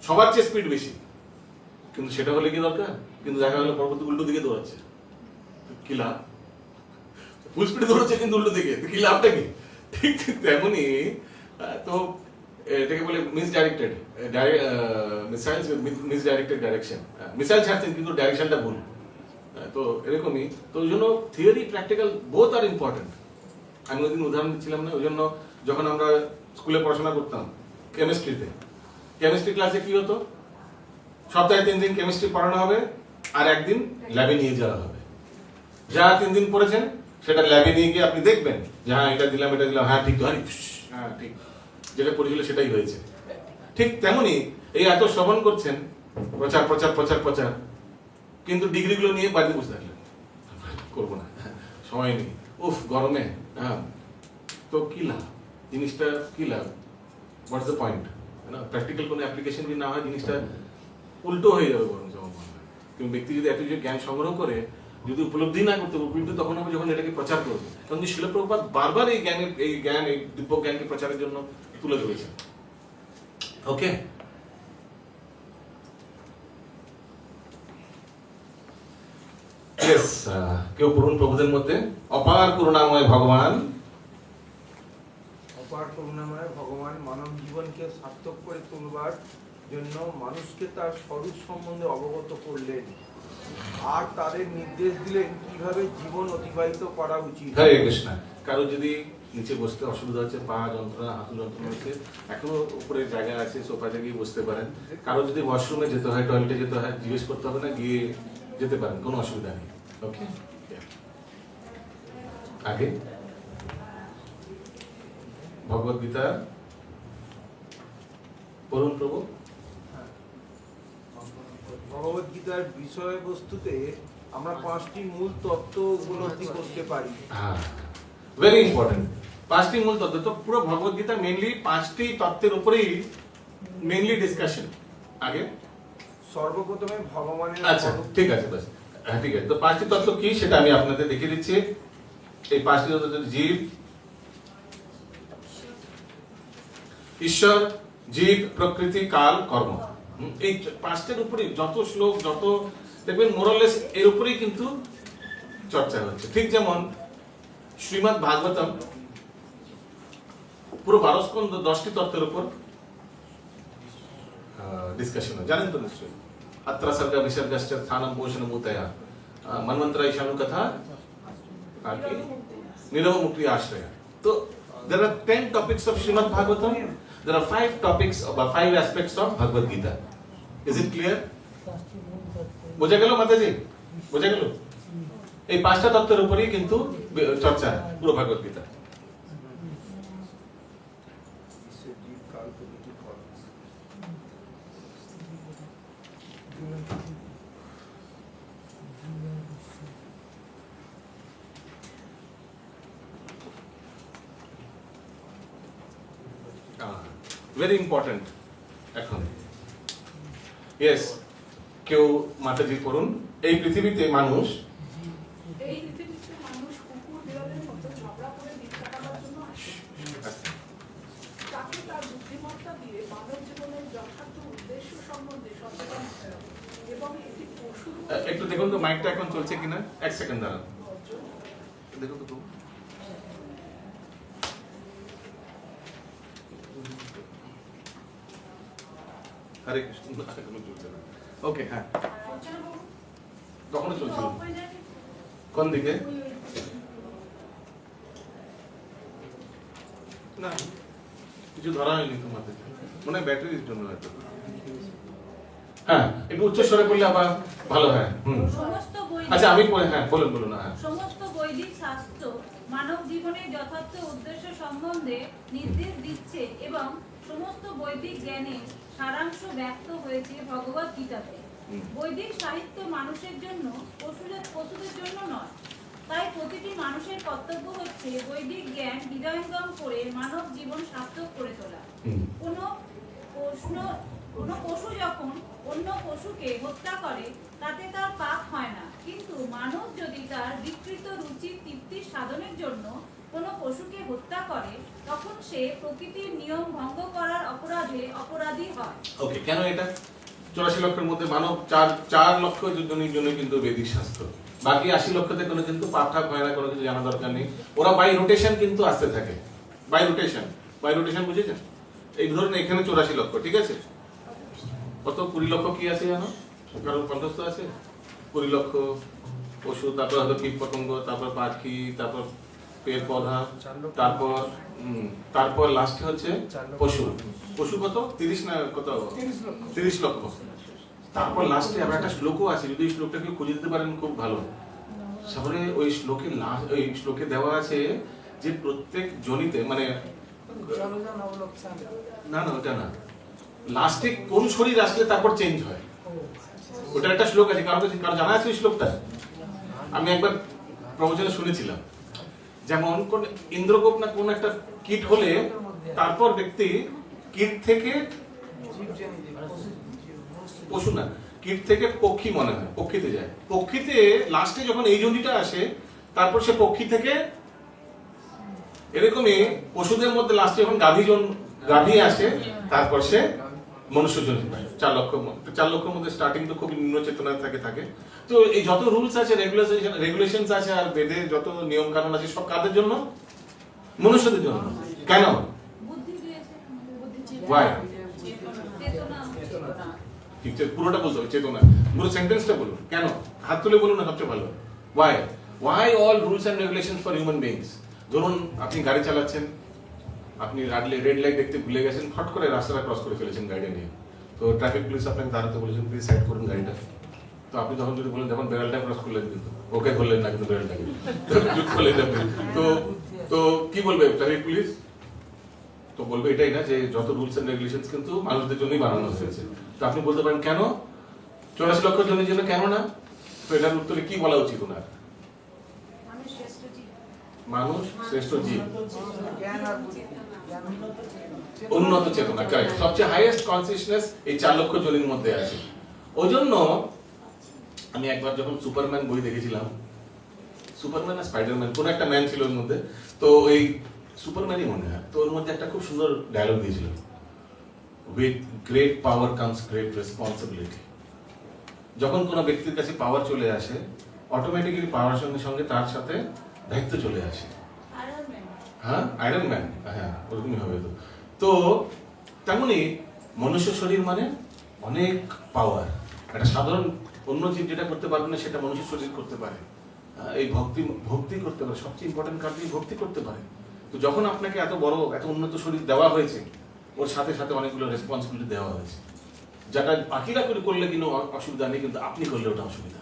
সবার চেয়ে স্পিড বেশি, কিন্তু সেটা হলে কি দরকার? কিন্তু দেখা গেল পরবর্তী উল্টো দিকে দৌড়াচ্ছে, কি লাভ? ফুল স্পিডে দৌড়াচ্ছে কিন্তু উল্টো দিকে, তো কি লাভটা কি? ঠিক তেমনই তো এটাকে বলে মিসডাইরেক্টেড মিসডাইরেক্টেড ডাইরেকশন, মিসাইল ছাড়ছেন কিন্তু ডাইরেকশনটা ভুল। তো এরকমই, তো ওই জন্য থিওরি প্র্যাকটিক্যাল বোথ আর ইম্পর্টেন্ট। আমি ওই দিন উদাহরণ দিচ্ছিলাম না, ওই জন্য যখন আমরা স্কুলে পড়াশোনা করতাম কেমিস্ট্রিতে, কেমিস্ট্রি ক্লাসে কি হতো, সপ্তাহে 3 দিন কেমিস্ট্রি পড়ানো হবে আর একদিন ল্যাবে নিয়ে যাওয়া হবে। যা 3 দিন পড়েছেন সেটা ল্যাবে নিয়ে গিয়ে আপনি দেখবেন যে হ্যাঁ এটা দিলাম, হ্যাঁ ঠিক, হ্যাঁ ঠিক, যেটা পড়েছিল সেটাই হয়েছে। ঠিক তেমনি এই এত শ্রবণ করছেন, প্রচার প্রচার প্রচার প্রচার, কিন্তু ডিগ্রিগুলো নিয়ে বাড়িতে বসে থাকলেন, করবো না, সময় নেই, উফ গরমে, হ্যাঁ, তো কি লাভ? জিনিসটা কি লাভ? What's the point? না, প্র্যাকটিক্যাল কোনো অ্যাপ্লিকেশন যদি না হয় জিনিসটা উল্টো হয়ে যাবে বরং। কিন্তু ব্যক্তি যদি এত কিছু জ্ঞান সংগ্রহ করে যদি উপলব্ধি না করতে পারবে, কিন্তু তখন হবে যখন এটাকে প্রচার করবে। কারণ যে শিল প্রভুপাদ বারবার এই দিব্য জ্ঞানকে প্রচারের জন্য তুলে ধরেছেন। ওকে, কেউ পড়ুন প্রভুদের মধ্যে। অপার করুণাময় ভগবান, অপার করুণাময় ভগবান মানব জীবনকে সার্থক করে তুলবার জন্য মানুষকে তার স্বরূপ সম্বন্ধে অবগত করলেন আর তাদের নির্দেশ দিলেন কিভাবে জীবন অতিবাহিত করা উচিত। হরে কৃষ্ণ। কারো যদি নিচে বসতে অসুবিধা হচ্ছে, পা যন্ত্রণা, হাঁটু যন্ত্রণা হচ্ছে, এখনো উপরে জায়গা আছে, সোফাতে গিয়ে বসতে পারেন। কারো যদি ওয়াশরুমে যেতে হয়, টয়লেটে যেতে হয়, জিজ্ঞেস করতে হবে না, গিয়ে যেতে পারেন, কোনো অসুবিধা নেই। ওকে, আগে ভগবদ গীতা পড়ুন প্রভু। ভগবদ গীতার বিষয়বস্তুতে আমরা 5টি মূল তত্ত্ব উপলব্ধি করতে পারি। হ্যাঁ, ভেরি ইম্পর্টেন্ট। 5টি মূল তত্ত্ব। তো পুরো ভগবদ গীতা মেইনলি 5টি তত্ত্বের উপরেই মেইনলি ডিসকাশন। আগে সর্বপ্রথমে ভগবানের আচ্ছা ঠিক আছে, বাস হ্যাঁ ঠিক আছে। তো 5টি তত্ত্ব কি সেটা আমি আপনাদের দেখিয়ে দিচ্ছি। এই 5টি তত্ত্ব: জীব, ঈশ্বর, জীব, প্রকৃতি, কাল, কর্ম। এই 5টার উপরেই যত শ্লোক, যত দেখবেন মোরালেস এর উপরেই কিন্তু চর্চা হচ্ছে। ঠিক যেমন শ্রীমদ্ ভাগবতম পুরো 12 স্কন্ধ 10টি তত্ত্বের উপর ডিসকাশন হয়, জানেন তো নিশ্চয়ই। अत्र सर्ग विसर्गश्च स्थानं पोषणं मुतया मन्वंतर ईशानु कथा निरव मुक्ति आश्रय। तो there are 10 topics of Srimad Bhagavatam. There are 5 topics about 5 aspects of Bhagavad Gita. Is it clear? বোঝা গেল মাতাজি? বোঝা গেল? এই 5টা তত্ত্বের উপরেই কিন্তু চর্চা পুরো ভগবদ গীতা। Very important. এখন ইয়েস, কেউ মাতাজি করুন। এই পৃথিবীতে মানুষ কুকুর বিড়ালের মতো ঝগড়া করে ভিক্ষা করার জন্য আসে। তাকে তার বুদ্ধিমত্তা দিয়ে মানব জীবনের যথার্থ উদ্দেশ্য সম্বন্ধে সচেতন হতে হবে এবং এটি পশুর একটু দেখুন তো মাইকটা এখন চলছে কিনা। 1 সেকেন্ড দাঁড়ান, দেখুন তো। হরে কৃষ্ণ। ওকে, হ্যাঁ তখনও চলছিল। কোন দিকে? না কিছু ধরা হয়নি তোমাদের, মনে হয় ব্যাটারির জন্য হয়তো। হ্যাঁ, একটু উচ্চ স্বরে বললে আবার ভালো হয়। আচ্ছা আমি হ্যাঁ বলুন বলুন। হ্যাঁ, সমস্ত বৈদিক শাস্ত্র মানব জীবনের যথার্থ উদ্দেশ্য সম্বন্ধে নির্দেশ দিচ্ছে এবং সমস্ত বৈদিক জ্ঞানের সারাংশ ব্যক্ত হয়েছে ভগবদ গীতাতে। বৈদিক সাহিত্য মানুষের জন্য, পশুদের জন্য নয়। তাই প্রতিটি মানুষের কর্তব্য হচ্ছে বৈদিক জ্ঞান হৃদয়ঙ্গম করে মানব জীবন সার্থক করে তোলা। কোনো কোনো পশু যখন অন্য পশুকে হত্যা করে তাতে তার পাপ হয় না, কিন্তু মানুষ যদি তার বিকৃত রুচি তৃপ্তি সাধনের জন্য কোনো পশুকে হত্যা করে তখন সে প্রকৃতির নিয়ম ভঙ্গ করার অপরাধে অপরাধী হয়। ওকে, কেন এটা? 84 লক্ষের মধ্যে মানব 4 লক্ষ জনের জন্য কিন্তু বৈদিক শাস্ত্র, বাকি 80 লক্ষতে কোনো কিন্তু পাপ ঠাপ হয় না, কোনো কিছু জানা দরকার নেই। ওরা বাই রোটেশন কিন্তু আসতে থাকে, বাই রোটেশন বুঝেছেন? এই ধরুন এখানে 84 লক্ষ, ঠিক আছে? কত 20 লক্ষ কি আছে জানো? কারণ কণ্ঠস্থ আছে 20 লক্ষ পশু, তারপর হয়তো কীট পতঙ্গ, তারপর পাখি, তারপর পেড় পৌধা, তারপর লাস্টে হচ্ছে পশু। পশু কত? 30 না কত? 30 লক্ষ। তারপর লাস্টে আবার একটা শ্লোকও আছে, যদি এই শ্লোকটাকে খুঁজে দিতে পারেন খুব ভালো। তাহলে ওই শ্লোকে দেওয়া আছে যে প্রত্যেক জনিতে, মানে না ওটা না, লাস্টে কোন শরীর আসলে তারপর চেঞ্জ হয়, ওটার একটা শ্লোক আছে। কারো জানা আছে ওই শ্লোকটা? আমি একবার প্রবচনে শুনেছিলাম, যেমন কোন ইন্দ্রগোপ না কোন একটা কীট হলে তারপর ব্যক্তি কীট থেকে পশু না, কীট থেকে পক্ষী মনে হয়, পক্ষীতে যায়। পক্ষীতে লাস্টে যখন এই জনিটা আসে তারপর সে পক্ষী থেকে, এরকমই পশুদের মধ্যে লাস্টে যখন গাভী আসে তারপর সে মনুষ্য জন্ম পায়। 4 লক্ষের মধ্যে স্টার্টিং তো খুবই নিম্ন চেতনা থাকে। তো এই যত রুলস আছে, রেগুলেশনস আছে, আর বেদে যত নিয়ম কানুন আছে, সব কাদের জন্য? মনুষ্যদের জন্য। কেন? বুদ্ধি দিয়েছে, ওয়াই? চেতনা। ঠিক আছে, পুরোটা বলতে হবে, চেতনা। পুরো সেন্টেন্সটা বলুন। কেন? হাত তুলে বলুন না, সবচেয়ে ভালো। Why all rules and regulations for human beings? ধরুন আপনি গাড়ি চালাচ্ছেন, আপনি রেড লাইট দেখতে ভুলে গেছেন, ফট করে রাস্তাটা ক্রস করে ফেলেছেন গাড়িটা নিয়ে। তো ট্রাফিক পুলিশ আপনাকে দাঁড়াতে বলেছেন, প্লিজ সাইড করুন গাড়িটা। তো আপনি তখন যদি বলেন, যখন বেড়ালটা ক্রস করলেন, কিন্তু ওকে ধরলেন না, কিন্তু বেড়ালটাকে করলেন আপনি, তো কি বলবে ট্রাফিক পুলিশ? তো বলবে এটাই না যে যত রুলস এন্ড রেগুলেশনস কিন্তু মানুষদের জন্যই বানানো হয়েছে। তো আপনি বলতে পারেন কেন 84 লক্ষ জনের জন্য কেন না? তো এটার উত্তরে কি বলা উচিত ওনার? মানুষ শ্রেষ্ঠ জীব, উন্নত চেতনা, কারেক্ট। সবচেয়ে হাইয়েস্ট কনসিয়াসনেস এই 4 লক্ষ জনের মধ্যে আছে। ওই জন্য আমি একবার যখন সুপারম্যান বই দেখেছিলাম, সুপারম্যান আর স্পাইডারম্যান কোন একটা ম্যান ছিল ওর মধ্যে, তো এই সুপারম্যানই মনে হয়, তো ওর মধ্যে একটা খুব সুন্দর ডায়লগ দিয়েছিল, with great power comes great responsibility. যখন কোনো ব্যক্তির কাছে পাওয়ার চলে আসে, অটোমেটিক্যালি পাওয়ার সঙ্গে সঙ্গে তার সাথে দায়িত্ব চলে আসে। হ্যাঁ, আয়রন ম্যান, হ্যাঁ ওরকমই হবে। তো তেমনি মনুষ্য শরীর মানে অনেক পাওয়ার। একটা সাধারণ অন্য জীব যেটা করতে পারবে না সেটা মনুষ্য শরীর করতে পারে। এই ভক্তি করতে পারে, সবচেয়ে ইম্পর্টেন্ট কাজ ভক্তি করতে পারে। তো যখন আপনাকে এত বড় এত উন্নত শরীর দেওয়া হয়েছে, ওর সাথে সাথে অনেকগুলো রেসপন্সিবিলিটি দেওয়া হয়েছে, যেটা বাকিরা করলে কিন্তু অসুবিধা নেই, কিন্তু আপনি করলে ওটা অসুবিধা।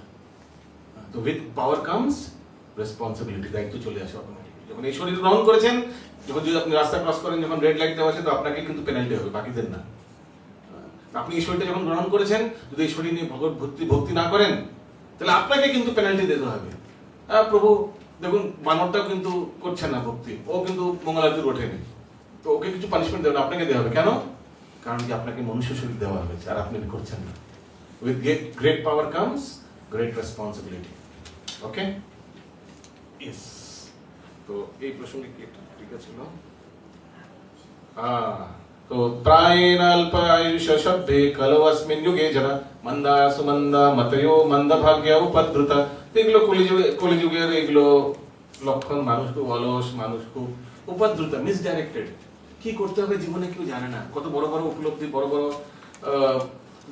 তো উইথ পাওয়ার কামস রেসপন্সিবিলিটি, দায়িত্ব চলে আসে অটোমেটিকলি। যখন এই শরীর গ্রহণ করেছেন, যখন যদি আপনি রাস্তা ক্রস করেন, যখন রেড লাইট দেওয়া আছে, তো আপনাকে কিন্তু পেনাল্টি হবে, বাকিদের না। আপনি এই শরীরটা যখন গ্রহণ করেছেন, যদি এই শরীর নিয়ে ভক্তি না করেন, তাহলে আপনাকে কিন্তু পেনাল্টি দিতে হবে। প্রভু দেখুন, মানবটাও কিন্তু করছে না ভক্তি, ও কিন্তু মঙ্গলারতির ওঠেনি, তো ওকে কিছু পানিশমেন্ট দেবেন, আপনাকে দেওয়া হবে। কেন? কারণ কি আপনাকে মনুষ্য শরীর দেওয়া হয়েছে আর আপনি করছেন না। With great power comes great responsibility. Okay, yes. তো এই প্রসঙ্গে কি ঠিক ছিল? তো প্রায়েণ অল্প আয়ুষ সভ্যে খলু অস্মিন যুগে জনা মন্দা সুমন্দা মতয়ো মন্দ ভাগ্য উপদ্রুত। এগুলো কলিযুগের এগুলো লক্ষণ। মানুষ খুব অলস, মানুষ খুব উপদ্রুত, মিসডাইরেক্টেড। কি করতে হবে জীবনে কেউ জানে না। কত বড় বড় উপলব্ধি, বড় বড়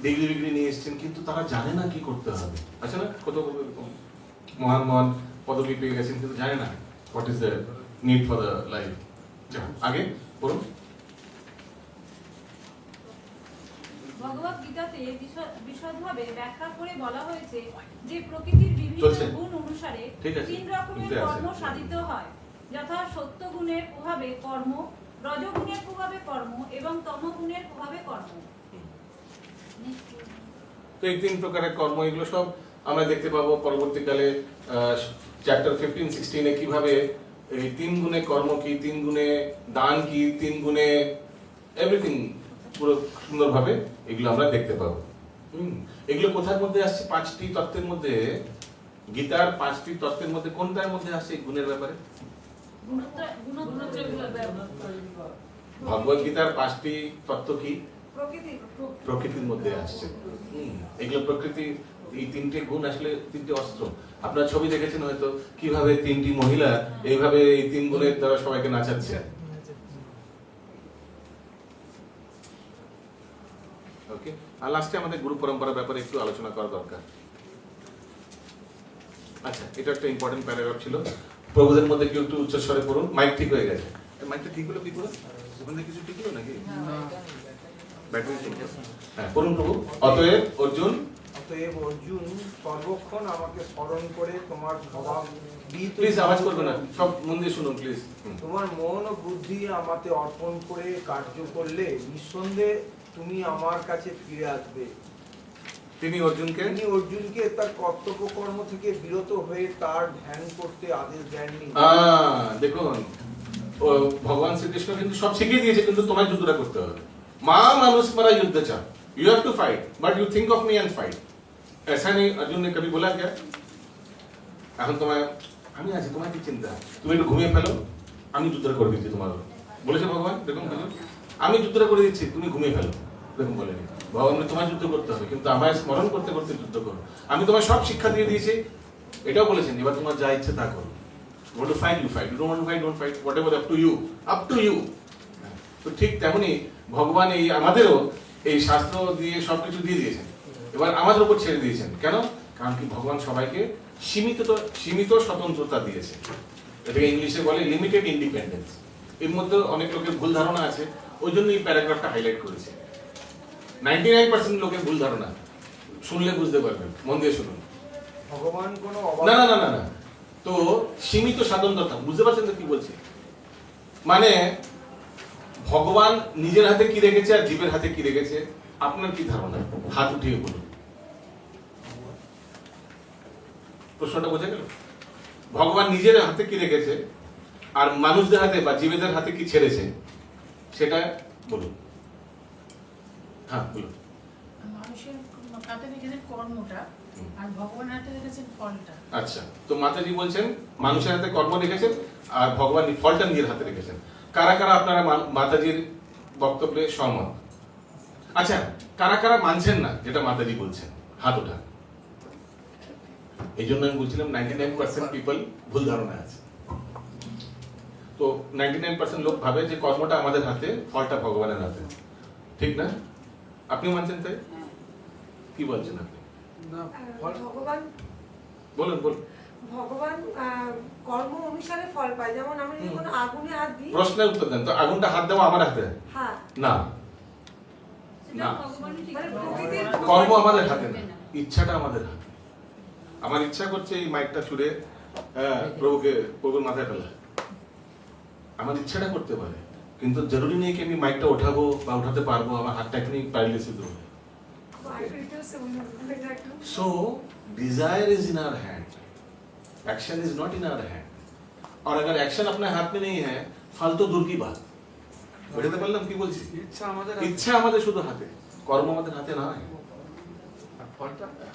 ডিগ্রি নিয়ে এসছেন, কিন্তু তারা জানে না কি করতে হবে। আচ্ছা না, কত মহান মহান পদবি পেয়ে গেছেন, কিন্তু জানে না what is the need for the life. আগে বলুন। ভগবত গীতাতে বিশদভাবে ব্যাখ্যা করে বলা হয়েছে যে প্রকৃতির বিভিন্ন গুণ অনুসারে 3 রকমের কর্ম সাধিত হয়, যথা সত্য গুণের প্রভাবে কর্ম, রজগুণের প্রভাবে কর্ম এবং তমগুণের প্রভাবে কর্ম। তো এই 3 প্রকারের কর্ম, এগুলো সব আমরা দেখতে পাবো পরবর্তীকালে চ্যাপ্টার 15-16 কিভাবে এই 3 গুণে কর্ম কি, 3 গুণে দান কি, 3 গুণে এভরিথিং পুরো সুন্দরভাবে এগুলো আমরা দেখতে পাবো। এগুলো কোথার মধ্যে আসছে? 5টি তত্ত্বের মধ্যে, গীতার 5টি তত্ত্বের মধ্যে কোনটার মধ্যে আসছে এই গুণের ব্যাপারে? ভগবত গীতার 5টি তত্ত্ব কি? প্রকৃতি। প্রকৃতির মধ্যে আসছে। এগুলো প্রকৃতি, এই 3টে গুণ আসলে 3টে অস্ত্র। আপনারা ছবি দেখেছেন হয়তো কিভাবে 3টি মহিলা এইভাবে এই 3 গুণের দ্বারা সবাইকে নাচাচ্ছে। ওকে, আর লাস্টে আমাদের গুরু পরম্পরার ব্যাপারে একটু আলোচনা করা দরকার। আচ্ছা, এটা একটা ইম্পর্টেন্ট প্যারাগ্রাফ ছিল। প্রভুদের মধ্যে কেউ একটু উচ্চস্বরে পড়ুন। মাইক ঠিক হয়ে গেছে? মাইকটা ঠিক হলো কি করে? ওখান থেকে কিছু ঠিক হলো নাকি? ব্যাটারি ঠিক আছে? হ্যাঁ, পড়ুন প্রভু। অতএব অর্জুন সর্বক্ষণ আমাকে স্মরণ করে তোমার স্বভাব প্লিজ আওয়াজ করবে না, সব মন দিয়ে শুনুন প্লিজ। তোমার মন ও বুদ্ধি আমাতে অর্পণ করে কার্য করলে নিঃসন্দেহে তুমি আমার কাছে ফিরে আসবে। তিনি অর্জুনকে তার কর্তব্য কর্ম থেকে বিরত হয়ে তার ধ্যান করতে আদেশ দেননি। দেখুন, ভগবান শ্রীকৃষ্ণ কিন্তু সব শিখিয়ে দিয়েছে, কিন্তু তোমায় যুদ্ধটা করতে হবে। মা মানুষ মারা युद्ध चा, you have to fight, but you think of me and fight. ऐसा नहीं अर्जुन ने कभी बोला क्या? এখন তোমায় আমি আছি, তোমার কি চিন্তা? তুমি একটু ঘুমিয়ে ফেলো, আমি যুদ্ধটা করে দিচ্ছি তোমার। বলেছে ভগবান? দেখুন, আমি যুদ্ধটা করে দিচ্ছি, তুমি ঘুমিয়ে ফেলো। দেখুন, বলেনি ভগবান তোমায় যুদ্ধ করতে হবে, কিন্তু আমায় স্মরণ করতে করতে যুদ্ধ করো। আমি তোমায় সব শিক্ষা দিয়ে দিয়েছি, এটাও বলেছেন এবার তোমার যা ইচ্ছে তা করো। You want to fight, you fight. You don't want to fight, don't fight. Whatever, up to you. Up to you. তো ঠিক তেমনি ভগবান এই আমাদেরও এই শাস্ত্র দিয়ে সবকিছু দিয়ে দিয়েছেন, এবার আমাদের উপর ছেড়ে দিয়েছেন। কেন? কারণ কি ভগবান সবাইকে সীমিত স্বতন্ত্রতা দিয়েছে। এটাকে ইংলিশে বলে লিমিটেড ইন্ডিপেন্ডেন্স। এর মধ্যে অনেক লোকের ভুল ধারণা আছে, ওই জন্য এই প্যারাগ্রাফটা হাইলাইট করেছে। 99% লোকের ভুল ধারণা, শুনলে বুঝতে পারবেন, মন দিয়ে শুনুন। ভগবান কোনো না না না না না, তো সীমিত স্বাতন্ত্রতা, বুঝতে পারছেন তো কি বলছি? মানে ভগবান নিজের হাতে কি রেখেছে আর জীবের হাতে কি রেখেছে, আপনার কি ধারণা? হাত উঠিয়ে বলুন। প্রশ্নটা বোঝা গেল? ভগবান নিজের হাতে কি রেখেছে আর মানুষদের হাতে বা জীবেদের হাতে কি ছেড়েছে, সেটা বলুন। হ্যাঁ বলুন। মানুষের হাতে রেখেছেন কর্মটা, আর ভগবানের হাতে রেখেছেন ফলটা। আচ্ছা, তো মাতাজি বলছেন মানুষের হাতে কর্ম রেখেছেন আর ভগবান ফলটা নিজের হাতে রেখেছেন। কারা কারা আপনারা মাতাজির বক্তব্যে সহমত? আচ্ছা, কারা কারা মানছেন না যেটা মাতাজি বলছেন? হাত ওঠা। এই জন্য আমি বলছিলাম 99% পিপল ভুল ধারণা আছে। তো 99% লোক ভাবে যে কর্মটা আমাদের হাতে, ফলটা ভগবানের হাতে। ঠিক না? আপনি মানছেন তাই? কি বলছেন আপনি? ভগবান বলুন বলুন। ভগবান কর্ম অনুসারে ফল পায়। যেমন আমি যদি কোনো আগুনে হাত দিই, প্রশ্নের উত্তর দেন তো। আগুনটা হাত দেওয়া আমার হাতে? হ্যাঁ। না না, মানে প্রকৃতির কর্ম আমাদের হাতে না, ইচ্ছাটা আমাদের হাতে। আমার ইচ্ছা করছে এই মাইকটা ছুড়ে প্রভুর মাথায় ফেলা, আমার ইচ্ছাটা করতে পারে, কিন্তু জরুরি নেই কি আমি মাইকটা ওঠাবো বা উঠাতে পারবো। আমার হাতটা এখনই প্যারালাইসিস হবে। So desire is in our hand, action is not in our hand. और अगर एक्शन अपने हाथ में नहीं है, फल तो दूर की बात। বুঝতে পারলাম কি বলছি? ইচ্ছা আমাদের শুধু হাতে, কর্ম আমাদের হাতে না।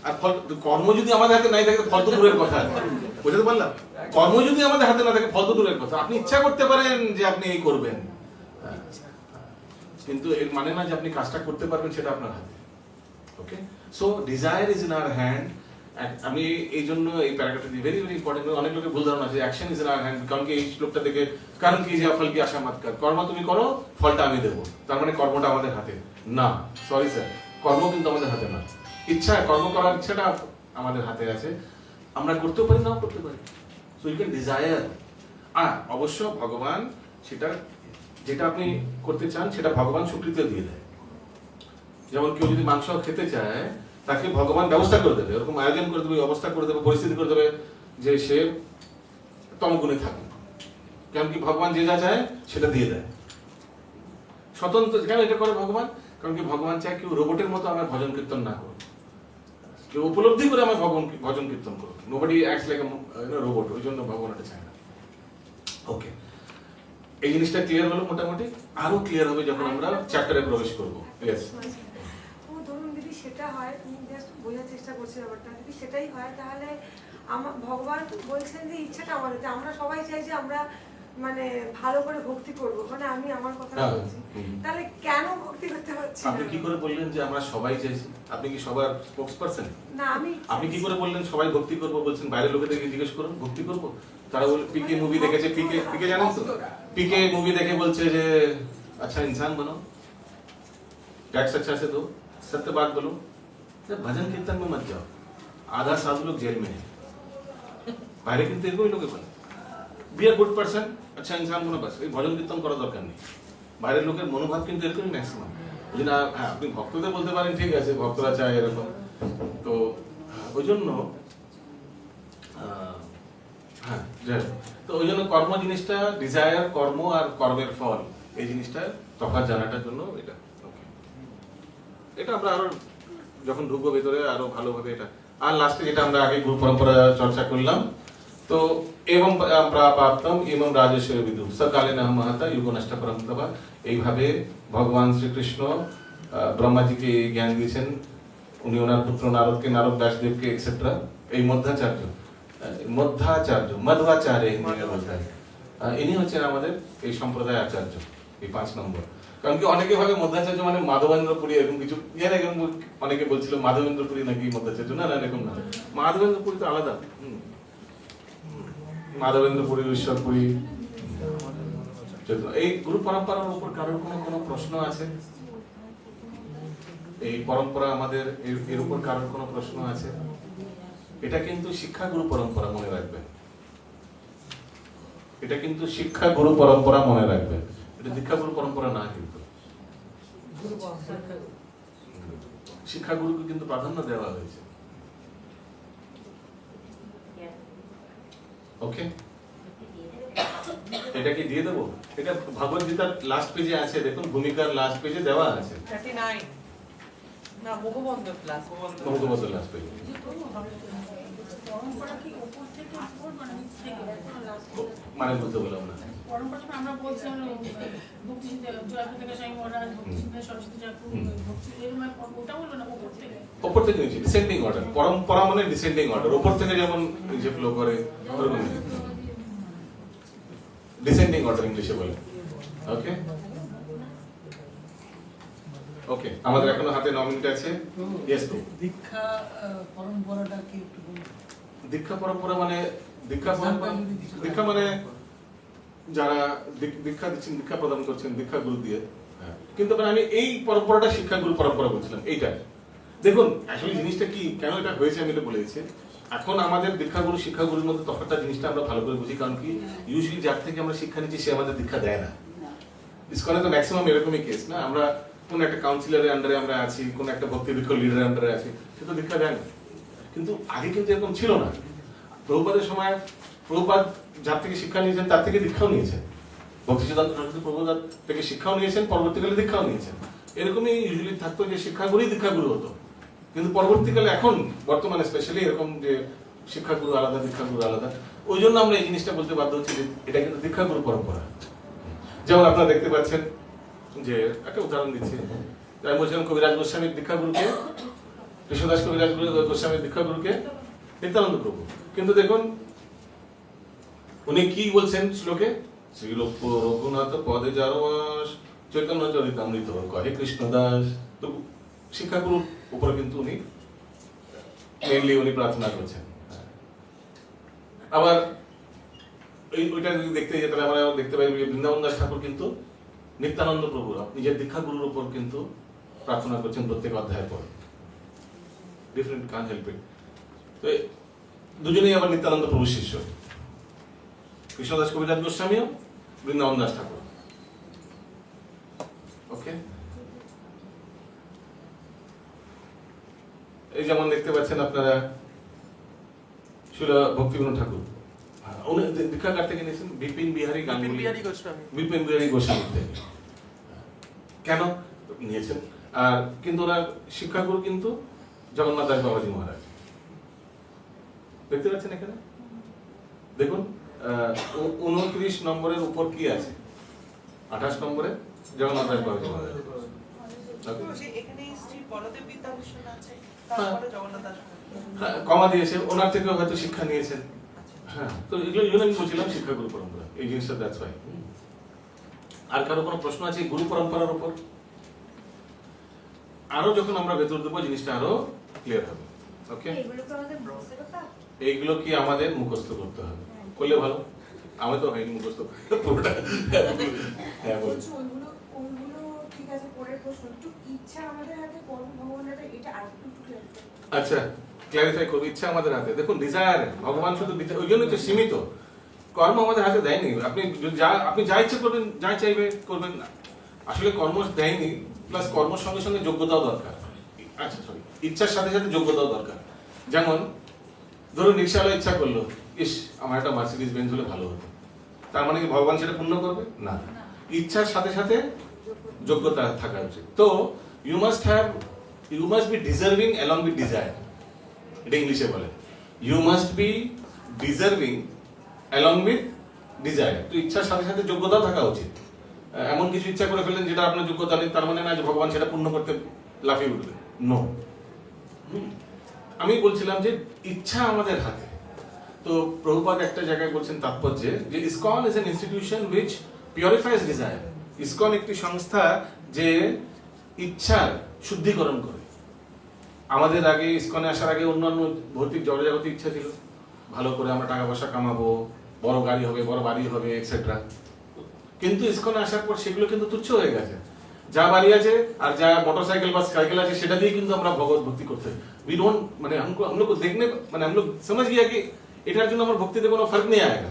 আর ফল, কর্ম যদি আমাদের হাতে নাই থাকে ফল তো দূরের কথা। বুঝতে পারলাম? কর্ম যদি আমাদের হাতে না থাকে ফল তো দূরের কথা। আপনি ইচ্ছা করতে পারেন যে আপনি এই করবেন, কিন্তু এর মানে না যে আপনি কাজটা করতে পারবেন সেটা আপনার হাতে। Okay, so desire is in our hand. আমি এই জন্য এই প্যারাগ্রাফটা ভেরি ভেরি ইম্পর্টেন্ট। অনেক লোকের ভুল ধারণা আছে action is in our hand. কারণ কি এই শ্লোকটা থেকে কারণ কি যে ফল কি আশা মত কর, কর্ম তুমি করো ফলটা আমি দেবো, তার মানে কর্মটা আমাদের হাতে না। সরি স্যার, কর্ম কিন্তু আমাদের হাতে না। ইচ্ছা, কর্ম করার ইচ্ছাটা আমাদের হাতে আছে। আমরা করতেও পারি, নাও করতে পারি। So you can desire. আর অবশ্য ভগবান সেটা, যেটা আপনি করতে চান সেটা ভগবান স্বীকৃতি দিয়ে দেয়। যেমন কেউ যদি মাংস খেতে চায়, তাকে ভগবান ব্যবস্থা করে দেবে, এরকম আয়োজন করে দেবে, অবস্থা করে দেবে, পরিস্থিতি করে দেবে যে সে তমগুণে থাকে। কারণ কি ভগবান যে যা চায় সেটা দিয়ে দেয়। স্বতন্ত্র কেন এটা করে ভগবান? কারণ কি ভগবান চায় কেউ রোবটের মতো আমার ভজন কীর্তন না করুক, কেউ উপলব্ধি করে আমার ভজন কীর্তন করুক। নোবডি অ্যাক্টস লাইক আ রোবট, ওই জন্য ভগবান এটা চায় না। ওকে, এই জিনিসটা ক্লিয়ার হলো মোটামুটি, আরো ক্লিয়ার হবে যখন আমরা চ্যাপ্টারে প্রবেশ করবো। ইয়েস, ও ধরুন যদি সেটা হয়, আমি জাস্ট বোঝার চেষ্টা করছি ব্যাপারটা, যদি সেটাই হয় তাহলে আমার ভগবান বলছেন যে ইচ্ছাটা আমাদের, যে আমরা সবাই চাই যে আমরা মানে ভালো করে ভক্তি করব, মানে আমি আমার কথা বলছি, তাহলে কেন ভক্তি করতে পারছি না? আপনি কি করে বললেন যে আমরা সবাই চাইছি? আপনি কি সবার স্পোক্স পারসন? না আমি আপনি কি করে বললেন সবাই ভক্তি করবো? বলছেন বাইরের লোকেদেরকে জিজ্ঞেস করুন ভক্তি করবো। তারা বলে পিকে মুভি দেখেছে, পিকে জানেন তো, পিকে মুভি দেখে বলছে যে अच्छा इंसान बनो, टैक्स अच्छा से दो, सत्य बात बोलो, भजन कीर्तन में मत जाओ, आधा साधु लोग जेल में है। বাইরে কিন্তু এরকমই লোকে বলে বি আ গুড পারসন, আচ্ছা ইনসান বনো, বাস এই ভজন কীর্তন করার দরকার নেই। বাইরের লোকের মনোভাব কিন্তু এরকমই ম্যাক্সিমাম। ওই জন্য হ্যাঁ, আপনি ভক্তদের বলতে পারেন ঠিক আছে, ভক্তরা চায় এরকম, তো ওই জন্য হ্যাঁ যাই হোক। তো ওই জন্য কর্ম জিনিসটা, ডিজায়ার কর্ম আর কর্মের ফল, এই জিনিসটা তফাৎ জানাটার জন্য এটা ওকে, এটা আমরা আরো যখন ঢুকবো ভেতরে আরো ভালোভাবে এটা। আর লাস্টে যেটা আমরা আগে গুরু পরম্পরা চর্চা করলাম, তো এবং প্রাপ্তম এবং রাজেশ্বর বিদু সকালে না মহাতা যুগ নষ্ট পরম্পরা, এইভাবে ভগবান শ্রীকৃষ্ণ ব্রহ্মাজিকে জ্ঞান দিয়েছেন, উনি ওনার পুত্র নারদকে, নারদ ব্যাসদেবকে এক্সেট্রা। এই মধ্যাচার্য মধ্বাচার্য হিন্দিতে বলতে হয়, ইনি হচ্ছেন আমাদের এই সম্প্রদায় আচার্য, এই 5 নম্বর। কারণ কি অনেকে ভাবে মধ্যাচার্য মানে মাধবেন্দ্রপুরী এরকম কিছু, এরকম অনেকে বলছিল মাধবেন্দ্রপুরী নাকি মধ্যাচার্য, না না এরকম না, মাধবেন্দ্রপুরী তো আলাদা। মাধবেন্দ্রপুরী, ঈশ্বরপুরী। এই গুরু পরম্পরার উপর কারোর কোনো প্রশ্ন আছে? এই পরম্পরা আমাদের এর উপর কারোর কোনো প্রশ্ন আছে? এটা কিন্তু শিক্ষা গুরু পরম্পরা, মনে রাখবেন, এটা কিন্তু শিক্ষা গুরু পরম্পরা, মনে রাখবেন, এটা দীক্ষা গুরু পরম্পরা না, কিন্তু শিক্ষা গুরুকে কিন্তু প্রাধান্য দেওয়া হয়েছে। ওকে, এটা কি দিয়ে দেবো? এটা ভগবদ গীতার লাস্ট পেজে আছে, দেখুন ভূমিকার লাস্ট পেজে দেওয়া আছে, 39 না মুখবন্ধ ক্লাস, মুখবন্ধ লাস্ট পেজে। পরম্পরা কি উপর থেকে উপর মানে নিচ থেকে মানে বুঝতে বললাম না। পরম্পরা যখন আমরা বলছি ভক্তি চিন্তা জয়প্রদ থেকে স্বামী মহারাজ, ভক্তি চিন্তা সরস্বতী ঠাকুর, ভক্তি এরকম ওটা বললো না উপর থেকে? উপর থেকে নিচে, ডিসেন্ডিং অর্ডার। পরম্পরা মানে ডিসেন্ডিং অর্ডার, উপর থেকে যেমন নিচে ফ্লো করে ওরকম ডিসেন্ডিং অর্ডার ইংলিশে বলে। ওকে ওকে, আমাদের এখনো হাতে 9 মিনিট আছে। ইয়েস তো দীক্ষা পরম্পরাটা কি একটু বলুন? দীক্ষা পরম্পরা মানে দীক্ষা মানে যারা দীক্ষা দিচ্ছেন, দীক্ষা প্রদান করছেন দীক্ষা গুরু দিয়ে। কিন্তু আমি এই পরম্পরাটা শিক্ষা গুরু পরম্পরা বলছিলাম। এইটা দেখুন আসলে জিনিসটা কি, কেন এটা হয়েছে আমি এটা বলে দিচ্ছি। এখন আমাদের দীক্ষা গুরু শিক্ষা গুরুর মধ্যে তফাৎটা জিনিসটা আমরা ভালো করে বুঝি। কারণ কি, ইউজুয়ালি যার থেকে আমরা শিক্ষা নিচ্ছি সে আমাদের দীক্ষা দেয় না। ইসকনে তো ম্যাক্সিমাম এরকমই কেস না, আমরা কোন একটা কাউন্সিলরের আন্ডারে আমরা আছি, কোন একটা ভক্তি দীক্ষা লিডারের আন্ডারে আছি, সে তো দীক্ষা দেয় না। কিন্তু আগে কিন্তু এরকম ছিল না। প্রভুপাদের সময় প্রভুপাদ যার থেকে শিক্ষা নিয়েছেন তার থেকে দীক্ষাও নিয়েছেন, ভক্তি সিদ্ধান্ত সরস্বতী প্রভুপাদ থেকে শিক্ষাও নিয়েছেন, পরবর্তীকালে দীক্ষাও নিয়েছেন। এরকমই ইউজুয়ালি থাকতো যে শিক্ষাগুরুই দীক্ষাগুরু হতো। কিন্তু পরবর্তীকালে এখন বর্তমানে স্পেশালি এরকম যে শিক্ষাগুরু আলাদা, দীক্ষাগুরু আলাদা। ওই জন্য আমরা এই জিনিসটা বলতে বাধ্য হচ্ছি যে এটা কিন্তু দীক্ষাগুরু পরম্পরা। যেমন আপনারা দেখতে পাচ্ছেন যে একটা উদাহরণ দিচ্ছি, আমি বলছিলাম কবিরাজ গোস্বামীর দীক্ষাগুরুকে, কৃষ্ণদাস কবিরাজ গোস্বামীর দীক্ষাগুরুকে নিত্যানন্দ প্রভু। কিন্তু দেখুন উনি কি বলছেন শ্লোকে, শ্রী রঘুনাথ পদে যারবাস চৈতন্য চরিতামৃত কহে কৃষ্ণদাস। তো শিক্ষাগুরুর উপরে কিন্তু উনি মেইনলি উনি প্রার্থনা করছেন। আবার ওইটা যদি দেখতে যেতে আমরা দেখতে পাই বৃন্দাবন দাস ঠাকুর কিন্তু নিত্যানন্দ প্রভুর নিজের দীক্ষাগুরুর উপর কিন্তু প্রার্থনা করছেন প্রত্যেক অধ্যায়ের পর। ডিফারেন্ট, কান হেল্প ইট। তো দুজনেই আবার নিত্যানন্দ প্রভুর শিষ্য, কৃষ্ণদাস কবিরাজ গোস্বামীও, বৃন্দাবন দাস ঠাকুর। ওকে, এই যেমন দেখতে পাচ্ছেন আপনারা শিল ভক্তিবিনোদ ঠাকুর, উনি দীক্ষা কার থেকে নিয়েছেন? বিপিন বিহারী গাঙ্গুলি, বিপিন বিহারী গোস্বামী থেকে। কেন নিয়েছেন? আর কিন্তু ওনার শিক্ষাগুরু কিন্তু জগন্নাথ দাস বাবাজি মহারাজ। দেখতে পাচ্ছেন এখানে, দেখুন 29 নম্বরের উপর কি আছে, 28 নম্বরে জগন্নাথ দাস বাবু জমা দেয়। এখানে শ্রী বলদেব বিদ্যাভূষণ আছে, তারপরে জগন্নাথ দাস। হ্যাঁ, কমা দিয়েছে, ওনার থেকেও হয়তো শিক্ষা নিয়েছেন। হ্যাঁ, তো এগুলো আমি বলছিলাম শিক্ষা গুরু পরম্পরা, এই জিনিসটা দ্যাটস ওয়াই। আর কারো কোনো প্রশ্ন আছে গুরু পরম্পরার উপর? আরো যখন আমরা ভেতর দেবো জিনিসটা আরো ক্লিয়ার হবে। ওকে, এইগুলো কি আমাদের মুখস্থ করতে হবে? করলে ভালো। আমি তো হয়নি মুখস্থ পুরোটা। হ্যাঁ, বলুন। ওইগুলো ঠিক আছে, পরের প্রশ্ন একটু ইচ্ছা আমাদের হাতে, কর্ম ভগবানের হাতে, এটা আরেকটু clarify করুন। আচ্ছা, ক্লারিফাই করবো। ইচ্ছা আমাদের হাতে। দেখুন, ডিজায়ার ভগবান শুধু ওই জন্য তো সীমিত। কর্ম আমাদের হাতে দেয়নি। আপনি যা ইচ্ছে করবেন, যা চাইবে করবেন না। আসলে কর্ম দেয়নি, প্লাস কর্মের সঙ্গে সঙ্গে যোগ্যতাও দরকার। আচ্ছা সরি, ইচ্ছার সাথে সাথে যোগ্যতাও দরকার। যেমন ধরুন রিক্সাওয়ালা ইচ্ছা করলো, ইস আমার একটা মার্সিডিজ বেঞ্জ হলে ভালো হতো, তার মানে কি ভগবান সেটা পূর্ণ করবে? না। ইচ্ছার সাথে সাথে যোগ্যতা থাকা উচিত। তো you must be deserving along with desire. এটা ইংলিশে বলে you must be deserving along with desire. তো ইচ্ছার সাথে সাথে যোগ্যতাও থাকা উচিত। এমন কিছু ইচ্ছা করে ফেলেন যেটা আপনার যোগ্যতা নেই, তার মানে না যে ভগবান সেটা পূর্ণ করতে লাফিয়ে উঠবে। নো। আমি বলছিলাম যে ইচ্ছা আমাদের হাতে। তো প্রভুপাদ একটা জায়গায় বলছেন তাৎপর্যে যে ISKCON is an institution which পিউরিফাইজ desire. ISKCON একটি সংস্থা যে ইচ্ছার শুদ্ধিকরণ করে। আমাদের আগে ইসকনে আসার আগে অন্যান্য ভৌতিক জড়জাগতিক ইচ্ছা ছিল, ভালো করে আমরা টাকা পয়সা কামাবো, বড় গাড়ি হবে, বড় বাড়ি হবে, এক্সেট্রা। কিন্তু ইসকনে আসার পর সেগুলো কিন্তু তুচ্ছ হয়ে গেছে। যা বাড়ি আছে আর যা मोटरसाइकिल বা সাইকেল আছে সেটা দিয়ে কিন্তু আমরা ভগবত ভক্তি করতে উই ডোন্ট মানে हम लोग देखने মানে हम लोग समझ गया कि এটার জন্য আমার ভক্তিতে কোনো ফরক নেই আয়েগা,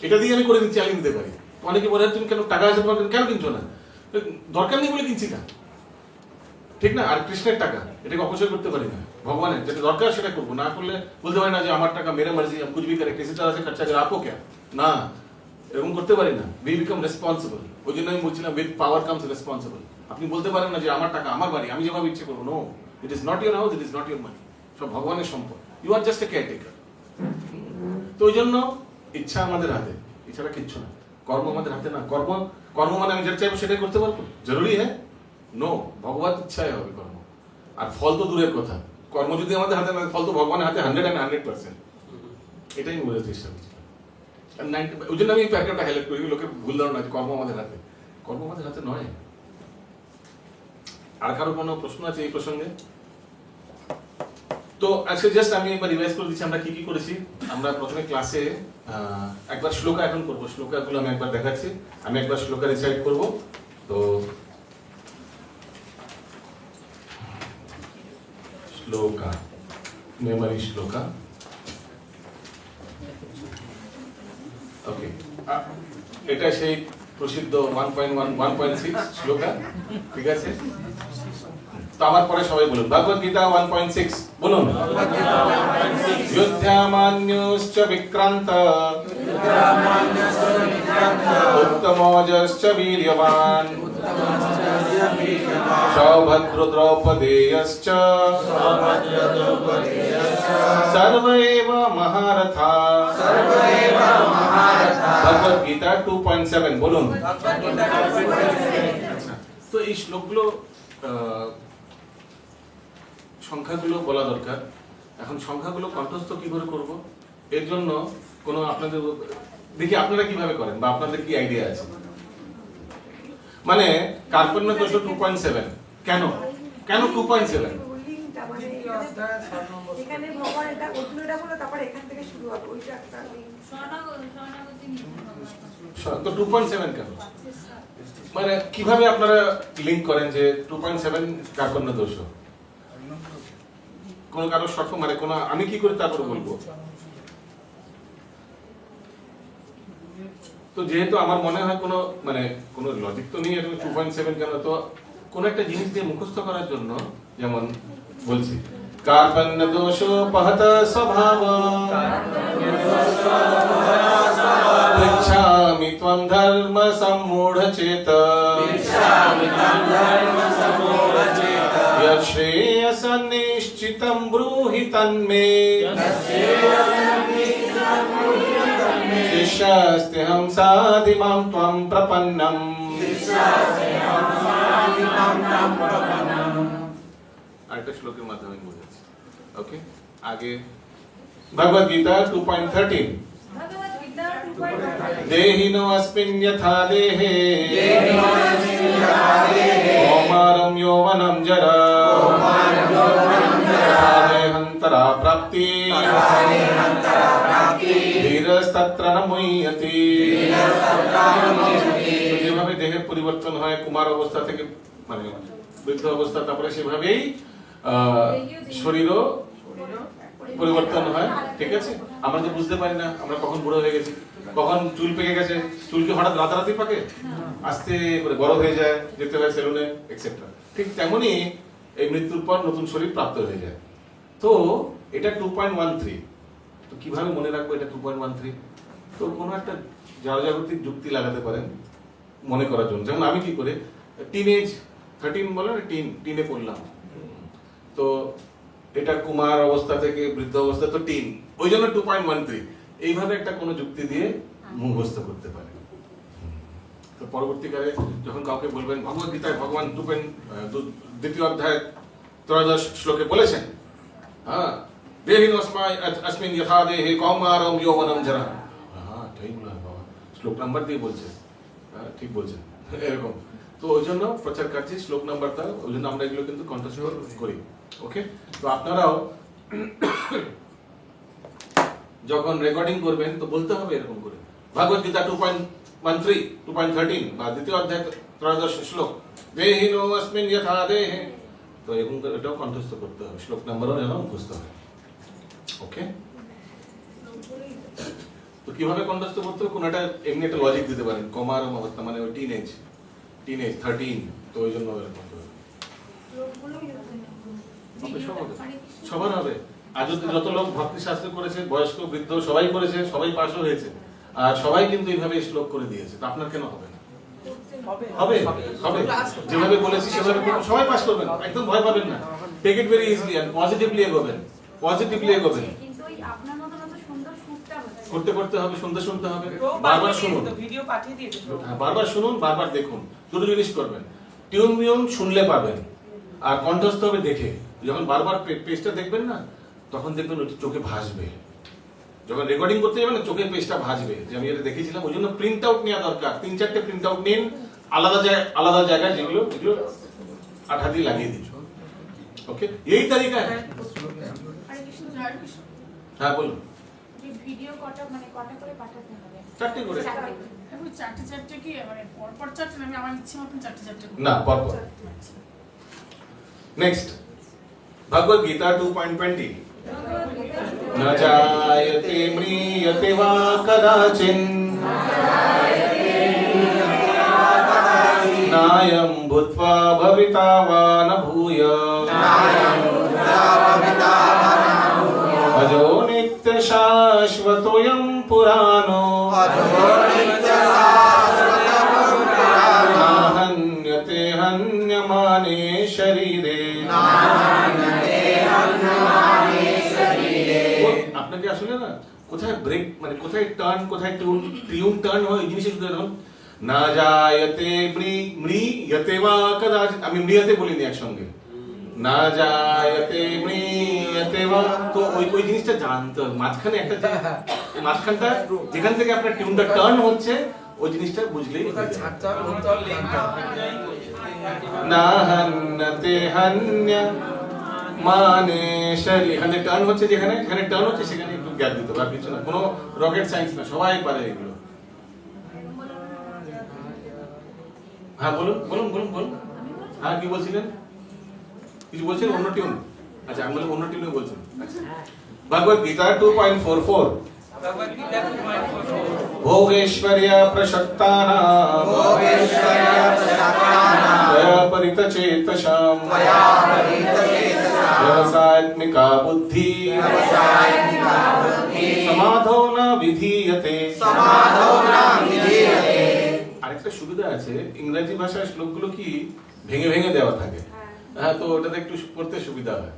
এটা দিয়ে আমি করে দিচ্ছি, চালিয়ে নিতে পারি। অনেকে বলে তুমি কেন টাকা আছে তোমার কেন কিনছো না? দরকার নেই বলে কিনছি না, ঠিক না? আর কৃষ্ণের টাকা, এটাকে অপচয় করতে পারি না। ভগবানের যেটা দরকার সেটা করবো, না করলে বলতে পারি না যে আমার টাকা মেরে মার্জি, আমি কুছ ভি করে কিসি तरह से खर्चा করে আপো কে না, এরকম করতে পারি না। We become responsible. ওই জন্য আমি বলছিলাম উইথ পাওয়ার কামস রেসপন্সিবল। আপনি বলতে পারেন না যে আমার টাকা আমার বাড়ি, আমি যেভাবে ইচ্ছে করবো। No, it is not your house, it is not your money. সব ভগবানের সম্পদ। You are just a caretaker. তো ওই জন্য ইচ্ছা আমাদের হাতে, এছাড়া কিচ্ছু না। কর্ম আমাদের হাতে না। কর্ম মানে আমি যেটা চাইবো সেটাই করতে পারবো, জরুরি হ্যাঁ? নো, ভগবত ইচ্ছায় হবে কর্ম। আর ফল তো দূরের কথা। কর্ম যদি আমাদের হাতে না, ফল তো ভগবানের হাতে 100%। এটাই আমি বোঝার চেষ্টা করছি। ওই জন্য আমি এই প্যাকেটটা হাইলাইট করি, লোকে ভুল ধারণা যে কর্ম আমাদের হাতে। কর্ম আমাদের হাতে নয়। আর কারো কোনো প্রশ্ন আছে এই প্রসঙ্গে? তো আজকে জাস্ট আমি একবার রিভাইজ করে দিচ্ছি আমরা কি কি করেছি। আমরা প্রথমে ক্লাসে একবার শ্লোকা এখন করবো। শ্লোকাগুলো আমি একবার দেখাচ্ছি। আমি একবার শ্লোকা রিসাইট করব। তো শ্লোকা, মেমোরি শ্লোকা। ওকে, এটা সেই প্রসিদ্ধ 1.6 শ্লোকা, ঠিক আছে? তো আমার পরে সবাই বলুন ভগবদ গীতা 1.6 বলুন। যুদ্ধামান্যশ্চ বিক্রান্ত উত্তমোজশ্চ বীর্যবান সৌভদ্র দ্রৌপদেয়শ্চ সর্ব এব মহারথা। ভগবদ গীতা 2.7 বলুন। তো এই শ্লোকগুলো সংখ্যাগুলো বলা দরকার। এখন সংখ্যাগুলো কণ্ঠস্থ কিভাবে করব, এর জন্য কোনো আপনাদের দেখি আপনারা কিভাবে করেন বা আপনাদের কি আইডিয়া আছে? মানে কার্পণ্য দোষ 2.7 কেন 2.7? এখানে ভগবান এটা অর্জুন এটা বলে, তারপর এখান থেকে শুরু হবে ওইটা একটা শরণাগতি। তো 2.7 কেন? মানে কিভাবে আপনারা লিংক করেন যে 2.7 কার্পণ্য দোষ? কোন কারো শর্ত মানে কোন আমি কি করি তারপর বলবো। তো যেহেতু আমার মনে হয় কোনো মানে কোনো লজিক তো নেই, এটা 2.7 কেন? তো কোন একটা জিনিস দিয়ে মুখস্থ করার জন্য, যেমন বলছি কার্পণ্য দোষ পহত স্বভাব পৃচ্ছামি ত্বং ধর্ম সম্মূঢ় চেত শ্রেয়সং নিশ্চিতং ব্রূহি তন্মে শিষ্যাস্তেহং সাধিমাং ত্বং প্রপন্নম। আরেকটা শ্লোকের মাধ্যমে আমি বোঝাচ্ছি। ওকে, আগে ভগবদ গীতা 2.13 ভগবদ্গীতা 2.13 দেহিনো অস্মিন যথা দেহে কৌমারম যৌবনম জরা দেহান্তরা প্রাপ্তি ধীরস্তত্র ন মুহ্যতি। যেভাবে দেহের পরিবর্তন হয় কুমার অবস্থা থেকে মানে বৃদ্ধ অবস্থা, তারপরে সেভাবেই শরীরও পরিবর্তন হয়। ঠিক আছে, আমরা তো বুঝতে পারি না আমরা কখন বুড়ো হয়ে গেছি, কখন চুল পেকে গেছে। চুল কি হঠাৎ রাতারাতি পাকে? আস্তে করে বড় হয়ে যায়, যেতে হয় সেলুনে এক্সেট্রা। ঠিক তেমনি এই মৃত্যুর পর নতুন শরীর প্রাপ্ত হয়ে যায়। তো এটা 2.13। তো কিভাবে মনে রাখবো এটা 2.13? তো কোনো একটা জাগতিক যুক্তি লাগাতে পারেন মনে করার জন্য। যেমন আমি কি করে টিনেজ 13 বলে না, টিনে পড়লাম, তো এটা কুমার অবস্থা থেকে বৃদ্ধ অবস্থা, তো টিন, ওই জন্য 2.13। এইভাবে একটা কোনো যুক্তি দিয়ে মুখস্থ করতে পারে। তো পরবর্তীকালে যখন কাউকে বলবেন ভগবদ গীতায় ভগবান দ্বিতীয় অধ্যায় 13 শ্লোকে বলেছেন, হ্যাঁ, দেহিন অস্মিন যথা দেহে কৌমারম যৌবনম জরা। হ্যাঁ ঠিক বলা বাবা, শ্লোক নাম্বার দিয়ে বলছে, হ্যাঁ ঠিক বলছেন এরকম। তো ওই জন্য প্রচার কার্যে শ্লোক নাম্বারটা, ওই জন্য আমরা এগুলো কিন্তু কন্টেস্ট করি। ওকে, তো আপনারাও যখন রেকর্ডিং করবেন তো বলতে হবে এরকম করে ভগবদ গীতা 2.13 বা দ্বিতীয় অধ্যায় 13 শ্লোক দেহিনো অস্মিন যথা দেহে। তো এরকম করে এটাও কন্ঠস্থ করতে হবে, শ্লোক নাম্বারও যেন মুখস্থ হয়। ওকে, তো কিভাবে কন্ঠস্থ করতে হবে? কোনটা এমনি একটা লজিক দিতে পারেন, কমার অবস্থা মানে ওই টিনেজ 13, তো ওই জন্য এরকম হবে। সবার হবে। আজ যত লোক ভক্তি শাস্ত্র করেছে, বয়স্ক বৃদ্ধ সবাই করেছে, সবাই পাশও হয়েছে, আর সবাই কিন্তু এইভাবে শ্লোক করে দিয়েছে। তো আপনার কেন হবে না? হবে হবে, যেভাবে বলেছি সেভাবে সবাই পাস করবেন, একদম ভয় পাবেন না। Take it very easily and positively এগোবেন, পজিটিভলি এগোবেন। কিন্তু ওই আপনার মতো এত সুন্দর সুরটা হচ্ছে করতে করতে হবে, সুন্দর শুনতে হবে, বারবার শুনুন, ভিডিও পাঠিয়ে দিয়েছে। বারবার শুনুন, বারবার দেখুন। দুটো জিনিস করবেন, টিউন মিউন শুনলে পাবেন, আর কণ্ঠস্থ হবে দেখে। যখন বারবার পেজটা দেখবেন না, তখন দেখবেন ওটা চোখে ভাসবে। যখন রেকর্ডিং করতে যাবেন না, চোখের পেজটা ভাসবে যে আমি এটা দেখেছিলাম। ওই জন্য প্রিন্ট আউট নেওয়া দরকার, 3-4টে প্রিন্ট আউট নিন আলাদা জায়গায়, যেগুলো আঠা দিয়ে লাগিয়ে দিন। ওকে, এই তালিকা। হরে কৃষ্ণ, হরে কৃষ্ণ। হ্যাঁ বলুন। যে ভিডিও কটা করে পাঠাতে হবে? 4টে করে এখন চারটে কি মানে পরপর 4টে না, আমি আমার ইচ্ছে মতন 4টে না, পরপর। নেক্সট ভগবদ গীতা 2.20 न जायते म्रियते वा कदाचिन् नायं भूत्वा भविता वा न भूय अजो नित्यशाश्वतोऽयं पुराणो नाहन्यते हन्यमाने शरीरे। আপনাকে আসলে না কোথায় ব্রেক মানে কোথায় টার্ন, কোথায় টিউন টার্ন হয় এই জিনিসটা শুধু এরকম। না জায়তে মৃয়তে বা কদাচিৎ, আমি মৃয়তে বলিনি একসঙ্গে, না জায়তে মৃয়তে বা। তো ওই জিনিসটা জানতে হবে, মাঝখানে একটা মাঝখানটা যেখান থেকে আপনার টিউনটা টার্ন হচ্ছে ওই জিনিসটা বুঝলেই না হান্যতে হান্য মানে শরীর, এখানে টার্ন হচ্ছে, যেখানে টার্ন হচ্ছে সেখানে একটু গ্যাপ দিতে হবে, আর কিছু না। কোনো রকেট সায়েন্স না, সবাই পারে এগুলো। হ্যাঁ বলুন বলুন বলুন বলুন। হ্যাঁ কি বলছিলেন? কিছু বলছেন অন্য টিউন? আচ্ছা আমি বললাম অন্য টিউনে বলছেন। আচ্ছা ভগবদ গীতা 2.44 ভোগেশ্বর্য প্রসক্তানাম পরিতচেতসাম ব্যবসায়ত্মিকা বুদ্ধি সমাধো ন বিধীয়তে। আরেকটা সুবিধা আছে, ইংরেজি ভাষায় শ্লোকগুলো কি ভেঙে ভেঙে দেওয়া থাকে, হ্যাঁ, তো ওটাতে একটু পড়তে সুবিধা হয়।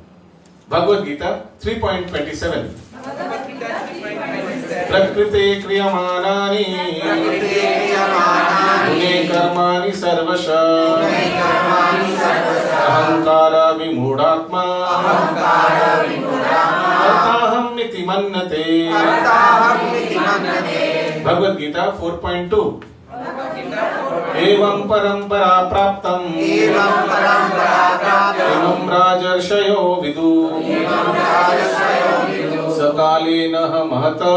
Bhagavad Gita 3.27. भगवद गीता 3.27 प्रकृते क्रियमाणानि गुणे कर्माणि सर्वशः अहंकार विमूढात्मा अर्थाहम् इति मन्यते। भगवद गीता 4.2 एवं परंपरा प्राप्तम् एवं राजर्षयो विदु सकालेन महता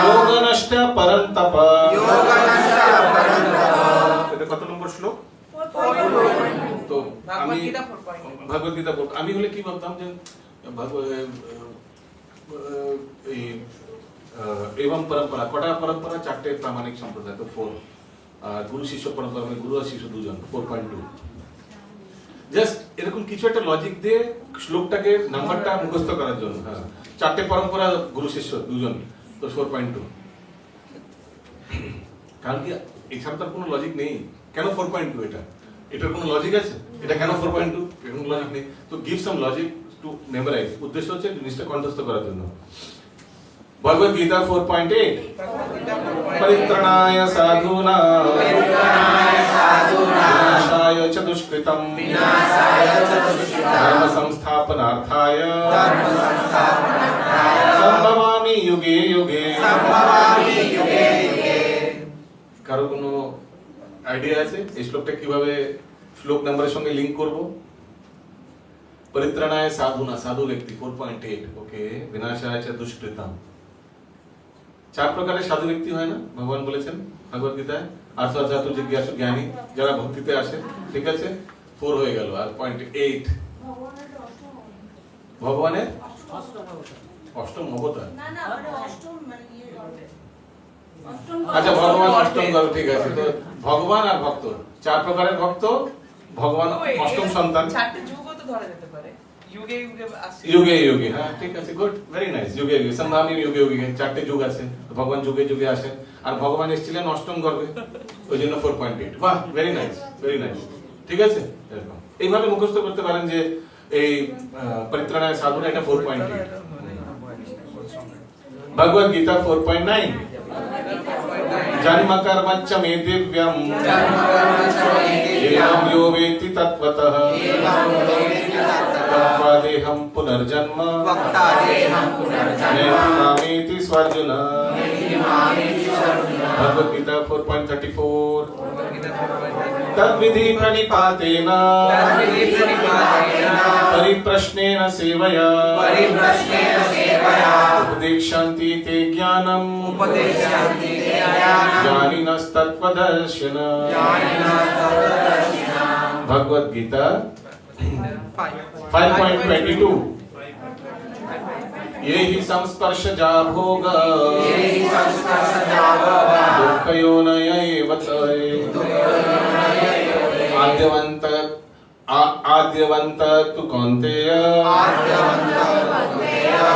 योगनश्च परन्तप। এটা কত নম্বর শ্লোক? তো আমি भगवद गीता 4.2 ভগবদ গীতা আমি হলে কি ভাবতাম যে এই एवं परंपरा কটা পরম্পরা? চারটে প্রামাণিক সম্প্রদায়, তো 4। আর গুরু শিষ্য পরম্পরা মানে গুরু আর শিষ্য দুজন, 4.2। জাস্ট এরকম কিছু একটা লজিক দিয়ে শ্লোকটাকে নাম্বারটা মুখস্থ করার জন্য। হ্যাঁ, চারটে পরম্পরা, গুরু শিষ্য দুজন, তো 4.2। কারণ কি এছাড়া তার কোনো লজিক নেই। কেন 4.2? এটার কোনো লজিক আছে? এটা কেন 4.2? এর কোনো লজিক নেই। তো give some logic to memorise. উদ্দেশ্য হচ্ছে জিনিসটা কণ্ঠস্থ করার জন্য। भगवद गीता 4.8 परित्राणाय साधूनां विनाशाय च दुष्कृतं धर्म संस्थापनार्थाय संभवामि युगे युगे। কারো কোনো আইডিয়া আছে এই শ্লোকটা কিভাবে শ্লোক নাম্বারের সঙ্গে লিংক করব? परित्राणाय साधूना, साधु व्यक्ति 4.8। ওকে, विनाशाय च दुष्कृतं। 4 প্রকারের সাধু ব্যক্তি হয় না ভগবান বলেছেন ভগবদ গীতায়? আর্থ জিজ্ঞাসু জ্ঞানী, যারা ভক্তিতে আসে। ঠিক আছে, 4 হয়ে গেল। আর 0.8 ভগবানের অষ্টম অবতার। আচ্ছা, ভগবান অষ্টম গর্ভ। ঠিক আছে, তো ভগবান আর ভক্ত, 4 প্রকারের ভক্ত। ভগবান অষ্টম সন্তান। চারটে যুগও তো ধরা যেতে পারে, যুগে যুগে আসছে। যুগে যুগে, হ্যাঁ ঠিক আছে, গুড, ভেরি নাইস। যুগে যুগে, সম্ভাবী যুগে যুগে, 4টে যুগ আছে। ভগবান যুগে যুগে আসেন, আর ভগবান এসেছিলেন অষ্টম গর্ভে, ওই জন্য 4.8। বাহ, ভেরি নাইস, ভেরি নাইস। ঠিক আছে, এরকম এইভাবে মুখস্থ করতে পারেন যে এই পরিত্রাণায় সাধুনা, এটা 4.8। ভগবদ গীতা 4.9 जन्म कर्म च मे दिव्यम् एवं यो वेत्ति तत्त्वतः तत्त्वा देहं पुनर्जन्म नैति स्वार्जुन। भगवद गीता 4.34 तद्विधि प्रणिपातेन परिप्रश्नेन सेवया उपदेक्षन्ति ते ज्ञानम् ज्ञानिनस्तत्त्वदर्शिन। भगवद गीता 5.22 ये हि संस्पर्शजा भोग दुःखयोनय एव च आद्यवन्त तु कौन्तेय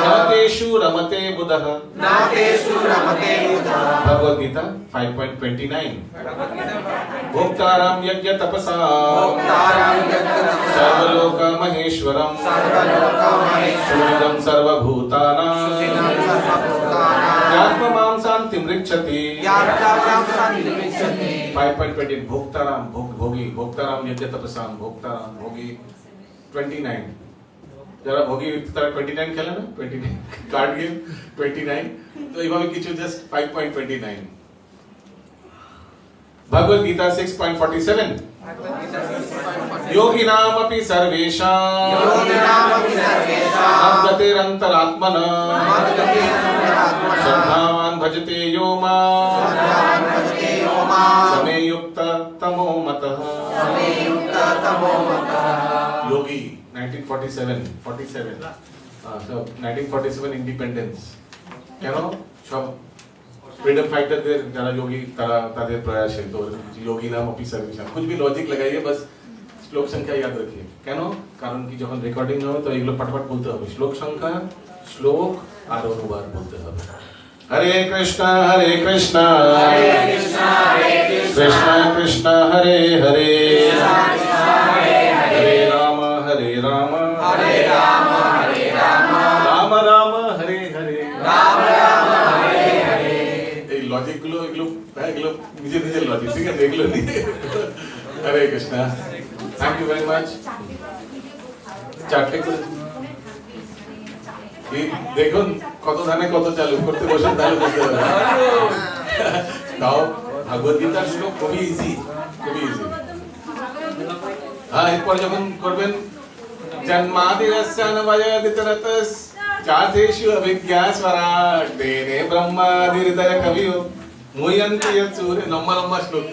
न तेषु रमते बुधः। भगवद गीता 5.29 भोक्तारं यज्ञ तपसा सर्वलोक महेश्वरं सुहृदं सर्वभूतानां यात्मां शान्तिं ऋच्छति। 5.20 भोक्ताराम, भोगी, भोक्ताराम यज्ञ तपसाम, भोक्ताराम भोगी 29। যারা ভোগী তারা 29 খেলে না, 29 কার্ড গেম 29। তো এইভাবে কিছু জাস্ট 5.29। भगवद गीता 6.47 योगिनामपि सर्वेषां मद्गतिरन्तरात्मना श्रद्धावान् भजते यो मां समे युक्त तमो मतः। योगी 1947 so 1947 ইন্ডিপেন্ডেন্স। কেন? সব फ्रीडम फाइटरদের যারা যোগী তারা তাদের প্রয়াসে, তো योगी नाम अपि सर्वेषां, कुछ भी लॉजिक लगाइए, बस श्लोक संख्या याद रखिए। কেন? কারণ কি যখন রেকর্ডিং হবে তো এগুলো ফটাফট বলতে হবে, শ্লোক সংখ্যা, শ্লোক আর অনুবাদ বলতে হবে। हरे कृष्णा कृष्ण कृष्ण हरे हरे हरे राम এগুলো নিয়ে। Hare Krishna, thank you very much. চারটে করে এই দেখুন কত ধানে কত চালু, করতে বসেন তাহলে বুঝতে পারবেন। তাও ভাগবত গীতার শ্লোক খুবই ইজি, খুবই ইজি। হ্যাঁ, এরপর যখন করবেন জন্মাদিরস্যানবয়দিতরতস চাতেষু অভিজ্ঞাস্বরাট তেনে ব্রহ্মাদিহৃদয় কবিও মুহ্যন্তি যৎ সূর্য, লম্বা লম্বা শ্লোক।